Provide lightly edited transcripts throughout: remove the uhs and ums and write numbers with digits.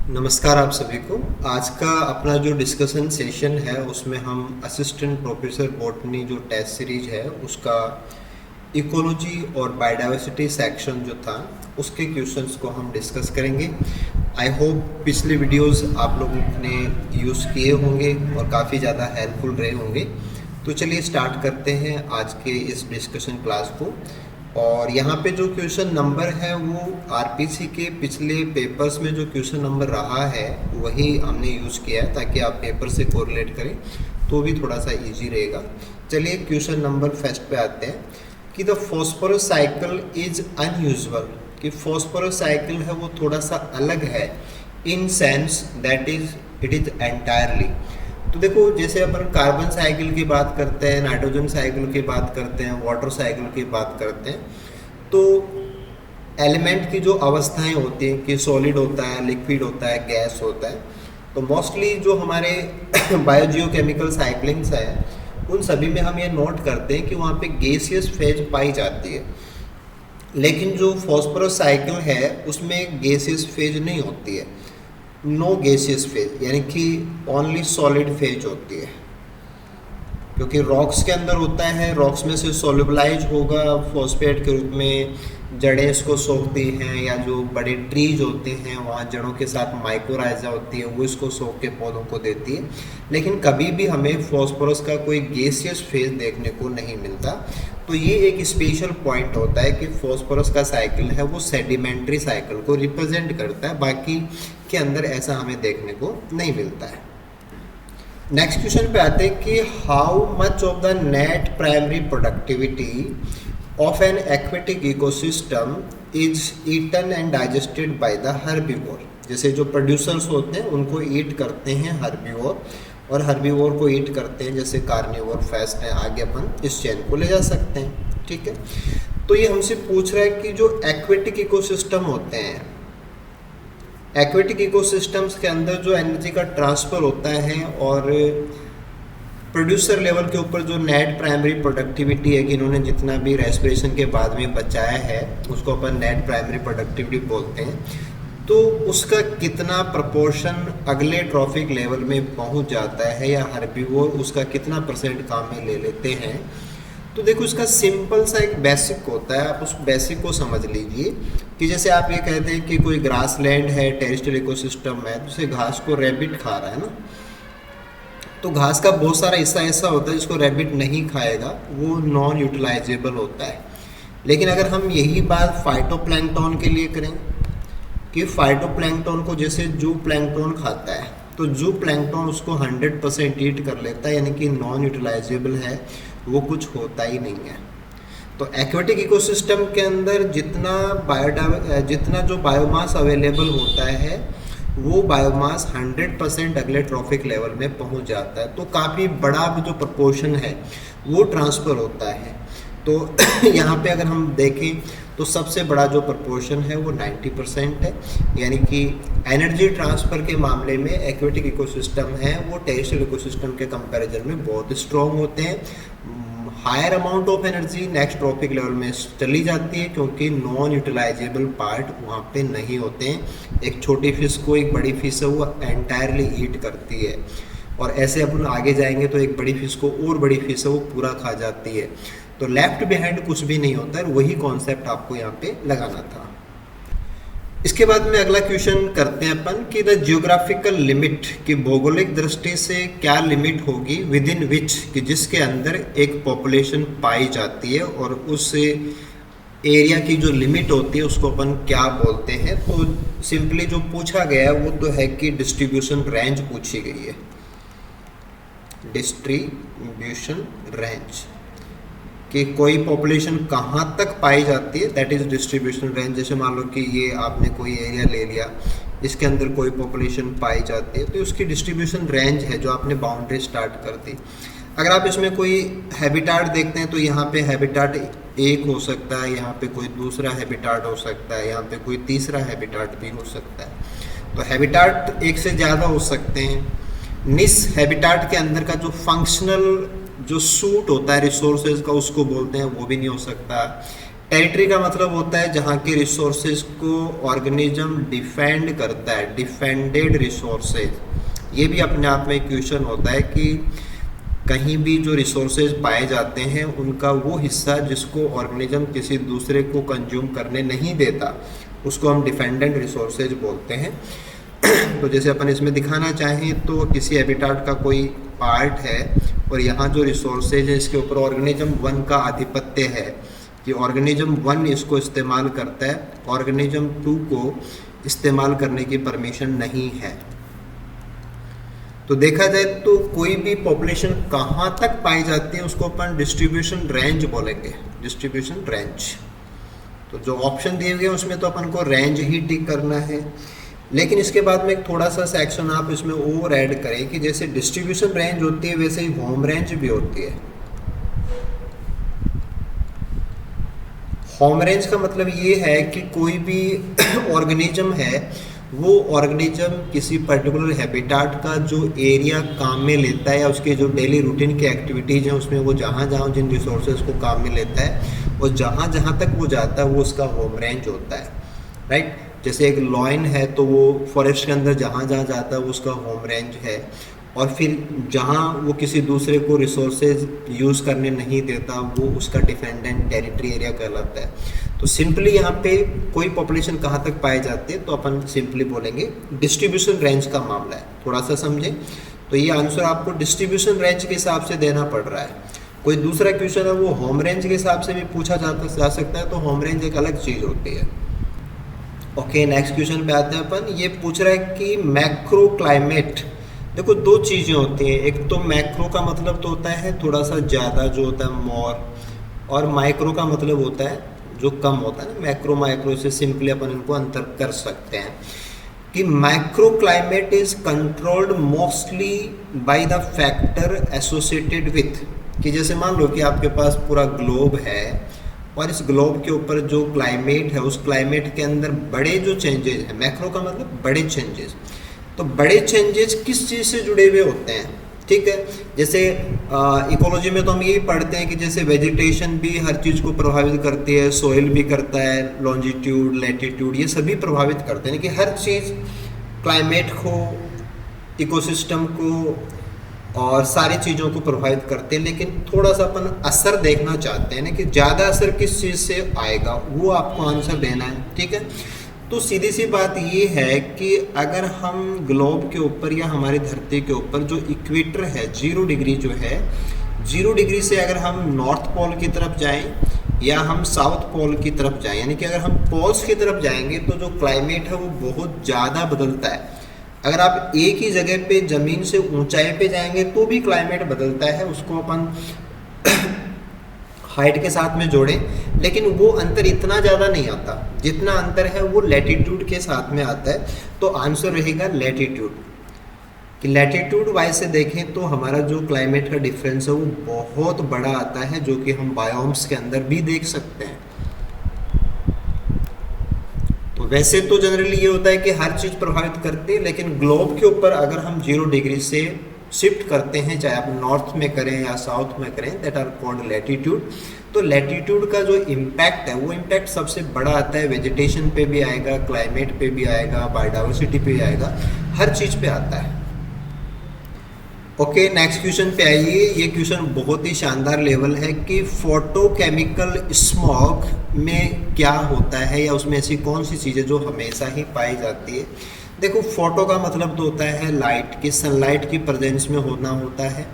नमस्कार आप सभी को। आज का अपना जो डिस्कशन सेशन है उसमें हम असिस्टेंट प्रोफेसर बॉटनी जो टेस्ट सीरीज है उसका इकोलॉजी और बायोडाइवर्सिटी सेक्शन जो था उसके क्वेश्चंस को हम डिस्कस करेंगे। आई होप पिछले वीडियोस आप लोगों ने यूज़ किए होंगे और काफ़ी ज़्यादा हेल्पफुल रहे होंगे। तो चलिए स्टार्ट करते हैं आज के इस डिस्कशन क्लास को। और यहाँ पे जो क्वेश्चन नंबर है वो आरपीसी के पिछले पेपर्स में जो क्वेश्चन नंबर रहा है वही हमने यूज़ किया है ताकि आप पेपर से कोरिलेट करें तो भी थोड़ा सा इजी रहेगा। चलिए क्वेश्चन नंबर फर्स्ट पे आते हैं कि the phosphorus cycle is unusual, कि फॉस्फोरस साइकिल है वो थोड़ा सा अलग है in sense that is it is entirely. तो देखो जैसे अपन कार्बन साइकिल की बात करते हैं, नाइट्रोजन साइकिल की बात करते हैं, वाटर साइकिल की बात करते हैं, तो एलिमेंट की जो अवस्थाएं होती हैं कि सॉलिड होता है, लिक्विड होता है, गैस होता है, तो मोस्टली जो हमारे बायोजियोकेमिकल साइक्लिंग्स है उन सभी में हम ये नोट करते हैं कि वहाँ पे गैसियस फेज पाई जाती है। लेकिन जो फॉस्फोरस साइकिल है उसमें गैसियस फेज नहीं होती है, नो गैसियस फेज, यानी कि ओनली सॉलिड फेज होती है। क्योंकि रॉक्स के अंदर होता है, रॉक्स में से सोल्यूबलाइज होगा फॉस्फेट के रूप में, जड़ें इसको सोखती हैं, या जो बड़े ट्रीज होते हैं वहाँ जड़ों के साथ माइकोराइजा होती है वो इसको सोख के पौधों को देती है। लेकिन कभी भी हमें फॉस्फोरस का कोई गैसियस फेज देखने को नहीं मिलता। तो ये एक स्पेशल पॉइंट होता है कि फॉस्फोरस का साइकिल है वो सेडिमेंट्री साइकिल को रिप्रेजेंट करता है, बाकी के अंदर ऐसा हमें देखने को नहीं मिलता है। नेक्स्ट क्वेश्चन पे आते हैं कि how much of the net primary productivity of an aquatic ecosystem is eaten and digested by the herbivore. जैसे जो प्रोड्यूसर्स होते हैं उनको ईट करते हैं हर्बीवोर, और हर्बीवोर को ईट करते हैं जैसे कार्निवोर, फेस्ट है, आगे अपन इस चेन को ले जा सकते हैं। ठीक है, तो ये हमसे पूछ रहा है कि जो एक्वेटिक इकोसिस्टम होते हैं, एक्वेटिक इकोसिस्टम्स के अंदर जो एनर्जी का ट्रांसफ़र होता है और प्रोड्यूसर लेवल के ऊपर जो नेट प्राइमरी प्रोडक्टिविटी है कि इन्होंने जितना भी रेस्पिरेशन के बाद में बचाया है उसको अपन नेट प्राइमरी प्रोडक्टिविटी बोलते हैं, तो उसका कितना प्रपोर्शन अगले ट्रॉफिक लेवल में पहुंच जाता है या हर्बीवोर उसका कितना परसेंट काम में ले लेते हैं। तो देखो इसका सिंपल सा एक बेसिक होता है, आप उस बेसिक को समझ लीजिए कि जैसे आप ये कहते हैं कि कोई ग्रास लैंड है, टेरेस्ट्रियल इकोसिस्टम है, जैसे घास को रैबिट खा रहा है ना, तो घास का बहुत सारा हिस्सा ऐसा होता है जिसको रैबिट नहीं खाएगा, वो नॉन यूटिलाइजेबल होता है। लेकिन अगर हम यही बात फाइटोप्लैंक्टन के लिए करें कि फाइटोप्लैंक्टन को जैसे जू प्लैंक्टन खाता है तो जू प्लैंक्टन उसको 100% ईट कर लेता है, यानी कि नॉन यूटिलाइजेबल है, वो कुछ होता ही नहीं है। तो एक्वेटिक इकोसिस्टम के अंदर जितना जो बायोमास अवेलेबल होता है वो बायोमास 100% अगले ट्रॉफिक लेवल में पहुंच जाता है, तो काफ़ी बड़ा जो प्रपोर्शन है वो ट्रांसफ़र होता है। तो यहाँ पे अगर हम देखें तो सबसे बड़ा जो प्रपोर्शन है वो 90% है, यानी कि एनर्जी ट्रांसफ़र के मामले में एक्वेटिक इकोसिस्टम है वो टेरेस्ट्रियल इकोसिस्टम के कंपैरिजन में बहुत स्ट्रॉन्ग होते हैं। Higher amount of energy next trophic level में चली जाती है क्योंकि नॉन यूटिलाइजेबल पार्ट वहाँ पे नहीं होते हैं। एक छोटी फिश को एक बड़ी फिश है वो एंटायरली ईट करती है, और ऐसे अपन आगे जाएंगे तो एक बड़ी फिश को और बड़ी फिश है वो पूरा खा जाती है। तो लेफ्ट बिहाइंड कुछ भी नहीं होता है, वही कॉन्सेप्ट आपको यहाँ पे लगाना था। इसके बाद में अगला क्वेश्चन करते हैं अपन कि द जियोग्राफिकल लिमिट, की भौगोलिक दृष्टि से क्या लिमिट होगी विद इन विच, कि जिसके अंदर एक पॉपुलेशन पाई जाती है, और उस एरिया की जो लिमिट होती है उसको अपन क्या बोलते हैं। तो सिंपली जो पूछा गया है वो तो है कि डिस्ट्रीब्यूशन रेंज पूछी गई है, डिस्ट्रीब्यूशन रेंज, कि कोई पॉपुलेशन कहाँ तक पाई जाती है, दैट इज़ डिस्ट्रीब्यूशन रेंज। जैसे मान लो कि ये आपने कोई एरिया ले लिया, इसके अंदर कोई पॉपुलेशन पाई जाती है तो उसकी डिस्ट्रीब्यूशन रेंज है जो आपने बाउंड्री स्टार्ट कर दी। अगर आप इसमें कोई हैबिटाट देखते हैं तो यहाँ पे हैबिटाट एक हो सकता है, यहाँ पे कोई दूसरा हैबिटाट हो सकता है, यहाँ पे कोई तीसरा हैबिटाट भी हो सकता है। तो हैबिटाट एक से ज़्यादा हो सकते हैं। निस हैबिटाट के अंदर का जो फंक्शनल जो सूट होता है रिसोर्सेज का उसको बोलते हैं, वो भी नहीं हो सकता। टेरिटरी का मतलब होता है जहाँ के रिसोर्सेज को ऑर्गेनिज्म डिफेंड करता है, डिफेंडेड रिसोर्सेज। ये भी अपने आप में क्वेश्चन होता है कि कहीं भी जो रिसोर्सेज पाए जाते हैं उनका वो हिस्सा जिसको ऑर्गेनिज्म किसी दूसरे को कंज्यूम करने नहीं देता, उसको हम डिफेंडेंट रिसोर्सेज बोलते हैं। तो जैसे अपन इसमें दिखाना चाहें तो किसी हैबिटाट का कोई पार्ट है और यहाँ जो रिसोर्सेज है इसके ऊपर ऑर्गेनिज्म 1 का आधिपत्य है कि ऑर्गेनिज्म 1 इसको इस्तेमाल करता है, ऑर्गेनिज्म 2 को इस्तेमाल करने की परमिशन नहीं है। तो देखा जाए तो कोई भी पॉपुलेशन कहाँ तक पाई जाती है उसको अपन डिस्ट्रीब्यूशन रेंज बोलेंगे, डिस्ट्रीब्यूशन रेंज। तो जो ऑप्शन दिए हुए हैं उसमें तो अपन को रेंज ही टिक करना है, लेकिन इसके बाद में एक थोड़ा सा सेक्शन आप इसमें और ऐड करें कि जैसे डिस्ट्रीब्यूशन रेंज होती है वैसे ही होम रेंज भी होती है। होम रेंज का मतलब ये है कि कोई भी ऑर्गेनिज्म है वो ऑर्गेनिज्म किसी पर्टिकुलर हैबिटाट का जो एरिया काम में लेता है या उसके जो डेली रूटीन की एक्टिविटीज़ हैं उसमें वो जहाँ जहाँ जिन रिसोर्सेज को काम में लेता है और जहाँ जहाँ तक वो जाता है वो उसका होम रेंज होता है, राइट। जैसे एक लॉयन है तो वो फॉरेस्ट के अंदर जहाँ जहाँ जाता है वो उसका होम रेंज है, और फिर जहाँ वो किसी दूसरे को रिसोर्सेज यूज़ करने नहीं देता वो उसका डिफेंडेंट टेरिटरी एरिया कहलाता है। तो सिंपली यहाँ पे कोई पॉपुलेशन कहाँ तक पाए जाते हैं तो अपन सिंपली बोलेंगे डिस्ट्रीब्यूशन रेंज का मामला है। थोड़ा सा समझे तो ये आंसर आपको डिस्ट्रीब्यूशन रेंज के हिसाब से देना पड़ रहा है। कोई दूसरा क्वेश्चन है वो होम रेंज के हिसाब से भी पूछा जा सकता है, तो होम रेंज एक अलग चीज़ होती है। ओके, नेक्स्ट क्वेश्चन पे आते हैं अपन। ये पूछ रहा है कि मैक्रो क्लाइमेट, देखो दो चीज़ें होती हैं, एक तो मैक्रो का मतलब तो होता है थोड़ा सा ज़्यादा जो होता है मोर, और माइक्रो का मतलब होता है जो कम होता है ना। मैक्रो माइक्रो से सिंपली अपन इनको अंतर कर सकते हैं कि micro climate is controlled mostly by the factor associated with, कि जैसे मान लो कि आपके पास पूरा ग्लोब है और इस ग्लोब के ऊपर जो क्लाइमेट है उस क्लाइमेट के अंदर बड़े जो चेंजेस हैं, मैक्रो का मतलब बड़े चेंजेस, तो बड़े चेंजेस किस चीज़ से जुड़े हुए होते हैं, ठीक है। जैसे इकोलॉजी में तो हम यही पढ़ते हैं कि जैसे वेजिटेशन भी हर चीज़ को प्रभावित करती है, सोइल भी करता है, लॉन्जिट्यूड लैटिट्यूड ये सभी प्रभावित करते हैं कि हर चीज़ क्लाइमेट को, इकोसिस्टम को और सारी चीज़ों को प्रभावित करते हैं। लेकिन थोड़ा सा अपन असर देखना चाहते हैं ना कि ज़्यादा असर किस चीज़ से आएगा, वो आपको आंसर देना है, ठीक है। तो सीधी सी बात ये है कि अगर हम ग्लोब के ऊपर या हमारी धरती के ऊपर जो इक्वेटर है 0 डिग्री जो है, 0 डिग्री से अगर हम नॉर्थ पोल की तरफ जाएं या हम साउथ पोल की तरफ जाएं, यानी कि अगर हम पोल्स की तरफ जाएंगे तो जो क्लाइमेट है वो बहुत ज़्यादा बदलता है। अगर आप एक ही जगह पे ज़मीन से ऊंचाई पे जाएंगे तो भी क्लाइमेट बदलता है, उसको अपन हाइट के साथ में जोड़ें, लेकिन वो अंतर इतना ज़्यादा नहीं आता जितना अंतर है वो लैटिट्यूड के साथ में आता है। तो आंसर रहेगा लैटिट्यूड, कि लैटिट्यूड वाइज से देखें तो हमारा जो क्लाइमेट का डिफरेंस है वो बहुत बड़ा आता है, जो कि हम बायोम्स के अंदर भी देख सकते हैं। तो वैसे तो जनरली ये होता है कि हर चीज़ प्रभावित करती है, लेकिन ग्लोब के ऊपर अगर हम 0 डिग्री से शिफ्ट करते हैं, चाहे आप नॉर्थ में करें या साउथ में करें, दैट आर कॉल्ड लैटिट्यूड। तो लैटिट्यूड का जो इम्पैक्ट है वो इम्पैक्ट सबसे बड़ा आता है, वेजिटेशन पे भी आएगा, क्लाइमेट पे भी आएगा, बायोडाइवर्सिटी पे भी आएगा, हर चीज़ पे आता है। ओके, नेक्स्ट क्वेश्चन पे आइए। ये क्वेश्चन बहुत ही शानदार लेवल है कि फोटोकेमिकल स्मॉग में क्या होता है या उसमें ऐसी कौन सी चीज़ें जो हमेशा ही पाई जाती है। देखो, फोटो का मतलब तो होता है लाइट, की सनलाइट की प्रेजेंस में होना होता है।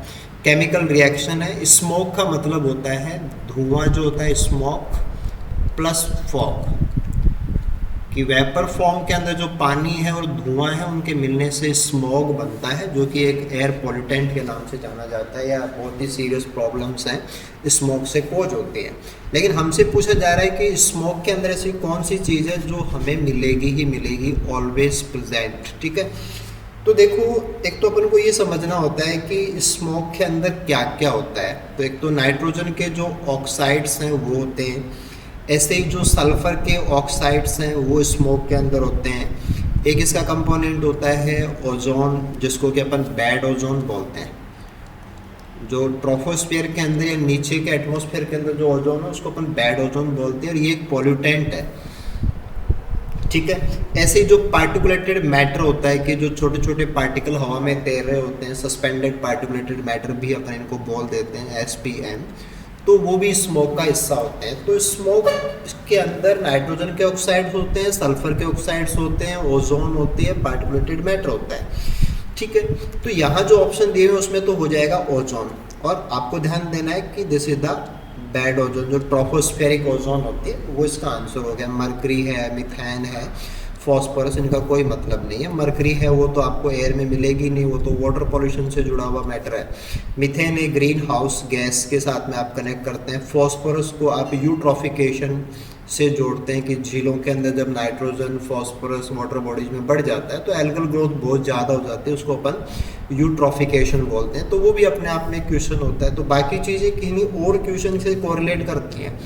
केमिकल रिएक्शन है। स्मोक का मतलब होता है धुआं जो होता है, स्मोक प्लस फॉग, कि वेपर फॉर्म के अंदर जो पानी है और धुआं है उनके मिलने से स्मॉग बनता है, जो कि एक एयर पॉल्यूटेंट के नाम से जाना जाता है, या बहुत ही सीरियस प्रॉब्लम्स हैं स्मोक से कोज होती हैं। लेकिन हमसे पूछा जा रहा है कि स्मोक के अंदर ऐसी कौन सी चीज़ है जो हमें मिलेगी ही मिलेगी, ऑलवेज प्रेजेंट, ठीक है। तो देखो, एक तो अपन को ये समझना होता है कि स्मोक के अंदर क्या क्या होता है। तो एक तो नाइट्रोजन के जो ऑक्साइड्स हैं वो होते हैं, ऐसे ही जो सल्फर के ऑक्साइड्स हैं वो स्मोक के अंदर होते हैं। एक इसका कंपोनेंट होता है ओजोन, जिसको कि अपन बैड ओजोन बोलते हैं। जो ट्रोपोस्फियर के अंदर या नीचे के एटमॉस्फेयर के अंदर जो ओजोन है उसको अपन बैड ओजोन बोलते हैं, और ये एक पॉल्यूटेंट है, ठीक है। ऐसे ही जो पार्टिकुलेटेड मैटर होता है कि जो छोटे छोटे पार्टिकल हवा में तैर रहे होते हैं, सस्पेंडेड पार्टिकुलेटेड मैटर भी अपन इनको बोल देते हैं, SPM, तो वो भी स्मोक का हिस्सा होते हैं। तो स्मोक के अंदर नाइट्रोजन के ऑक्साइड्स होते हैं, सल्फर के ऑक्साइड्स होते हैं, ओजोन होती है, पार्टिकुलेटेड मैटर होता है, ठीक है। तो यहाँ जो ऑप्शन दिए हुए उसमें तो हो जाएगा ओजोन, और आपको ध्यान देना है कि this is the bad ozone, जो ट्रोपोस्फेरिक ओजोन होती है वो इसका आंसर हो गया। मरकरी है, मीथेन है, फॉस्फोरस, इनका कोई मतलब नहीं है। मरकरी है वो तो आपको एयर में मिलेगी नहीं, वो तो वाटर पॉल्यूशन से जुड़ा हुआ मैटर है। मीथेन एक ग्रीन हाउस गैस के साथ में आप कनेक्ट करते हैं। फॉस्फोरस को आप यूट्रॉफिकेशन से जोड़ते हैं कि झीलों के अंदर जब नाइट्रोजन फॉस्फोरस वाटर बॉडीज में बढ़ जाता है तो एल्गल ग्रोथ बहुत ज़्यादा हो जाती है, उसको अपन यूट्रॉफिकेशन बोलते हैं। तो वो भी अपने आप में क्वेश्चन होता है। तो बाकी चीज़ें किन्हीं और क्वेश्चन से कोरिलेट करती हैं,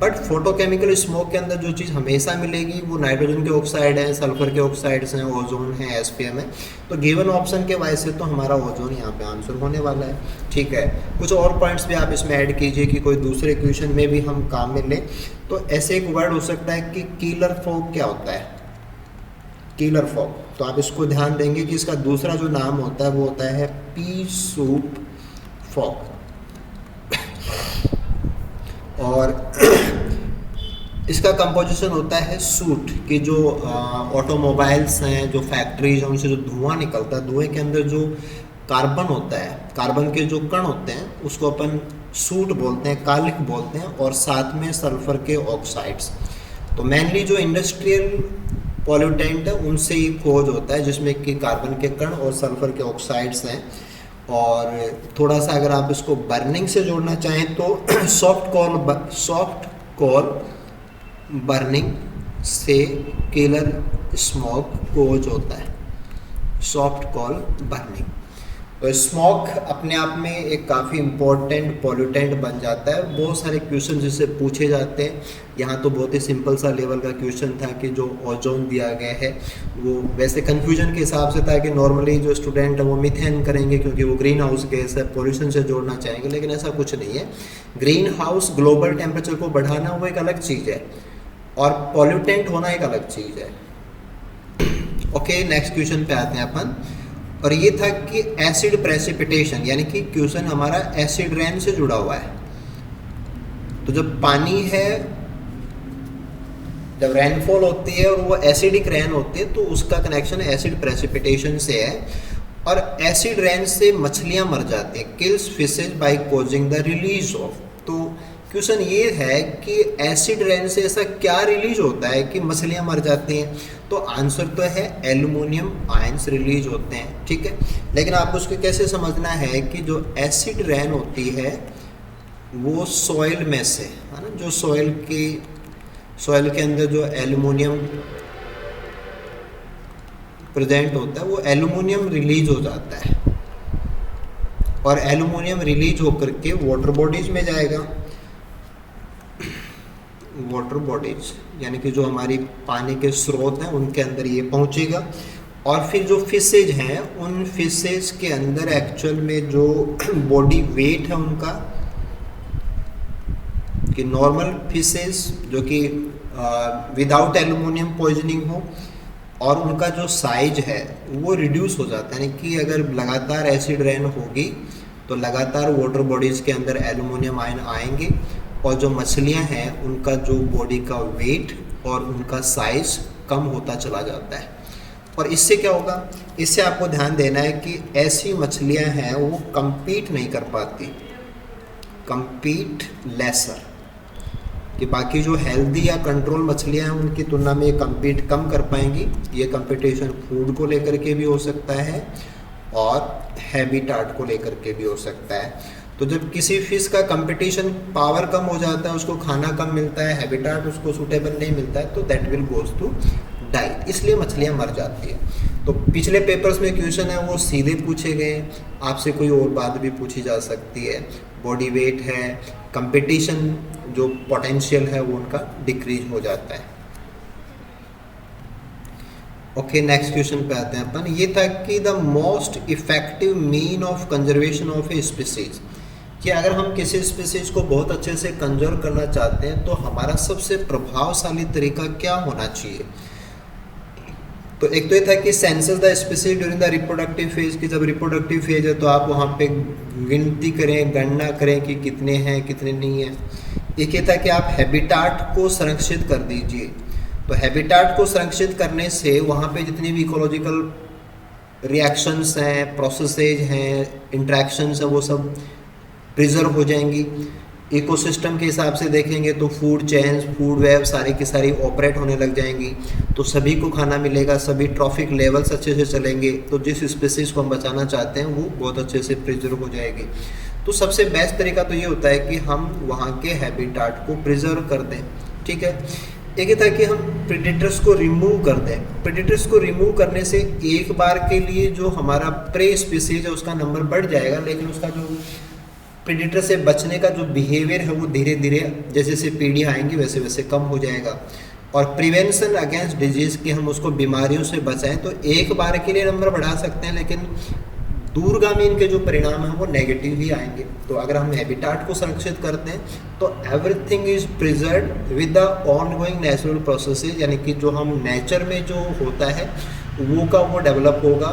बट फोटोकेमिकल स्मोक के अंदर जो चीज़ हमेशा मिलेगी वो नाइट्रोजन के ऑक्साइड हैं, सल्फर के ऑक्साइड्स हैं, ओजोन है, SPM है। तो गिवन ऑप्शन के वाइज से तो हमारा ओजोन यहाँ पे आंसर होने वाला है, ठीक है। कुछ और पॉइंट्स भी आप इसमें ऐड कीजिए कि कोई दूसरे क्वेश्चन में भी हम काम में लें। तो ऐसे एक वर्ड हो सकता है कि कीलर फॉग क्या होता है, कीलर फॉग, तो आप इसको ध्यान देंगे कि इसका दूसरा जो नाम होता है वो होता है पी सूप फॉग। और इसका कंपोजिशन होता है सूट कि जो ऑटोमोबाइल्स हैं, जो फैक्ट्रीज हैं, उनसे जो धुआं निकलता है, धुएं के अंदर जो कार्बन होता है, कार्बन के जो कण होते हैं उसको अपन सूट बोलते हैं, कालिक बोलते हैं, और साथ में सल्फर के ऑक्साइड्स। तो मेनली जो इंडस्ट्रियल पॉल्यूटेंट है उनसे ही खोज होता है, जिसमें कि कार्बन के कण और सल्फर के ऑक्साइड्स हैं। और थोड़ा सा अगर आप इसको बर्निंग से जोड़ना चाहें तो सॉफ्ट कॉल बर्निंग से किलर स्मोक कोज होता है, सॉफ्ट कॉल बर्निंग। तो स्मोक अपने आप में एक काफ़ी इम्पोर्टेंट पॉल्यूटेंट बन जाता है। बहुत सारे क्वेश्चन जिससे पूछे जाते हैं। यहाँ तो बहुत ही सिंपल सा लेवल का क्वेश्चन था कि जो ओजोन दिया गया है वो वैसे कन्फ्यूजन के हिसाब से था कि नॉर्मली जो स्टूडेंट है वो मीथेन करेंगे क्योंकि वो ग्रीन हाउस गैस है, पॉल्यूशन से जोड़ना चाहेंगे, लेकिन ऐसा कुछ नहीं है। ग्रीन हाउस ग्लोबल टेम्परेचर को बढ़ाना वो एक अलग चीज़ है और पॉल्यूटेंट होना एक अलग चीज़ है। ओके, नेक्स्ट क्वेश्चन पे आते हैं अपन। और ये था कि एसिड प्रेसिपिटेशन, यानी कि क्वेश्चन हमारा एसिड रेन से जुड़ा हुआ है। तो जब पानी है, जब रेनफॉल होती है और वो एसिडिक रेन होती है तो उसका कनेक्शन एसिड प्रेसिपिटेशन से है। और एसिड रेन से मछलियां मर जाती हैं, kills fishes by causing the release of. तो क्वेश्चन ये है कि एसिड रेन से ऐसा क्या रिलीज होता है कि मछलियां मर जाती हैं। तो आंसर तो है एल्युमिनियम आयंस रिलीज होते हैं, ठीक है। लेकिन आपको उसको कैसे समझना है कि जो एसिड रेन होती है वो सॉइल में से है ना, जो सॉइल के अंदर जो एल्युमिनियम प्रेजेंट होता है वो एल्युमिनियम रिलीज हो जाता है और एल्युमिनियम रिलीज होकर के वाटर बॉडीज में जाएगा। वाटर बॉडीज यानी कि जो हमारी पानी के स्रोत हैं उनके अंदर ये पहुंचेगा। और फिर जो फिशेज हैं उन फिशेज के अंदर एक्चुअल में जो बॉडी वेट है उनका, कि नॉर्मल फिशेज जो कि विदाउट एल्युमिनियम पॉइजनिंग हो और उनका जो साइज है वो रिड्यूस हो जाता है। यानी कि अगर लगातार एसिड रेन होगी तो लगातार वाटर बॉडीज़ के अंदर एल्युमिनियम आयन आएंगे और जो मछलियां हैं उनका जो बॉडी का वेट और उनका साइज कम होता चला जाता है। और इससे क्या होगा, इससे आपको ध्यान देना है कि ऐसी मछलियां हैं वो compete नहीं कर पाती, compete lesser, कि बाकी जो हेल्दी या कंट्रोल मछलियां हैं उनकी तुलना में ये compete कम कर पाएंगी। ये कंपटीशन फूड को लेकर के भी हो सकता है और हैबिटाट को लेकर के भी हो सकता है। तो जब किसी फिश का कंपटीशन पावर कम हो जाता है, उसको खाना कम मिलता है, हैबिटाट उसको सूटेबल नहीं मिलता है, तो that will goes to die, इसलिए मछलियां मर जाती है। तो पिछले पेपर्स में क्वेश्चन है वो सीधे पूछे गए, आपसे कोई और बात भी पूछी जा सकती है। बॉडी वेट है, कंपटीशन जो पोटेंशियल है वो उनका डिक्रीज हो जाता है। ओके, नेक्स्ट क्वेश्चन पे आते हैं अपन। ये था कि the most effective mean of conservation of a species, कि अगर हम किसी स्पीसीज को बहुत अच्छे से कंजर्व करना चाहते हैं तो हमारा सबसे प्रभावशाली तरीका क्या होना चाहिए। तो एक तो ये था कि census the species during the reproductive phase, कि जब रिप्रोडक्टिव फेज है तो आप वहाँ पे गिनती करें, गणना करें कि कितने हैं कितने नहीं हैं। एक ये था कि आप हैबिटाट को संरक्षित कर दीजिए। तो हैबिटाट को संरक्षित करने से वहाँ पे जितनी भी इकोलॉजिकल रिएक्शंस हैं, प्रोसेसेज हैं, इंट्रैक्शंस हैं, वो सब प्रिजर्व हो जाएंगी। इकोसिस्टम के हिसाब से देखेंगे तो फूड चेन्स, फूड वेब सारी की सारी ऑपरेट होने लग जाएंगी, तो सभी को खाना मिलेगा, सभी ट्रॉफिक लेवल्स अच्छे से चलेंगे, तो जिस स्पीसीज को हम बचाना चाहते हैं वो बहुत अच्छे से प्रिजर्व हो जाएगी। तो सबसे बेस्ट तरीका तो ये होता है कि हम वहाँ के हैबिटाट को प्रिजर्व कर दें। ठीक है, एक ये था कि हम प्रेडेटर्स को रिमूव कर दें। प्रेडेटर्स को रिमूव करने से एक बार के लिए जो हमारा प्रे स्पीसीज है उसका नंबर बढ़ जाएगा, लेकिन उसका जो प्रेडेटर से बचने का जो बिहेवियर है वो धीरे धीरे जैसे जैसे पीढ़ियाँ आएंगी वैसे वैसे कम हो जाएगा। और प्रिवेंशन अगेंस्ट डिजीज़ की हम उसको बीमारियों से बचाएं तो एक बार के लिए नंबर बढ़ा सकते हैं, लेकिन दूरगामी इनके जो परिणाम हैं वो नेगेटिव ही आएंगे। तो अगर हम हैबिटाट को संरक्षित करते हैं तो everything is preserved with the ongoing natural processes, यानी कि जो हम नेचर में जो होता है वो का वो डेवलप होगा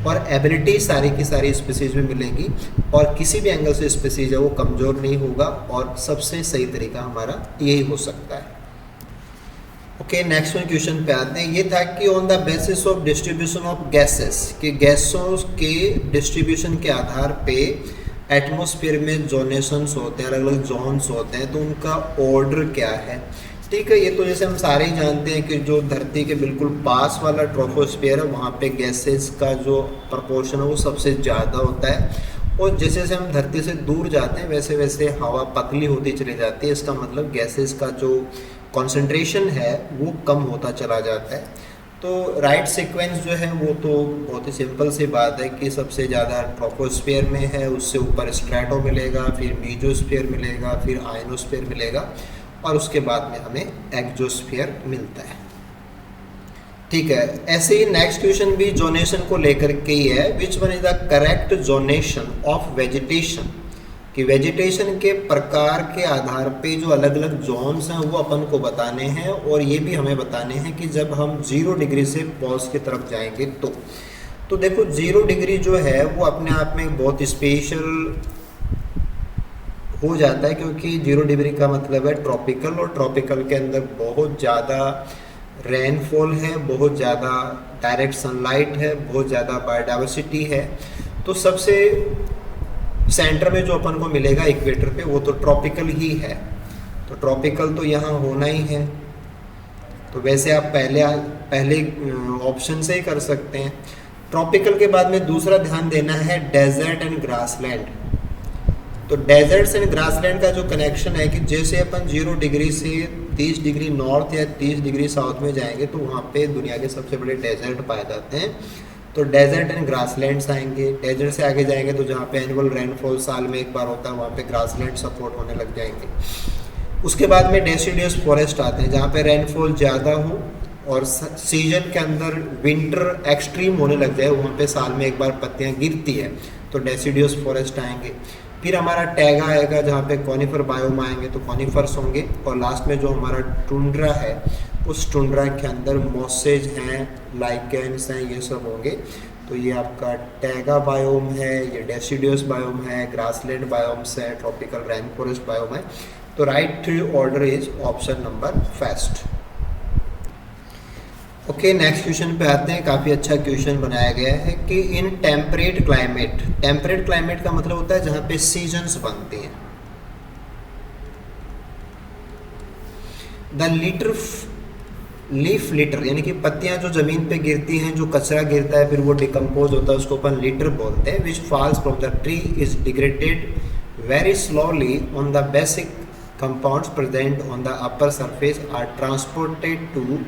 और एबिलिटी सारी की सारी स्पीसीज में मिलेंगी और किसी भी एंगल से स्पीसीज है वो कमज़ोर नहीं होगा और सबसे सही तरीका हमारा यही हो सकता है। ओके, नेक्स्ट वन क्वेश्चन पे आते हैं। ये था कि on the basis of distribution of gases, कि गैसों के डिस्ट्रीब्यूशन के आधार पे एटमॉस्फेयर में जोनेशंस होते हैं, अलग अलग जोन्स होते हैं, तो उनका ऑर्डर क्या है। ठीक है, ये तो जैसे हम सारे ही जानते हैं कि जो धरती के बिल्कुल पास वाला ट्रोपोस्फेयर है वहाँ पे गैसेस का जो प्रपोर्शन है वो सबसे ज़्यादा होता है, और जैसे जैसे हम धरती से दूर जाते हैं वैसे वैसे हवा पतली होती चली जाती है। इसका मतलब गैसेस का जो कॉन्सेंट्रेशन है वो कम होता चला जाता है। तो राइट सीक्वेंस जो है वो तो बहुत ही सिंपल सी बात है कि सबसे ज़्यादा ट्रोपोस्फेयर में है, उससे ऊपर स्ट्रेटो मिलेगा, फिर मीजोस्फीयर मिलेगा, फिर आयनोस्फीयर मिलेगा और उसके बाद में हमें एक्सोस्फीयर मिलता है। ठीक है, ऐसे ही नेक्स्ट क्वेश्चन भी जोनेशन को लेकर के ही है। Which one is the correct zonation of vegetation, कि वेजिटेशन के प्रकार के आधार पे जो अलग अलग जोन्स हैं वो अपन को बताने हैं, और ये भी हमें बताने हैं कि जब हम 0 डिग्री से पॉज की तरफ जाएंगे तो देखो 0 डिग्री जो है वो अपने आप में बहुत स्पेशल हो जाता है, क्योंकि 0 डिग्री का मतलब है ट्रॉपिकल, और ट्रॉपिकल के अंदर बहुत ज़्यादा रेनफॉल है, बहुत ज़्यादा डायरेक्ट सनलाइट है, बहुत ज़्यादा बायोडाइवर्सिटी है। तो सबसे सेंटर में जो अपन को मिलेगा इक्वेटर पे वो तो ट्रॉपिकल ही है, तो ट्रॉपिकल तो यहाँ होना ही है। तो वैसे आप पहले ऑप्शन से ही कर सकते हैं। ट्रॉपिकल के बाद में दूसरा ध्यान देना है डेजर्ट एंड ग्रासलैंड। तो डेजर्ट्स एंड ग्रासलैंड का जो कनेक्शन है कि जैसे अपन 0 डिग्री से 30 डिग्री नॉर्थ या 30 डिग्री साउथ में जाएंगे तो वहाँ पे दुनिया के सबसे बड़े डेजर्ट पाए जाते हैं, तो डेजर्ट एंड ग्रासलैंड्स आएंगे। डेजर्ट से आगे जाएंगे तो जहाँ पे एनुअल रेनफॉल साल में एक बार होता है वहाँ पे ग्रासलैंड सपोर्ट होने लग जाएंगे। उसके बाद में डेसिडियस फॉरेस्ट आते हैं जहाँ पे रेनफॉल ज़्यादा हो और सीजन के अंदर विंटर एक्सट्रीम होने लग जाए, वहाँ पे साल में एक बार पत्तियाँ गिरती है, तो डेसिडियस फॉरेस्ट आएंगे। फिर हमारा टैगा आएगा जहाँ पे कॉनिफर बायोम आएंगे, तो कॉनिफर्स होंगे। और लास्ट में जो हमारा टुंड्रा है उस टुंड्रा के अंदर मॉसेज हैं, लाइकेंस हैं, ये सब होंगे। तो ये आपका टैगा बायोम है, ये डेसिडियस बायोम है, ग्रासलैंड बायोम्स है, ट्रॉपिकल रेन फॉरेस्ट बायोम है। तो right order is option number first. Okay, next question पे आते हैं। काफ़ी अच्छा क्वेश्चन बनाया गया है कि इन टेम्परेट क्लाइमेट का मतलब होता है जहाँ पे सीजन्स बनते हैं। द लीफ लिटर यानी कि पत्तियां जो जमीन पे गिरती हैं, जो कचरा गिरता है फिर वो डिकम्पोज होता है, उसको अपन लिटर बोलते हैं। Which falls from the tree is degraded very slowly on the basic compounds present on the upper surface are transported to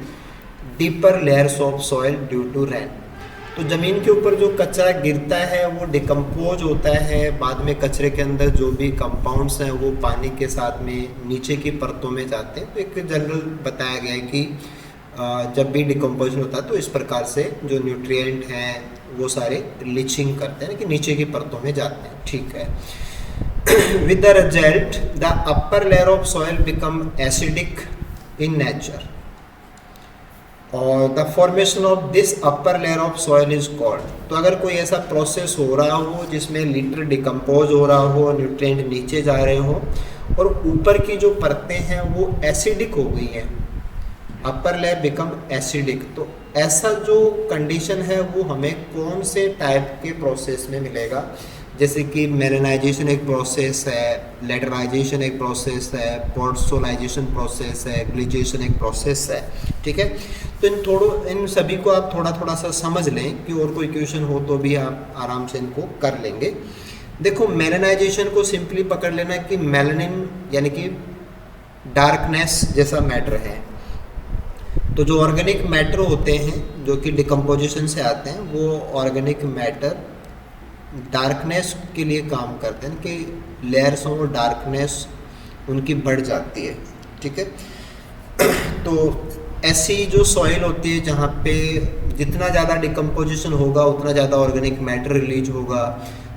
deeper layers of soil due to rain. तो ज़मीन के ऊपर जो कचरा गिरता है वो डिकम्पोज होता है, बाद में कचरे के अंदर जो भी कंपाउंड्स हैं वो पानी के साथ में नीचे की परतों में जाते हैं। तो एक जनरल बताया गया है कि जब भी डिकम्पोजिशन होता है तो इस प्रकार से जो न्यूट्रिएंट हैं वो सारे लीचिंग करते हैं कि नीचे की परतों में जाते हैं, ठीक है। With the result the upper layer of soil become acidic in nature और the formation of this upper layer of soil is called. तो अगर कोई ऐसा प्रोसेस हो रहा हो जिसमें लिटर डिकम्पोज हो रहा हो, न्यूट्रिएंट नीचे जा रहे हो और ऊपर की जो परतें हैं वो एसिडिक हो गई हैं, अपर लेयर बिकम एसिडिक, तो ऐसा जो कंडीशन है वो हमें कौन से टाइप के प्रोसेस में मिलेगा? जैसे कि मेलेनाइजेशन एक प्रोसेस है, लेटराइजेशन एक प्रोसेस है, पोर्सोलाइजेशन प्रोसेस है, ग्लिजेशन एक प्रोसेस है, ठीक है। तो इन सभी को आप थोड़ा थोड़ा सा समझ लें कि और कोई क्वेश्चन हो तो भी आप आराम से इनको कर लेंगे। देखो मेलेनाइजेशन को सिंपली पकड़ लेना कि मेलानिन यानी कि डार्कनेस जैसा मैटर है। तो जो ऑर्गेनिक मैटर होते हैं जो कि डिकम्पोजिशन से आते हैं वो ऑर्गेनिक मैटर डार्कनेस के लिए काम करते हैं कि लेयर्स और डार्कनेस उनकी बढ़ जाती है, ठीक है। तो ऐसी जो सॉइल होती है जहाँ पे जितना ज़्यादा डिकम्पोजिशन होगा उतना ज़्यादा ऑर्गेनिक मैटर रिलीज होगा,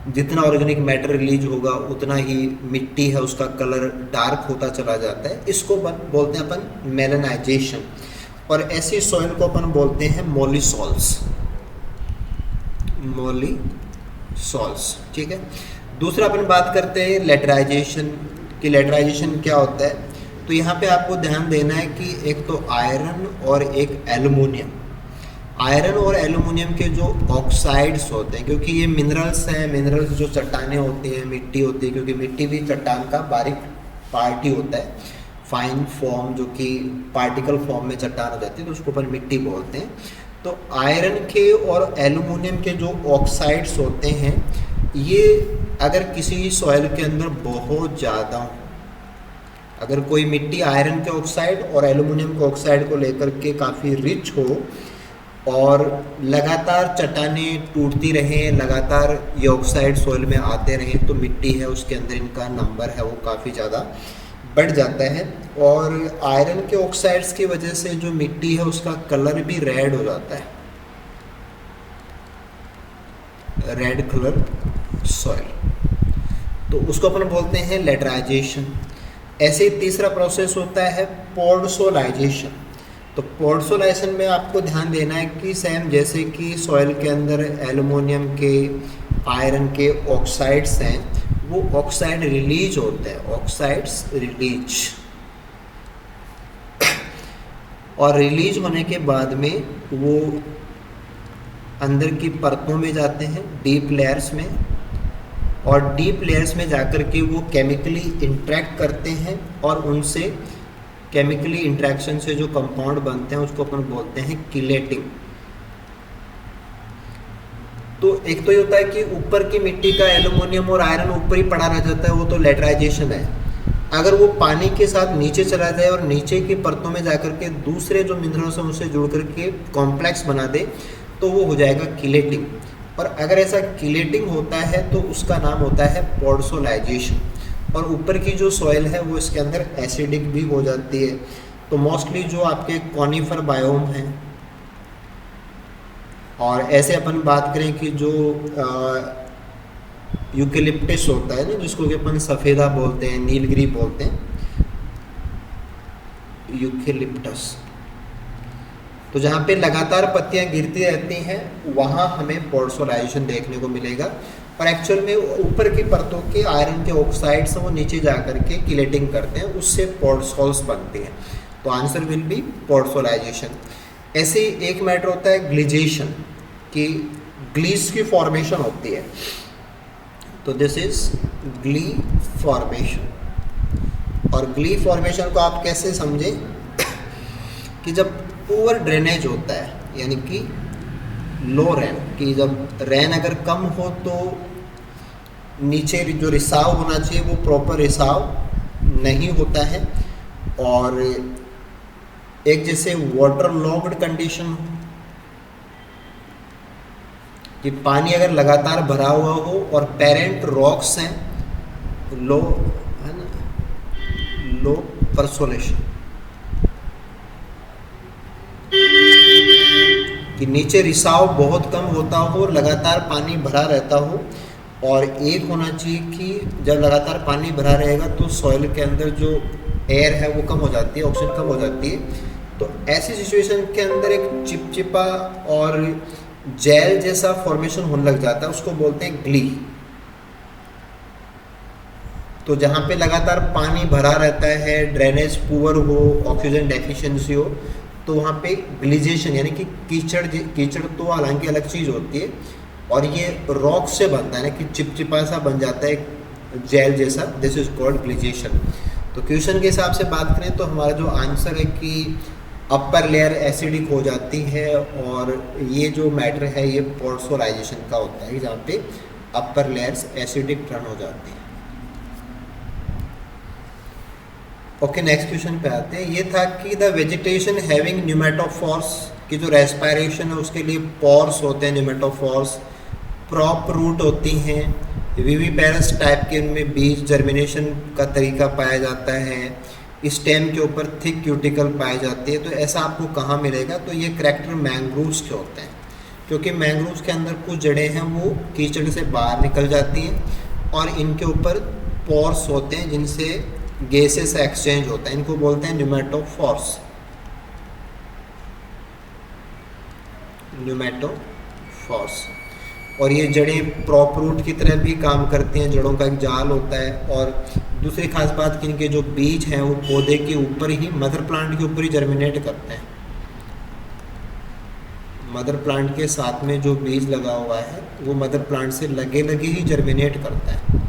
जितना ऑर्गेनिक मैटर रिलीज होगा उतना ही मिट्टी है उसका कलर डार्क होता चला जाता है। इसको बोलते हैं अपन मेलेनाइजेशन और ऐसी सॉइल को अपन बोलते हैं मॉलिसॉल्स, मॉलिसॉल्स, ठीक है। दूसरा अपन बात करते हैं लेटराइजेशन की। लेटराइजेशन क्या होता है? तो यहाँ पे आपको ध्यान देना है कि एक तो आयरन और एक एल्युमिनियम, आयरन और एल्युमिनियम के जो ऑक्साइड्स होते हैं, क्योंकि ये मिनरल्स हैं, मिनरल्स जो चट्टानें होती हैं, मिट्टी होती है, क्योंकि मिट्टी भी चट्टान का बारीक पार्ट ही होता है, फाइन फॉर्म जो कि पार्टिकल फॉर्म में चट्टान हो जाती है तो उसको अपन मिट्टी बोलते हैं। तो आयरन के और एल्युमिनियम के जो ऑक्साइड्स होते हैं ये अगर किसी सॉइल के अंदर बहुत ज़्यादा, अगर कोई मिट्टी आयरन के ऑक्साइड और एल्युमिनियम के ऑक्साइड को लेकर के काफ़ी रिच हो और लगातार चट्टानें टूटती रहें, लगातार ये ऑक्साइड सॉइल में आते रहें तो मिट्टी है उसके अंदर इनका नंबर है वो काफ़ी ज़्यादा बढ़ जाता है। और आयरन के ऑक्साइड्स की वजह से जो मिट्टी है उसका कलर भी रेड हो जाता है, रेड कलर सॉइल, तो उसको अपन बोलते हैं लेटराइजेशन। ऐसे ही तीसरा प्रोसेस होता है पोर्सोलाइजेशन। तो पोर्सोलाइजेशन में आपको ध्यान देना है कि सेम जैसे कि सॉइल के अंदर एल्युमिनियम के, आयरन के ऑक्साइड्स हैं वो ऑक्साइड रिलीज होते हैं, ऑक्साइड्स रिलीज, और रिलीज होने के बाद में वो अंदर की परतों में जाते हैं, डीप लेयर्स में, और डीप लेयर्स में जाकर के वो केमिकली इंटरेक्ट करते हैं और उनसे केमिकली इंटरेक्शन से जो कंपाउंड बनते हैं उसको अपन बोलते हैं किलेटिंग। तो एक तो ये होता है कि ऊपर की मिट्टी का एल्युमिनियम और आयरन ऊपर ही पड़ा रह जाता है, वो तो लेटराइजेशन है। अगर वो पानी के साथ नीचे चला जाए और नीचे की परतों में जाकर के दूसरे जो मिनरल्स हैं उससे जुड़ करके कॉम्प्लेक्स बना दे तो वो हो जाएगा किलेटिंग। और अगर ऐसा किलेटिंग होता है तो उसका नाम होता है पोर्सोलाइजेशन। और ऊपर की जो सॉइल है वो इसके अंदर एसिडिक भी हो जाती है। तो मोस्टली जो आपके कॉनिफर बायोम हैं, और ऐसे अपन बात करें कि जो यूकेलिप्टस होता है ना, जिसको कि अपन सफ़ेदा बोलते हैं, नीलगिरी बोलते हैं, यूकेलिप्टस, तो जहाँ पे लगातार पत्तियाँ गिरती रहती हैं वहाँ हमें पोर्सोलाइजेशन देखने को मिलेगा। और एक्चुअल में ऊपर की परतों के आयरन के ऑक्साइड्स वो नीचे जा कर के किलेटिंग करते हैं, उससे पोर्सोल्स बनते हैं। तो आंसर विल बी पोर्सोलाइजेशन। ऐसे ही एक मैटर होता है ग्लिजेशन, कि ग्लीस की फॉर्मेशन होती है। तो दिस इज ग्ली फॉर्मेशन। और ग्ली फॉर्मेशन को आप कैसे समझें कि जब पुअर ड्रेनेज होता है, यानी कि लो रेन, कि जब रेन अगर कम हो तो नीचे जो रिसाव होना चाहिए वो प्रॉपर रिसाव नहीं होता है, और एक जैसे वाटर लॉक्ड कंडीशन हो कि पानी अगर लगातार भरा हुआ हो और पेरेंट रॉक्स हैं, लो है ना, लो परसोलेशन, कि नीचे रिसाव बहुत कम होता हो, लगातार पानी भरा रहता हो, और एक होना चाहिए कि जब लगातार पानी भरा रहेगा तो सॉइल के अंदर जो एयर है वो कम हो जाती है, ऑक्सीजन कम हो जाती है। तो ऐसी सिचुएशन के अंदर एक चिपचिपा और जेल जैसा फॉर्मेशन होने लग जाता है, उसको बोलते हैं ग्ली। तो जहाँ पे लगातार पानी भरा रहता है, ड्रेनेज पुअर हो, ऑक्सीजन डेफिशिएंसी हो, तो वहाँ पे ग्लीजेशन यानी कि कीचड़ तो हालांकि अलग चीज़ होती है, और ये रॉक से बनता है ना कि चिपचिपा सा बन जाता है जेल जैसा, दिस इज कॉल्ड ग्लीजेशन। तो क्वेश्चन के हिसाब से बात करें तो हमारा जो आंसर है कि अपर लेयर एसिडिक हो जाती है, और ये जो मैटर है ये पोर्सोलाइजेशन का होता है, जहाँ पे अपर लेयर्स एसिडिक टर्न हो जाती है। ओके, नेक्स्ट क्वेश्चन पे आते हैं। ये था कि द वेजिटेशन हैविंग न्यूमेटोफोर्स, की जो रेस्पिरेशन है उसके लिए पोर्स होते हैं न्यूमेटोफोर्स, प्रॉप रूट होती हैं, विविपेरस टाइप के उनमें बीज जर्मिनेशन का तरीका पाया जाता है, स्टेम के ऊपर थिक क्यूटिकल पाई जाती है। तो ऐसा आपको कहाँ मिलेगा? तो ये करैक्टर मैंग्रोव्स के होते हैं, क्योंकि मैंग्रोव्स के अंदर कुछ जड़ें हैं वो कीचड़ से बाहर निकल जाती हैं, और इनके ऊपर पोर्स होते हैं जिनसे गैसेस एक्सचेंज होता है, इनको बोलते हैं न्यूमेटोफोर्स। न्यूमेटोफोर्स। और ये जड़ें प्रॉप रूट की तरह भी काम करती हैं, जड़ों का एक जाल होता है। और दूसरी खास बात कि इनके जो बीज हैं वो पौधे के ऊपर ही, मदर प्लांट के ऊपर ही जर्मिनेट करते हैं। मदर प्लांट के साथ में जो बीज लगा हुआ है वो मदर प्लांट से लगे लगे ही जर्मिनेट करता है।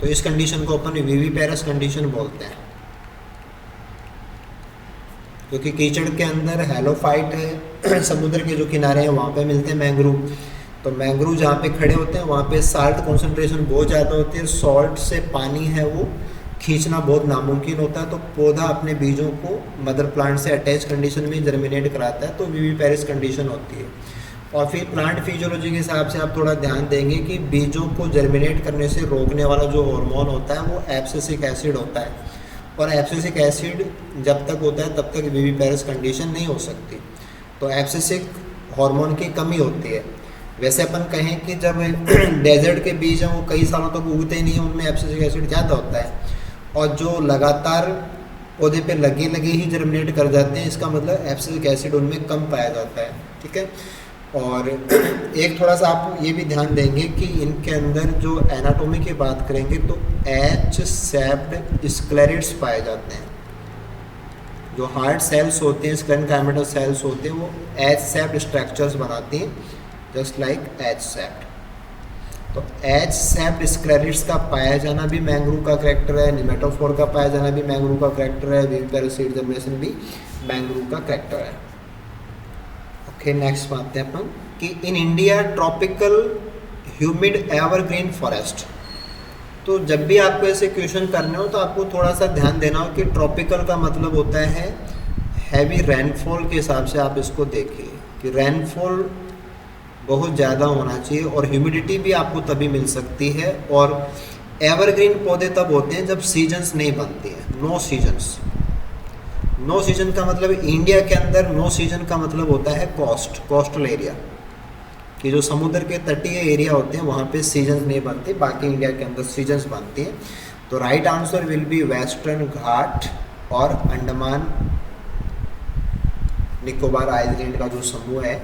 तो इस कंडीशन को अपन विविपेरस कंडीशन बोलते हैं, क्योंकि कीचड़ के अंदर हैलोफाइट है, समुद्र के जो किनारे हैं वहाँ पे मिलते हैं मैंग्रोव। तो मैंग्रोव जहाँ पे खड़े होते हैं वहाँ पे साल्ट कॉन्सेंट्रेशन बहुत ज़्यादा होती है, सॉल्ट से पानी है वो खींचना बहुत नामुमकिन होता है। तो पौधा अपने बीजों को मदर प्लांट से अटैच कंडीशन में जर्मिनेट कराता है, तो विविपेरस कंडीशन होती है। और फिर प्लांट फिजियोलॉजी के हिसाब से आप थोड़ा ध्यान देंगे कि बीजों को जर्मिनेट करने से रोकने वाला जो हार्मोन होता है वो एब्सिसिक एसिड होता है, और एब्सिसिक एसिड जब तक होता है तब तक विविपेरस कंडीशन नहीं हो सकती। तो एब्सिसिक हार्मोन की कमी होती है। वैसे अपन कहें कि जब डेजर्ट के बीज हैं वो कई सालों तक उगते ही नहीं हैं, उनमें एब्सिसिक एसिड ज़्यादा होता है, और जो लगातार पौधे पे लगे लगे ही जर्मिनेट कर जाते हैं, इसका मतलब एब्सिसिक एसिड उनमें कम पाया जाता है। ठीक है। और एक थोड़ा सा आप ये भी ध्यान देंगे कि इनके अंदर जो एनाटॉमी की बात करेंगे तो एच सेप्ड स्क्लेरिड्स पाए जाते हैं। जो हार्ड सेल्स होते हैं, स्क्लेरेनकाइमेटल सेल्स होते हैं, वो एच सेप्ड स्ट्रक्चर्स बनाती हैं, जस्ट लाइक एच सेप्ड। तो एच सेप्ड स्क्लेरिड्स का पाया जाना भी मैंग्रोव का करैक्टर है, निमेटोफोर का पाया जाना भी मैंग्रोव का करैक्टर है, विविपेरस सीड जर्मिनेशन भी मैंग्रोव का करैक्टर है। ओके, नेक्स्ट बात है अपन कि in India tropical humid evergreen forest. तो जब भी आपको ऐसे क्वेश्चन करने हो तो आपको थोड़ा सा ध्यान देना हो कि ट्रॉपिकल का मतलब होता है हैवी रेनफॉल के हिसाब से आप इसको देखिए कि रेनफॉल बहुत ज़्यादा होना चाहिए, और ह्यूमिडिटी भी आपको तभी मिल सकती है। और एवरग्रीन पौधे तब होते हैं जब सीजन्स नहीं बनती हैं, नो सीजन्स। नो सीजन का मतलब इंडिया के अंदर नो सीजन का मतलब होता है कोस्टल एरिया, कि जो समुद्र के तटीय एरिया होते हैं वहाँ पे सीजन्स नहीं बनते, बाकी इंडिया के अंदर सीजन्स बनती हैं। तो right answer will be Western Ghat और अंडमान निकोबार आइलैंड का जो समूह है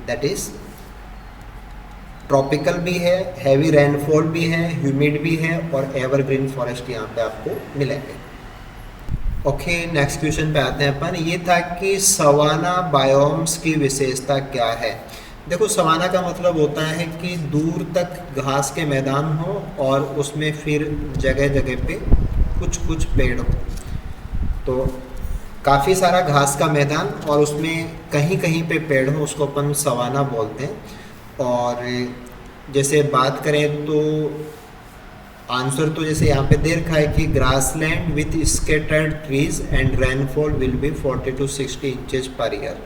दैट इज ट्रॉपिकल भी है, हैवी रेनफॉल भी है, ह्यूमिड भी है, और एवरग्रीन फॉरेस्ट यहाँ पे आपको मिलेंगे। ओके, नेक्स्ट क्वेश्चन पे आते हैं अपन। ये था कि सवाना बायोम्स की विशेषता क्या है। देखो, सवाना का मतलब होता है कि दूर तक घास के मैदान हो और उसमें फिर जगह जगह पे कुछ कुछ पेड़ हो। तो काफ़ी सारा घास का मैदान और उसमें कहीं कहीं पे पेड़ हो, उसको अपन सवाना बोलते हैं। और जैसे बात करें तो आंसर तो जैसे यहाँ पे दे रखा है कि grassland with scattered trees and rainfall will be 40 to 60 inches per year.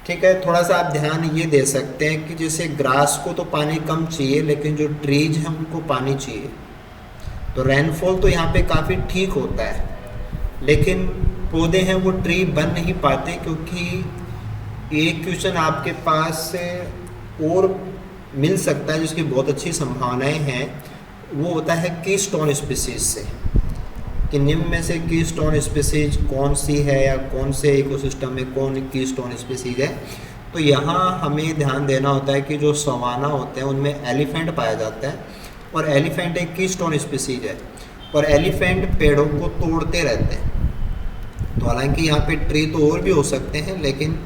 ठीक है, थोड़ा सा आप ध्यान ये दे सकते हैं कि जैसे ग्रास को तो पानी कम चाहिए, लेकिन जो ट्रीज हैं उनको पानी चाहिए। तो रेनफॉल तो यहाँ पे काफ़ी ठीक होता है, लेकिन पौधे हैं वो ट्री बन नहीं पाते, क्योंकि एक क्वेश्चन आपके पास से और मिल सकता है जिसकी बहुत अच्छी संभावनाएं हैं, वो होता है कीस्टोन स्पीसीज से, कि निम्न में से कीस्टोन स्पीसीज कौन सी है या कौन से इकोसिस्टम में कौन कीस्टोन स्पीसीज है। तो यहाँ हमें ध्यान देना होता है कि जो सवाना होते हैं उनमें एलिफेंट पाया जाता है, और एलिफेंट एक कीस्टोन स्पीसीज है, और एलिफेंट पेड़ों को तोड़ते रहते हैं। तो हालांकि यहाँ पे ट्री तो और भी हो सकते हैं, लेकिन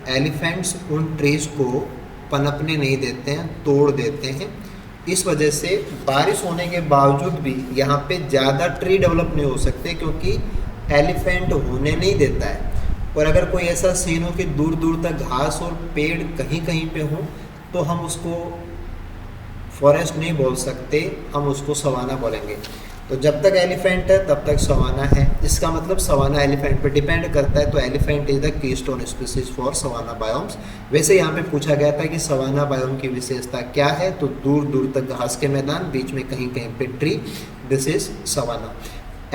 एलिफेंट्स उन ट्रीज को पनपने नहीं देते हैं, तोड़ देते हैं। इस वजह से बारिश होने के बावजूद भी यहाँ पे ज़्यादा ट्री डेवलप नहीं हो सकते, क्योंकि एलिफेंट होने नहीं देता है। और अगर कोई ऐसा सीन हो कि दूर दूर तक घास और पेड़ कहीं कहीं पे हो, तो हम उसको फॉरेस्ट नहीं बोल सकते, हम उसको सवाना बोलेंगे। तो जब तक एलिफेंट है तब तक सवाना है, इसका मतलब सवाना एलिफेंट पे डिपेंड करता है। तो elephant is the keystone species for savanna biomes. वैसे यहाँ पे पूछा गया था कि सवाना बायोम की विशेषता क्या है, तो दूर दूर तक घास के मैदान, बीच में कहीं कहीं पे tree, this is savanna.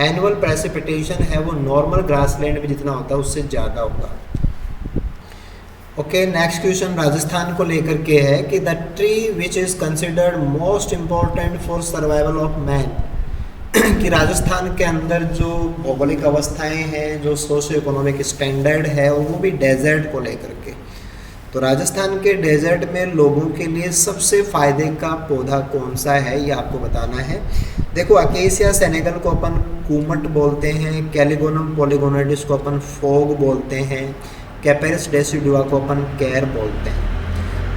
Annual precipitation है वो नॉर्मल ग्रासलैंड में जितना होता है उससे ज़्यादा होगा। ओके, नेक्स्ट क्वेश्चन राजस्थान को लेकर के है कि the tree which is considered most important for survival of man, कि राजस्थान के अंदर जो भौगोलिक अवस्थाएं हैं, जो सोशो इकोनॉमिक स्टैंडर्ड है, वो भी डेजर्ट को लेकर के। तो राजस्थान के डेजर्ट में लोगों के लिए सबसे फ़ायदे का पौधा कौन सा है, ये आपको बताना है। देखो, अकेसिया सेनेगल को अपन कूमट बोलते हैं, कैलिगोनम पॉलीगोनेटिस को अपन फोग बोलते हैं, कैपेरिस डेसिडुआ को अपन कैर बोलते हैं।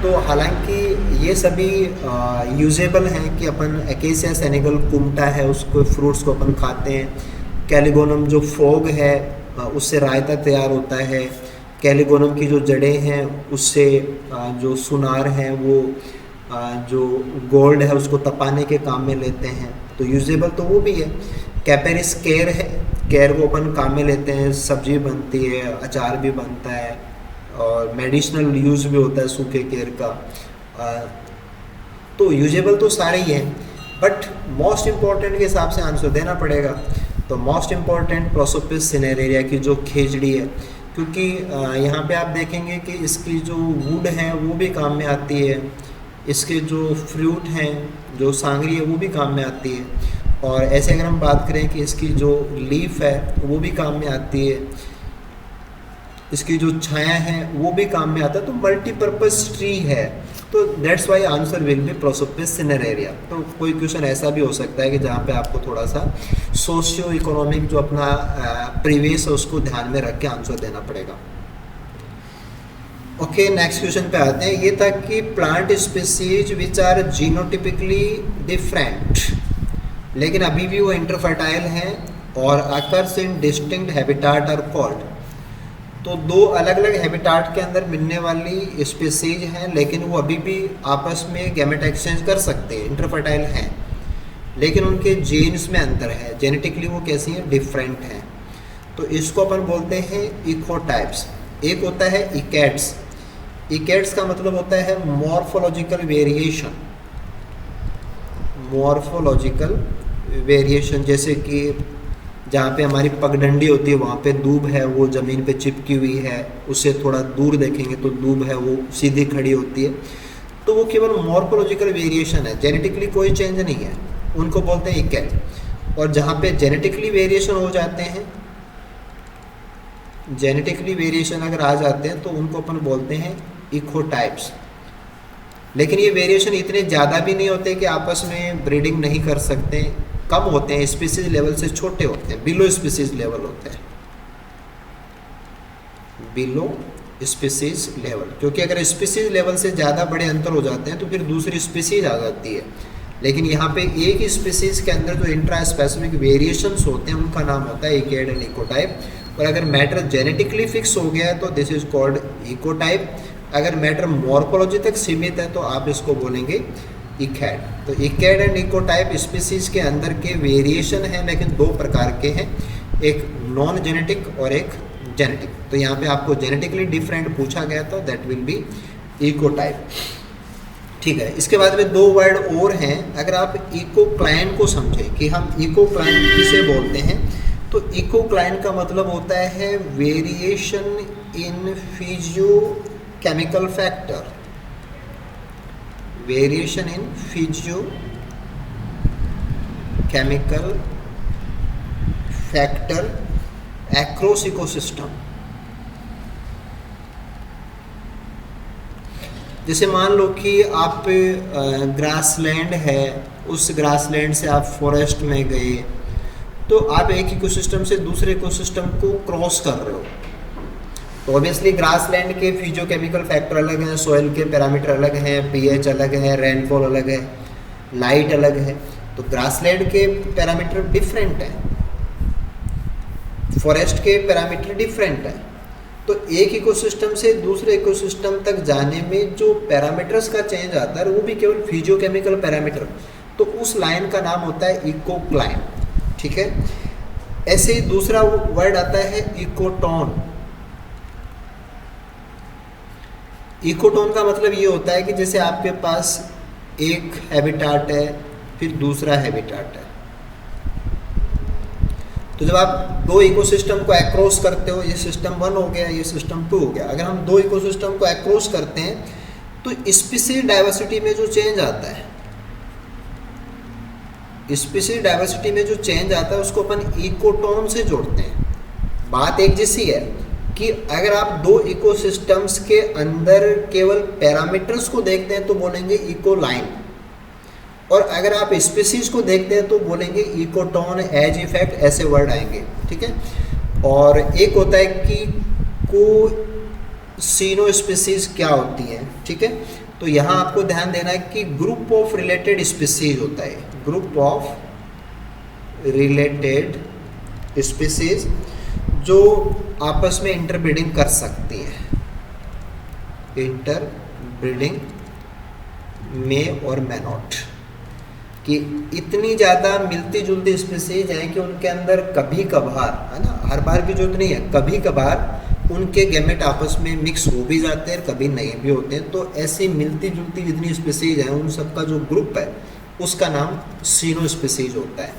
तो हालांकि ये सभी यूजेबल हैं कि अपन अकेसिया सेनेगल कुमटा है उसको फ्रूट्स को अपन खाते हैं। कैलिगोनम जो फोग है उससे रायता तैयार होता है। कैलिगोनम की जो जड़ें हैं उससे जो सुनार हैं वो जो गोल्ड है उसको तपाने के काम में लेते हैं, तो यूजेबल तो वो भी है। कैपेरिस केर है, केर को अपन काम में लेते हैं, सब्जी बनती है, अचार भी बनता है, और मेडिसिनल यूज़ भी होता है सूखे केर का। तो यूजेबल तो सारे ही हैं, बट मोस्ट इम्पॉर्टेंट के हिसाब से आंसर देना पड़ेगा। तो मोस्ट इम्पॉर्टेंट प्रोसोपिस सिनेरेरिया की जो खेजड़ी है, क्योंकि यहाँ पे आप देखेंगे कि इसकी जो वुड है वो भी काम में आती है, इसके जो फ्रूट हैं, जो सांगरी है वो भी काम में आती है, और ऐसे अगर हम बात करें कि इसकी जो लीफ है वो भी काम में आती है, इसकी जो छाया है वो भी काम में आता है। तो मल्टीपर्पज़ ट्री है, तो that's Y answer will B Prosopis cineraria. तो कोई क्वेश्चन ऐसा भी हो सकता है कि जहाँ पे आपको थोड़ा सा सोशियो इकोनॉमिक जो अपना प्रीवियस है उसको ध्यान में रख के आंसर देना पड़ेगा। ओके, नेक्स्ट क्वेश्चन पे आते हैं। ये था कि plant species which are genotypically different, लेकिन अभी भी वो इंटरफर्टाइल हैं और occurs in distinct habitat are called. तो दो अलग अलग हैबिटाट के अंदर मिलने वाली स्पीसीज हैं, लेकिन वो अभी भी आपस में गैमेट एक्सचेंज कर सकते हैं, इंटरफर्टाइल हैं, लेकिन उनके जीन्स में अंतर है, जेनेटिकली वो कैसी हैं, डिफरेंट हैं। तो इसको अपन बोलते हैं इकोटाइप्स। एक होता है इकैट्स। इकैट्स का मतलब होता है मॉर्फोलॉजिकल वेरिएशन। मॉर्फोलॉजिकल वेरिएशन, जैसे कि जहाँ पे हमारी पगडंडी होती है वहाँ पे दूब है, वो ज़मीन पे चिपकी हुई है, उससे थोड़ा दूर देखेंगे तो दूब है वो सीधी खड़ी होती है। तो वो केवल मॉर्फोलॉजिकल वेरिएशन है, जेनेटिकली कोई चेंज नहीं है, उनको बोलते हैं इकैट। और जहाँ पे जेनेटिकली वेरिएशन हो जाते हैं, जेनेटिकली वेरिएशन अगर आ जाते हैं तो उनको अपन बोलते हैं इकोटाइप्स। लेकिन ये वेरिएशन इतने ज़्यादा भी नहीं होते कि आपस में ब्रीडिंग नहीं कर सकते, कम होते हैं, स्पीसीज लेवल से छोटे होते हैं, बिलो स्पीसीज लेवल होते हैं, बिलो स्पीसीज लेवल। क्योंकि अगर स्पीसीज लेवल से ज़्यादा बड़े अंतर हो जाते हैं तो फिर दूसरी स्पीसीज आ जाती है। लेकिन यहाँ पे एक ही स्पीसीज के अंदर जो इंट्रा स्पेसिफिक वेरिएशंस होते हैं उनका नाम होता है इकैट एंड इकोटाइप। और अगर मैटर जेनेटिकली फिक्स हो गया है तो दिस इज कॉल्ड इकोटाइप। अगर मैटर मॉर्फोलॉजी तक सीमित है तो आप इसको बोलेंगे इकैट। तो इकैट एंड इकोटाइप स्पीसीज के अंदर के वेरिएशन हैं, लेकिन दो प्रकार के हैं, एक नॉन जेनेटिक और एक जेनेटिक। तो यहाँ पे आपको जेनेटिकली डिफरेंट पूछा गया था, दैट विल बी इकोटाइप। ठीक है, इसके बाद में दो वर्ड और हैं। अगर आप इकोक्लाइन को समझें कि हम इकोक्लाइन किसे बोलते हैं, तो इकोक्लाइन का मतलब होता है variation in physio chemical factor, variation in physio chemical factor across ecosystem. जैसे मान लो कि आप ग्रासलैंड है, उस ग्रासलैंड से आप फॉरेस्ट में गए, तो आप एक इकोसिस्टम से दूसरे इकोसिस्टम को क्रॉस कर रहे हो। तो ऑब्वियसली ग्रासलैंड के फिजियोकेमिकल फैक्टर अलग हैं, सॉइल के पैरामीटर अलग हैं, पीएच अलग है, रेनफॉल अलग है, लाइट अलग है, तो ग्रासलैंड के पैरामीटर डिफरेंट हैं, फॉरेस्ट के पैरामीटर डिफरेंट है। तो एक इकोसिस्टम से दूसरे इकोसिस्टम तक जाने में जो पैरामीटर्स का चेंज आता है वो भी केवल फिजियोकेमिकल पैरामीटर, तो उस लाइन का नाम होता है इकोक्लाइन। ठीक है, ऐसे ही दूसरा वर्ड आता है इकोटोन। इकोटोन का मतलब ये होता है कि जैसे आपके पास एक हैबिटाट है, फिर दूसरा हैबिटाट है, तो जब आप दो इकोसिस्टम को एक्रॉस करते हो, ये सिस्टम 1 हो गया, ये सिस्टम 2 हो गया, अगर हम दो इकोसिस्टम को एक्रॉस करते हैं तो स्पीशीज डाइवर्सिटी में जो चेंज आता है, स्पीशीज डाइवर्सिटी में जो चेंज आता है उसको अपन इकोटोन से जोड़ते हैं। बात एक जैसी है कि अगर आप दो इकोसिस्टम्स के अंदर केवल पैरामीटर्स को देखते हैं तो बोलेंगे इकोलाइन, और अगर आप स्पीसीज को देखते हैं तो बोलेंगे इकोटोन, एज इफेक्ट, ऐसे वर्ड आएंगे। ठीक है, और एक होता है कि कोसिनो स्पीसीज क्या होती है। ठीक है, तो यहाँ आपको ध्यान देना है कि ग्रुप ऑफ रिलेटेड स्पीसीज होता है, ग्रुप ऑफ रिलेटेड स्पीसीज जो आपस में इंटरब्रीडिंग कर सकती है, इंटरब्रीडिंग में और मे नॉट, कि इतनी ज़्यादा मिलती जुलती स्पीसीज हैं कि उनके अंदर कभी कभार, है ना, हर बार की जरूरत नहीं है, कभी कभार उनके गैमेट आपस में मिक्स हो भी जाते हैं, कभी नहीं भी होते हैं। तो ऐसी मिलती जुलती जितनी स्पीसीज हैं उन सबका जो ग्रुप है उसका नाम सीनो स्पीसीज होता है।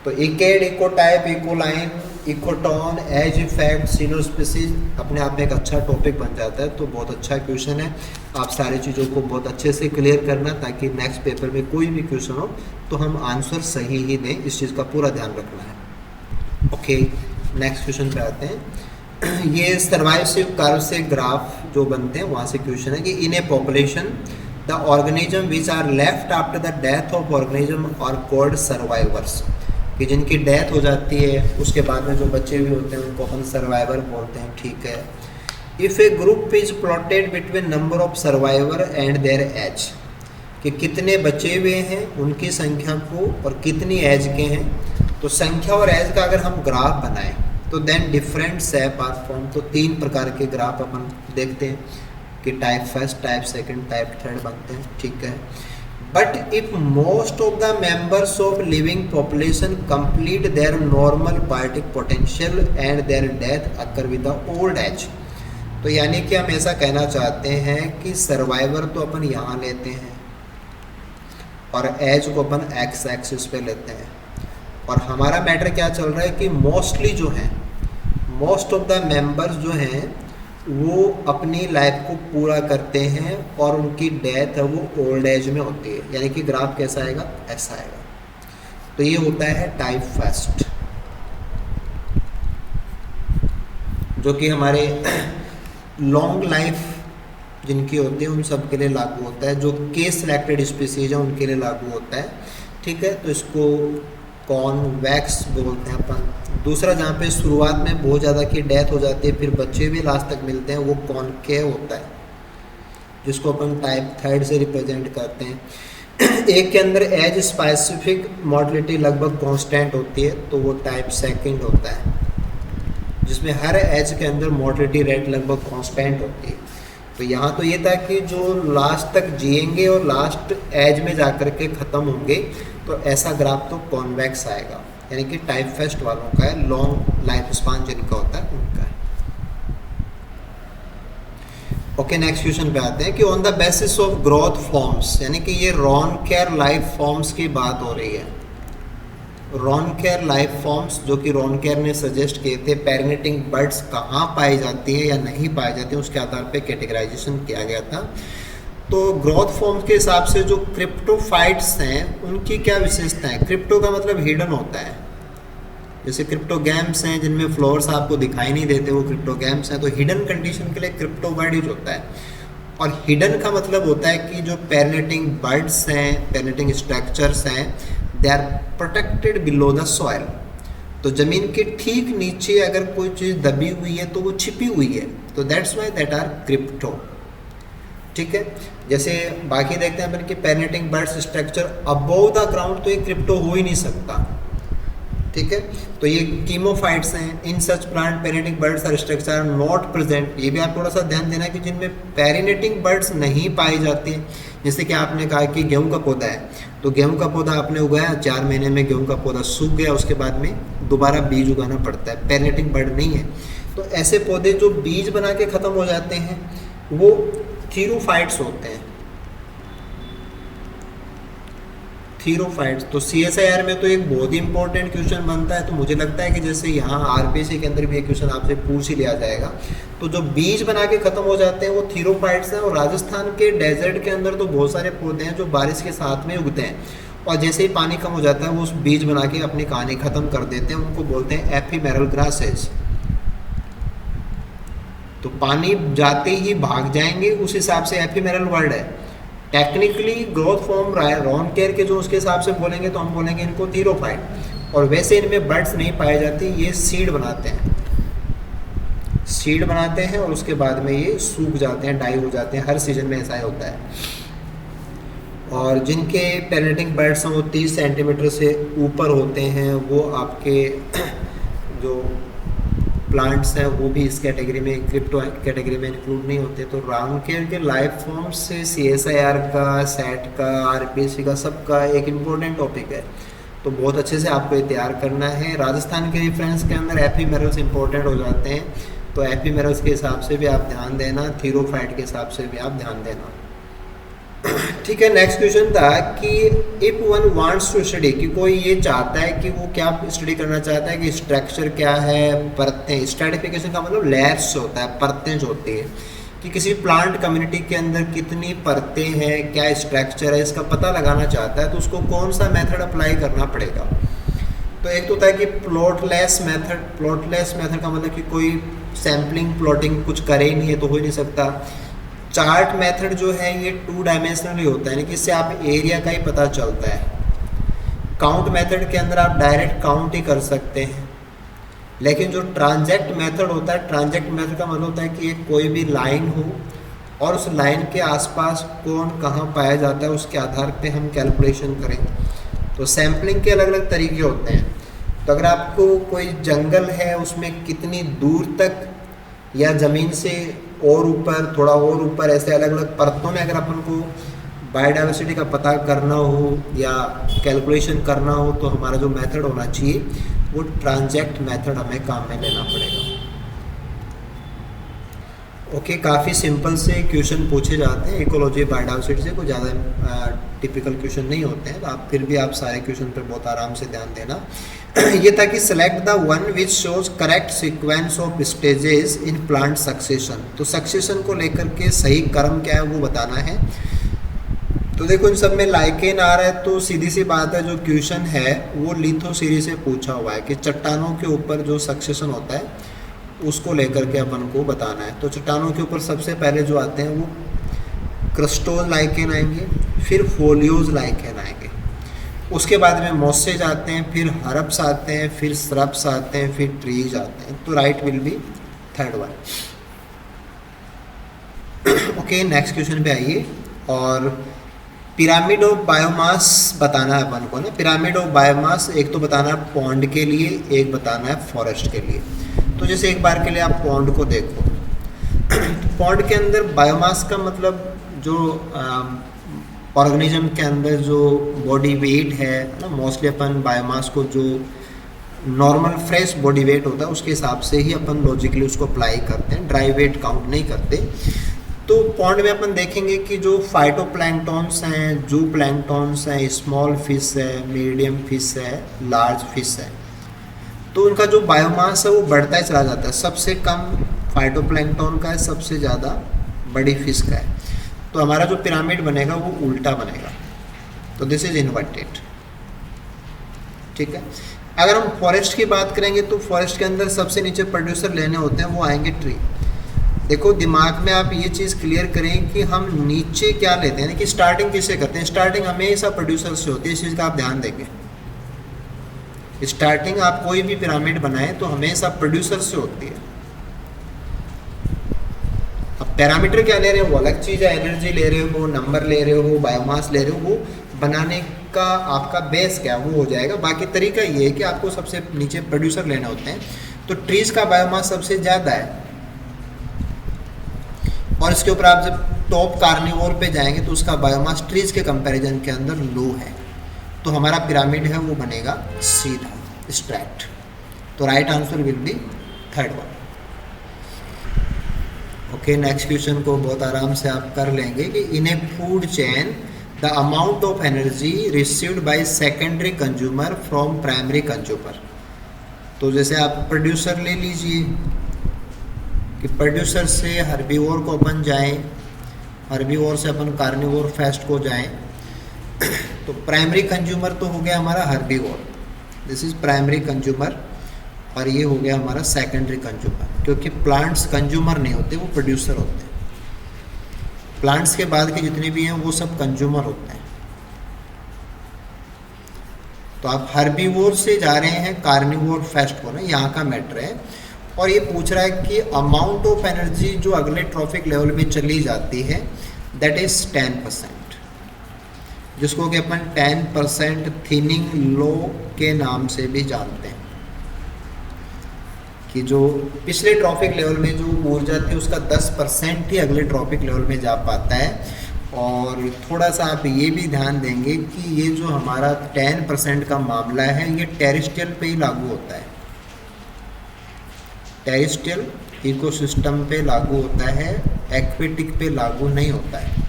तो इकेड, इकोटाइप, इकोलाइन, इकोटोन, एज इफेक्ट, सीनो स्पीसीज अपने आप में एक अच्छा टॉपिक बन जाता है। तो बहुत अच्छा क्वेश्चन है, आप सारी चीज़ों को बहुत अच्छे से क्लियर करना ताकि नेक्स्ट पेपर में कोई भी क्वेश्चन हो तो हम आंसर सही ही दें, इस चीज़ का पूरा ध्यान रखना है। ओके, नेक्स्ट क्वेश्चन पे आते हैं। ये सर्वाइवल कर्व से ग्राफ जो बनते हैं वहाँ से क्वेश्चन है कि in a population the organism which are left after the death of organism are called survivors, कि जिनकी डेथ हो जाती है उसके बाद में जो बच्चे भी होते हैं उनको अपन सर्वाइवर बोलते हैं। ठीक है, if a group is plotted between number of survivor and their age, कि कितने बचे हुए हैं उनकी संख्या को और कितनी एज के हैं, तो संख्या और एज का अगर हम ग्राफ बनाएं तो then different shape are form, तो 3 प्रकार के ग्राफ अपन देखते हैं कि type first, type second, type third बनते हैं। ठीक है, but if most of the members of living population complete their normal biotic potential and their death occur with the old age, तो यानी कि हम ऐसा कहना चाहते हैं कि सर्वाइवर तो अपन यहाँ लेते हैं और एज को अपन एक्स एक्सिस पे लेते हैं, और हमारा मैटर क्या चल रहा है कि मोस्टली जो है, मोस्ट ऑफ द मेंबर्स जो हैं वो अपनी लाइफ को पूरा करते हैं और उनकी डेथ है वो ओल्ड एज में होती है, यानी कि ग्राफ कैसा आएगा, ऐसा आएगा। तो ये होता है टाइप फर्स्ट, जो कि हमारे लॉन्ग लाइफ जिनकी होती है उन सब के लिए लागू होता है, जो केस सिलेक्टेड स्पीसीज है उनके लिए लागू होता है। ठीक है, तो इसको कॉन्वेक्स बोलते हैं अपन। दूसरा जहाँ पे शुरुआत में बहुत ज़्यादा की डेथ हो जाती है फिर बच्चे भी लास्ट तक मिलते हैं, वो कॉनकेव होता है, जिसको अपन टाइप थर्ड से रिप्रेजेंट करते हैं। एक के अंदर एज स्पेसिफिक मॉर्टिलिटी लगभग कांस्टेंट होती है, तो वो टाइप सेकंड होता है, जिसमें हर एज के अंदर मॉर्टिलिटी रेट लगभग कांस्टेंट होती है। तो यहाँ तो ये था कि जो लास्ट तक जिएंगे और लास्ट एज में जाकर के ख़त्म होंगे, तो ऐसा ग्राफ तो कॉन्वेक्स आएगा, यानी कि टाइप फर्स्ट वालों का है, लॉन्ग लाइफ स्पान जिनका होता है उनका है। ओके, नेक्स्ट क्वेश्चन पे आते हैं कि on the basis of growth forms, यानी कि ये रॉनकेयर लाइफ फॉर्म्स की बात हो रही है। रोनकेयर लाइफ फॉर्म्स जो कि रोनकेयर ने सजेस्ट किए थे, पेरिनेटिंग बर्ड्स कहाँ पाई जाती है या नहीं पाई जाती है, उसके आधार पे कैटेगराइजेशन किया गया था। तो ग्रोथ फॉर्म्स के हिसाब से जो क्रिप्टोफाइट्स हैं उनकी क्या विशेषता है? क्रिप्टो का मतलब हिडन होता है, जैसे क्रिप्टोगैम्स हैं जिनमें फ्लोर्स आपको दिखाई नहीं देते, वो क्रिप्टोगैम्स हैं। तो हिडन कंडीशन के लिए क्रिप्टो वर्ड यूज होता है। और हिडन का मतलब होता है कि जो पेरिनेटिंग बर्ड्स हैं, पेरिनेटिंग स्ट्रक्चर्स हैं, they are protected below the soil. तो ज़मीन के ठीक नीचे अगर कोई चीज़ दबी हुई है तो वो छिपी हुई है, तो that's why that are crypto. ठीक है, जैसे बाकी देखते हैं अपन कि perennating birds structure above the ground, तो ये क्रिप्टो हो ही नहीं सकता। ठीक है, तो ये कीमोफाइट्स हैं। In such plant perennating birds are structure are not present. ये भी आप थोड़ा सा ध्यान देना कि जिनमें पेरिनेटिंग बर्ड्स नहीं पाई जाती हैं, जैसे कि आपने कहा कि गेहूं का पौधा है, तो गेहूं का पौधा आपने उगाया, 4 महीने में गेहूं का पौधा सूख गया, उसके बाद में दोबारा बीज उगाना पड़ता है, पेरिनेटिंग बर्ड नहीं है। तो ऐसे पौधे जो बीज बना के ख़त्म हो जाते हैं वो थीरोफाइट्स होते हैं, थीरोफाइट्स। तो CSIR में तो एक बहुत ही इंपॉर्टेंट क्वेश्चन बनता है, तो मुझे लगता है कि जैसे यहाँ RPSC के अंदर भी एक क्वेश्चन आपसे पूछ ही लिया जाएगा। तो जो बीज बना के ख़त्म हो जाते हैं वो थीरोफाइट्स हैं। और राजस्थान के डेजर्ट के अंदर तो बहुत सारे पौधे हैं जो बारिश के साथ में उगते हैं, और जैसे ही पानी कम हो जाता है वो उस बीज बना के अपनी कहानी ख़त्म कर देते हैं, उनको बोलते हैं एफीमेरल ग्रासेस। तो पानी जाते ही भाग जाएंगे, उस हिसाब से एफीमेरल वर्ड है। टेक्निकली ग्रोथ फॉर्म रोनकेयर के जो उसके हिसाब से बोलेंगे तो हम बोलेंगे इनको थीरोफाइट। और वैसे इनमें बर्ड्स नहीं पाए जाते, ये सीड बनाते हैं, सीड बनाते हैं और उसके बाद में ये सूख जाते हैं, डाई हो जाते हैं। हर सीजन में ऐसा ही होता है। और जिनके पेरिनेटिंग बर्ड्स हैं वो 30 सेंटीमीटर से ऊपर होते हैं, वो आपके जो प्लांट्स हैं वो भी इस कैटेगरी में, क्रिप्टो कैटेगरी में इंक्लूड नहीं होते। तो रोनकेयर के लाइफ फॉर्म से CSIR का, सेट का, RPSC का, सबका एक इम्पोर्टेंट टॉपिक है। तो बहुत अच्छे से आपको ये तैयार करना है। राजस्थान के रेफरेंस के अंदर एफीमेरल्स इंपॉर्टेंट हो जाते हैं, तो एफीमेरल्स के हिसाब से भी आप ध्यान देना, थीरोफाइट के हिसाब से भी आप ध्यान देना। ठीक है, नेक्स्ट क्वेश्चन था कि if one wants to study, कि कोई ये चाहता है कि वो क्या स्टडी करना चाहता है कि स्ट्रक्चर क्या है, परतें। स्ट्रेटिफिकेशन का मतलब लेयर्स होता है, परतें जो होती है, कि किसी प्लांट कम्युनिटी के अंदर कितनी परतें हैं, क्या स्ट्रक्चर है, इसका पता लगाना चाहता है तो उसको कौन सा मेथड अप्लाई करना पड़ेगा। तो एक तो होता है कि प्लॉटलेस मेथड। प्लॉटलेस मेथड का मतलब कि कोई सैम्पलिंग प्लॉटिंग कुछ करे ही नहीं है तो हो ही नहीं सकता। चार्ट मेथड जो है ये 2 डायमेंशनली होता है, यानी कि इससे आप एरिया का ही पता चलता है। काउंट मेथड के अंदर आप डायरेक्ट काउंट ही कर सकते हैं। लेकिन जो ट्रांजैक्ट मेथड होता है, ट्रांजैक्ट मेथड का मतलब होता है कि एक कोई भी लाइन हो और उस लाइन के आसपास कौन कहाँ पाया जाता है, उसके आधार पे हम कैलकुलेशन करें। तो सैम्पलिंग के अलग अलग तरीके होते हैं। तो अगर आपको कोई जंगल है उसमें कितनी दूर तक या ज़मीन से और ऊपर, थोड़ा और ऊपर, ऐसे अलग अलग परतों में अगर अपन को बायोडाइवर्सिटी का पता करना हो या कैलकुलेशन करना हो तो हमारा जो मेथड होना चाहिए वो ट्रांजैक्ट मेथड हमें काम में लेना पड़ेगा। ओके, काफ़ी सिंपल से क्वेश्चन पूछे जाते हैं इकोलॉजी बायोडाइवर्सिटी से, कोई ज़्यादा टिपिकल क्वेश्चन नहीं होते हैं। तो आप फिर भी आप सारे क्वेश्चन पर बहुत आराम से ध्यान देना। ये था कि select the one which shows correct sequence of stages in plant succession. तो सक्सेशन को लेकर के सही क्रम क्या है वो बताना है। तो देखो इन सब में लाइकेन आ रहा है, तो सीधी सी बात है जो क्वेश्चन है वो लिथोसीरी से पूछा हुआ है कि चट्टानों के ऊपर जो सक्सेशन होता है उसको लेकर के अपन को बताना है। तो चट्टानों के ऊपर सबसे पहले जो आते हैं वो क्रस्टोज लाइकेन आएंगे, फिर फोलियोज लाइकेन आएंगे, उसके बाद में मॉसेज आते हैं, फिर हर्ब्स आते हैं, फिर श्रब्स आते हैं, फिर ट्रीज आते हैं। तो right will be third one. Okay, next question पे आइए। और पिरामिड ऑफ बायोमास बताना है अपन को ना। पिरामिड ऑफ बायोमास एक तो बताना है पॉन्ड के लिए, एक बताना है फॉरेस्ट के लिए। तो जैसे एक बार के लिए आप पॉन्ड को देखो, पॉन्ड के अंदर बायोमास का मतलब जो ऑर्गेनिज्म के अंदर जो बॉडी वेट है ना, मोस्टली अपन बायोमास को जो नॉर्मल फ्रेश बॉडी वेट होता है उसके हिसाब से ही अपन लॉजिकली उसको अप्लाई करते हैं, ड्राई वेट काउंट नहीं करते। तो पॉन्ड में अपन देखेंगे कि जो फाइटोप्लैंक्टॉन्स हैं, जू प्लैंक्टॉन्स हैं, स्मॉल फिश है, मीडियम फिश है, लार्ज फिश है, तो उनका जो बायोमास है वो बढ़ता ही चला जाता है। सबसे कम फाइटोप्लैंक्टॉन का है, सबसे ज़्यादा बड़ी फिश का है। तो हमारा जो पिरामिड बनेगा वो उल्टा बनेगा, तो दिस इज इन्वर्टेड। ठीक है। अगर हम फॉरेस्ट की बात करेंगे तो फॉरेस्ट के अंदर सबसे नीचे प्रोड्यूसर लेने होते हैं, वो आएंगे ट्री। देखो दिमाग में आप ये चीज़ क्लियर करें कि हम नीचे क्या लेते हैं कि स्टार्टिंग किससे करते हैं। स्टार्टिंग हमेशा प्रोड्यूसर से होती है, इस चीज़ का आप ध्यान देंगे। स्टार्टिंग आप कोई भी पिरामिड बनाए तो हमेशा प्रोड्यूसर से होती है। अब पैरामीटर क्या ले रहे हो वो अलग चीज़ है, एनर्जी ले रहे हो, नंबर ले रहे हो, बायोमास ले रहे हो, वो बनाने का आपका बेस क्या वो हो जाएगा। बाकी तरीका ये है कि आपको सबसे नीचे प्रोड्यूसर लेने होते हैं। तो ट्रीज का बायोमास सबसे ज़्यादा है, और इसके ऊपर आप जब टॉप कार्निवोर पे जाएंगे तो उसका बायोमास ट्रीज के कंपैरिजन के अंदर लो है। तो हमारा पिरामिड है वो बनेगा सीधा स्ट्रैट। तो right answer will be third one. Okay, next question को बहुत आराम से आप कर लेंगे कि in a food chain the amount of energy received by secondary consumer from primary consumer. तो जैसे आप प्रोड्यूसर ले लीजिए कि प्रोड्यूसर से हर्बीवोर को अपन जाएं, हर्बीवोर से अपन कार्निवोर फेस्ट को जाएं। तो प्राइमरी कंज्यूमर तो हो गया हमारा herbivore, this is primary consumer, और ये हो गया हमारा सेकेंडरी कंज्यूमर। क्योंकि प्लांट्स कंज्यूमर नहीं होते, वो प्रोड्यूसर होते हैं। प्लांट्स के बाद के जितने भी हैं वो सब कंज्यूमर होते हैं। तो आप हर्बीवोर से जा रहे हैं कार्निवोर फेस्ट को ना, यहाँ का मैटर है। और ये पूछ रहा है कि अमाउंट ऑफ एनर्जी जो अगले ट्रॉफिक लेवल में चली जाती है दैट इज 10%, जिसको कि अपन 10% थिनिंग लॉ के नाम से भी जानते हैं कि जो पिछले ट्रॉफिक लेवल में जो ऊर्जा थी उसका 10% ही अगले ट्रॉफिक लेवल में जा पाता है। और थोड़ा सा आप ये भी ध्यान देंगे कि ये जो हमारा 10% का मामला है ये टेरेस्ट्रियल पे ही लागू होता है, टेरेस्ट्रियल इकोसिस्टम पे लागू होता है, एक्वेटिक पे लागू नहीं होता है।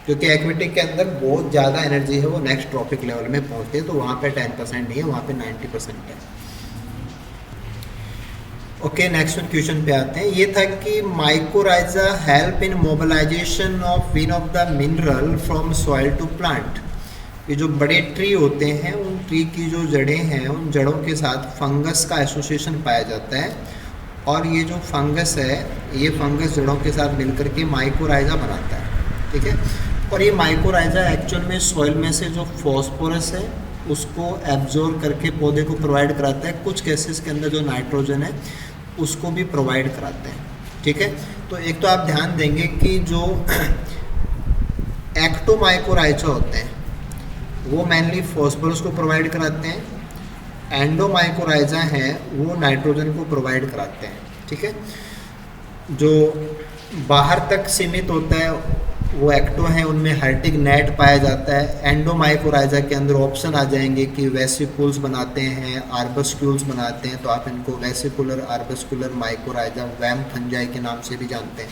क्योंकि एक्वेटिक के अंदर बहुत ज़्यादा एनर्जी है, वो नेक्स्ट ट्रॉपिक लेवल में पहुंचते हैं, तो वहाँ पे 10% नहीं है, वहाँ पे 90% है। ओके, नेक्स्ट क्वेश्चन पे आते हैं। ये था कि mycorrhiza help in mobilisation of one of the mineral from soil to plant. ये जो बड़े ट्री होते हैं उन ट्री की जो जड़ें हैं उन जड़ों के साथ फंगस का एसोसिएशन पाया जाता है, और ये जो फंगस है ये फंगस जड़ों के साथ मिलकर के माइकोराइजा बनाता है। ठीक है। और ये माइकोराइजा एक्चुअल में सॉइल में से जो फॉस्फोरस है उसको एब्जॉर्ब करके पौधे को प्रोवाइड कराता है। कुछ केसेस के अंदर जो नाइट्रोजन है उसको भी प्रोवाइड कराते हैं। ठीक है। तो एक तो आप ध्यान देंगे कि जो एक्टोमाइकोराइजा होते हैं वो मेनली फॉस्फोरस को प्रोवाइड कराते हैं, एंडोमाइकोराइजा हैं वो नाइट्रोजन को प्रोवाइड कराते हैं। ठीक है। जो बाहर तक सीमित होता है वो एक्टो हैं, उनमें हर्टिग नेट पाया जाता है। एंडोमाइकोराइजा के अंदर ऑप्शन आ जाएंगे कि वेसिकुल्स बनाते हैं, आर्बस्क्यूल्स बनाते हैं, तो आप इनको वेसिकुलर, आर्बस्कुलर माइकोराइजा, वैम फंजाई के नाम से भी जानते हैं।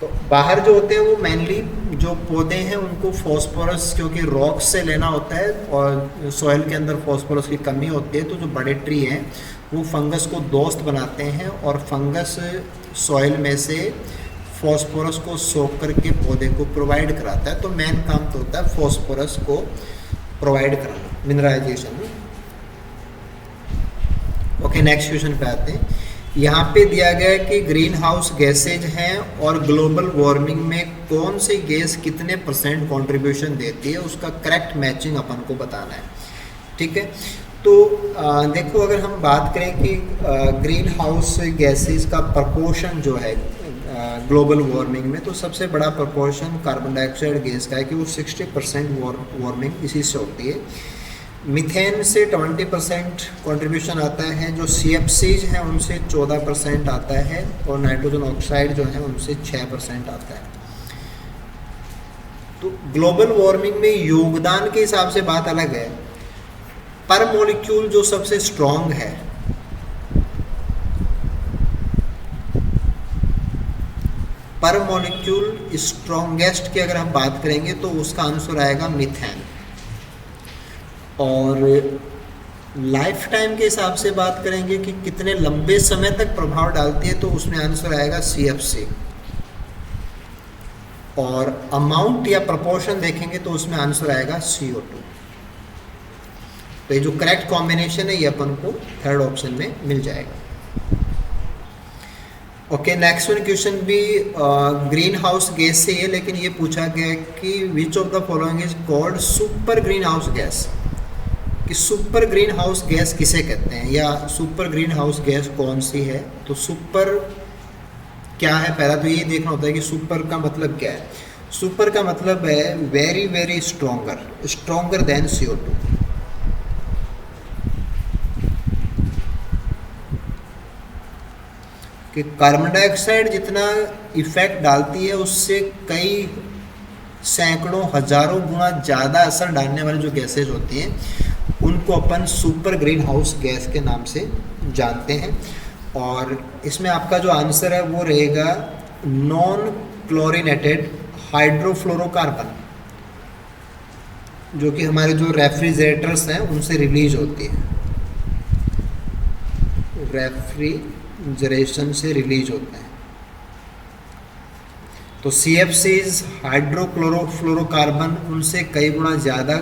तो बाहर जो होते हैं वो मेनली जो पौधे हैं उनको फॉस्फोरस क्योंकि रॉक्स से लेना होता है और सॉइल के अंदर फॉस्फोरस की कमी होती है, तो जो बड़े ट्री हैं वो फंगस को दोस्त बनाते हैं और फंगस सॉइल में से फॉस्फोरस को सोख करके पौधे को प्रोवाइड कराता है। तो मेन काम तो होता है फॉस्फोरस को प्रोवाइड कराना, मिनरलाइजेशन में। ओके, नेक्स्ट क्वेश्चन पे आते हैं। यहाँ पे दिया गया है कि ग्रीन हाउस गैसेज हैं और ग्लोबल वार्मिंग में कौन सी गैस कितने % कंट्रीब्यूशन देती है, उसका करेक्ट मैचिंग अपन को बताना है। ठीक है। तो देखो अगर हम बात करें कि ग्रीन हाउस गैसेज का प्रपोर्शन जो है ग्लोबल वार्मिंग में, तो सबसे बड़ा प्रपोर्शन कार्बन डाइऑक्साइड गैस का है कि वो 60% वार्मिंग इसी से होती है। मीथेन से 20% कंट्रीब्यूशन आता है, जो CFCs हैं उनसे 14% आता है, और नाइट्रोजन ऑक्साइड जो है उनसे 6% आता है। तो ग्लोबल वार्मिंग में योगदान के हिसाब से बात अलग है। पर मॉलिक्यूल जो सबसे स्ट्रॉन्ग है पर मॉलिक्यूल स्ट्रॉन्गेस्ट की अगर हम बात करेंगे तो उसका आंसर आएगा मीथेन। और लाइफ टाइम के हिसाब से बात करेंगे कि कितने लंबे समय तक प्रभाव डालती है, तो उसमें आंसर आएगा CFC। और अमाउंट या प्रोपोर्शन देखेंगे तो उसमें आंसर आएगा CO2। तो ये जो करेक्ट कॉम्बिनेशन है ये अपन को थर्ड ऑप्शन में मिल जाएगा। ओके, नेक्स्ट वन क्वेश्चन भी ग्रीन हाउस गैस से है, लेकिन ये पूछा गया है कि which of the following is called super green house gas, कि सुपर ग्रीन हाउस गैस किसे कहते हैं या सुपर ग्रीन हाउस गैस कौन सी है। तो सुपर क्या है, पहला तो ये देखना होता है कि सुपर का मतलब क्या है। सुपर का मतलब है very very stronger, stronger than CO2। कि कार्बन डाइऑक्साइड जितना इफेक्ट डालती है उससे कई सैकड़ों हजारों गुना ज़्यादा असर डालने वाली जो गैसेज होती हैं उनको अपन सुपर ग्रीन हाउस गैस के नाम से जानते हैं। और इसमें आपका जो आंसर है वो रहेगा नॉन क्लोरीनेटेड हाइड्रोफ्लोरोकार्बन, जो कि हमारे जो रेफ्रिजरेटर्स हैं उनसे रिलीज होती है, रेफ्रिजरेशन से रिलीज होते हैं। तो CFCs हाइड्रोक्लोरोफ्लोरोकार्बन उनसे कई गुना ज़्यादा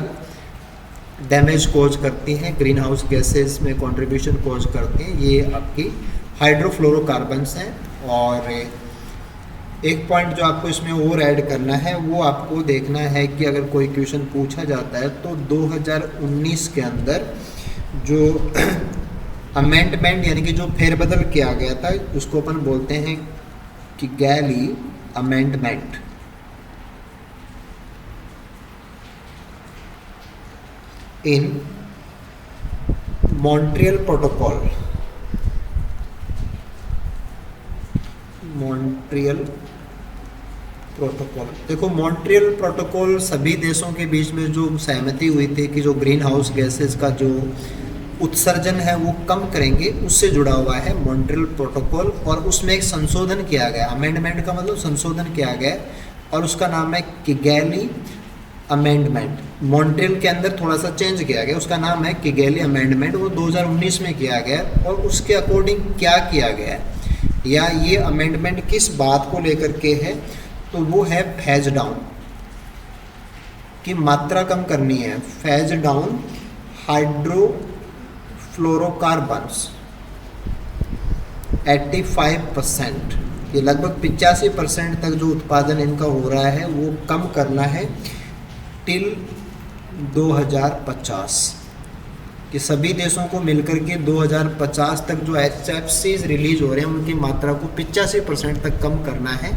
डैमेज कोज करती हैं, ग्रीन हाउस गैसेस में कंट्रीब्यूशन कोज करती हैं, ये आपकी हाइड्रोफ्लोरोकार्बन्स हैं। और एक पॉइंट जो आपको इसमें और ऐड करना है वो आपको देखना है कि अगर कोई क्वेश्चन पूछा जाता है तो 2019 के अंदर जो अमेंडमेंट यानी कि जो फेरबदल किया गया था उसको अपन बोलते हैं कि Kigali amendment. In Montreal Protocol, Montreal Protocol, देखो मॉन्ट्रियल प्रोटोकॉल सभी देशों के बीच में जो सहमति हुई थी कि जो ग्रीन हाउस गैसेस का जो उत्सर्जन है वो कम करेंगे, उससे जुड़ा हुआ है मॉन्ट्रियल प्रोटोकॉल। और उसमें एक संशोधन किया गया, अमेंडमेंट का मतलब संशोधन किया गया, और उसका नाम है किगैली अमेंडमेंट। मॉन्ट्रियल के अंदर थोड़ा सा चेंज किया गया, उसका नाम है किगैली अमेंडमेंट, वो 2019 में किया गया। और उसके अकॉर्डिंग क्या किया गया है या ये अमेंडमेंट किस बात को लेकर के है, तो वो है फेज डाउन की मात्रा कम करनी है, फेज डाउन हाइड्रोफ्लोरोकार्बन्स 85%, ये लगभग 85% तक जो उत्पादन इनका हो रहा है वो कम करना है टिल 2050, कि सभी देशों को मिलकर के 2050 तक जो HFCs रिलीज हो रहे हैं उनकी मात्रा को 85% तक कम करना है।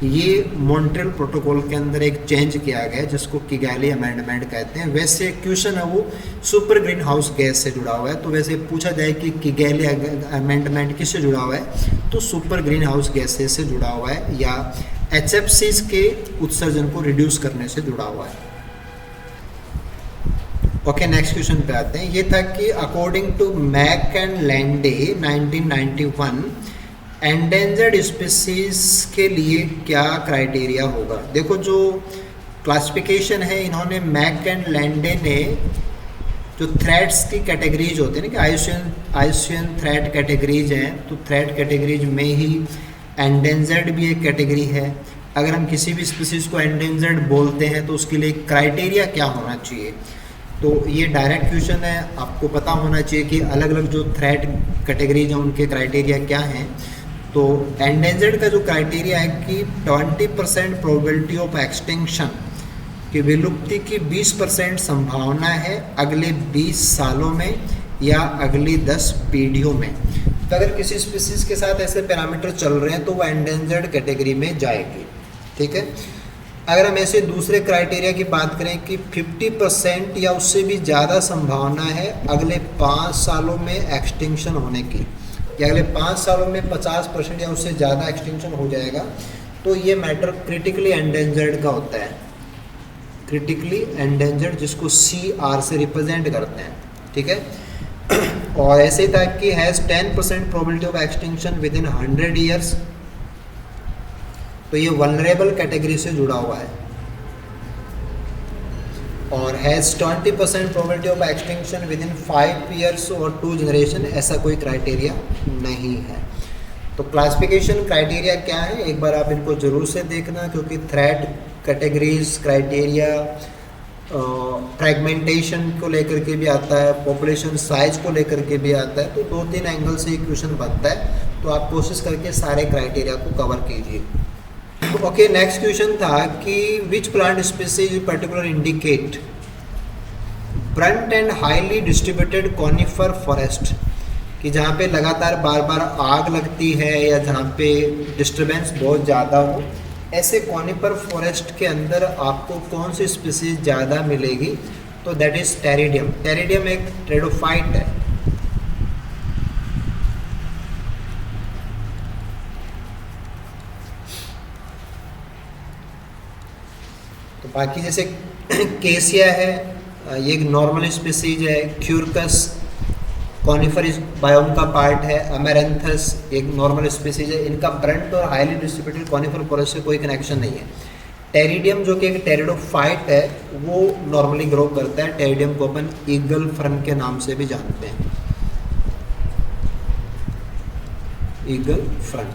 ये मॉन्ट्रियल प्रोटोकॉल के अंदर एक चेंज किया गया है जिसको किगैली अमेंडमेंट कहते हैं। वैसे क्वेश्चन है वो सुपर ग्रीन हाउस गैस से जुड़ा हुआ है, तो वैसे पूछा जाए कि किगैली अमेंडमेंट किससे जुड़ा हुआ है, तो सुपर ग्रीन हाउस गैसेस से जुड़ा हुआ है या HFCs के उत्सर्जन को रिड्यूस करने से जुड़ा हुआ है। ओके, नेक्स्ट क्वेश्चन पे आते हैं। ये था कि according to Mace and Lande 1991 endangered species के लिए क्या क्राइटेरिया होगा। देखो जो क्लासिफिकेशन है इन्होंने मैक एंड लैंडे ने जो थ्रेट्स की कैटेगरीज होते हैं ना कि आईयूसीएन थ्रेट कैटेगरीज हैं, तो थ्रेट कैटेगरीज में ही एंडेंजर्ड भी एक कैटेगरी है। अगर हम किसी भी स्पीसीज को एंडेंजर्ड बोलते हैं तो उसके लिए क्राइटेरिया क्या होना चाहिए, तो ये डायरेक्ट क्वेश्चन है, आपको पता होना चाहिए कि अलग अलग जो थ्रेट कैटेगरीज हैं उनके क्राइटेरिया क्या हैं। तो एंडेंजर्ड का जो क्राइटेरिया है कि 20% प्रोबेबिलिटी ऑफ एक्सटिंक्शन, कि विलुप्ति की 20% संभावना है अगले 20 सालों में या अगली 10 पीढ़ियों में। तो अगर किसी स्पीसीज के साथ ऐसे पैरामीटर चल रहे हैं तो वो एंडेंजर्ड कैटेगरी में जाएगी, ठीक है। अगर हम ऐसे दूसरे क्राइटेरिया की बात करें कि 50% या उससे भी ज़्यादा संभावना है अगले 5 सालों में एक्सटिंक्शन होने की, या अगले 5 सालों में 50% या उससे ज़्यादा एक्सटिंक्शन हो जाएगा, तो ये मैटर क्रिटिकली एंडेंजर्ड का होता है। क्रिटिकली एंडेंजर्ड जिसको CR से रिप्रेजेंट करते हैं, ठीक है। और ऐसे था कि has 10% probability of extinction with in 100 years, तो ये वल्नरेबल कैटेगरी से जुड़ा हुआ है। और has 20% probability of extinction with in 5 years और 2 जनरेशन, ऐसा कोई क्राइटेरिया नहीं है। तो क्लासिफिकेशन क्राइटेरिया क्या है, एक बार आप इनको जरूर से देखना, क्योंकि थ्रेट कैटेगरीज क्राइटेरिया फ्रेगमेंटेशन को लेकर के भी आता है, पॉपुलेशन साइज को लेकर के भी आता है। तो 2-3 एंगल से ये क्वेश्चन बनता है, तो आप कोशिश करके सारे क्राइटेरिया को कवर कीजिए। ओके, नेक्स्ट क्वेश्चन था कि which plant species particular indicate Brunt and highly distributed conifer forest, कि जहाँ पे लगातार बार बार आग लगती है या जहाँ पे डिस्टरबेंस बहुत ज़्यादा हो, ऐसे कॉनिफर फॉरेस्ट के अंदर आपको कौन सी स्पीसीज ज़्यादा मिलेगी, तो दैट इज़ टेरिडियम। टेरिडियम एक ट्रेडोफाइट है। तो बाकी जैसे केसिया है, ये एक नॉर्मल स्पीसीज है। क्यूरकस कॉनिफरस बायोम का पार्ट है। अमेरंथस एक नॉर्मल स्पीसीज है। इनका ब्रंट और हाईली डिस्ट्रीब्यूटेड कॉनिफर फॉरेस्ट से कोई कनेक्शन नहीं है। टेरिडियम जो कि एक टेरिडोफाइट है, वो नॉर्मली ग्रो करता है। टेरिडियम को अपन ईगल फर्न के नाम से भी जानते हैं, eagle fern.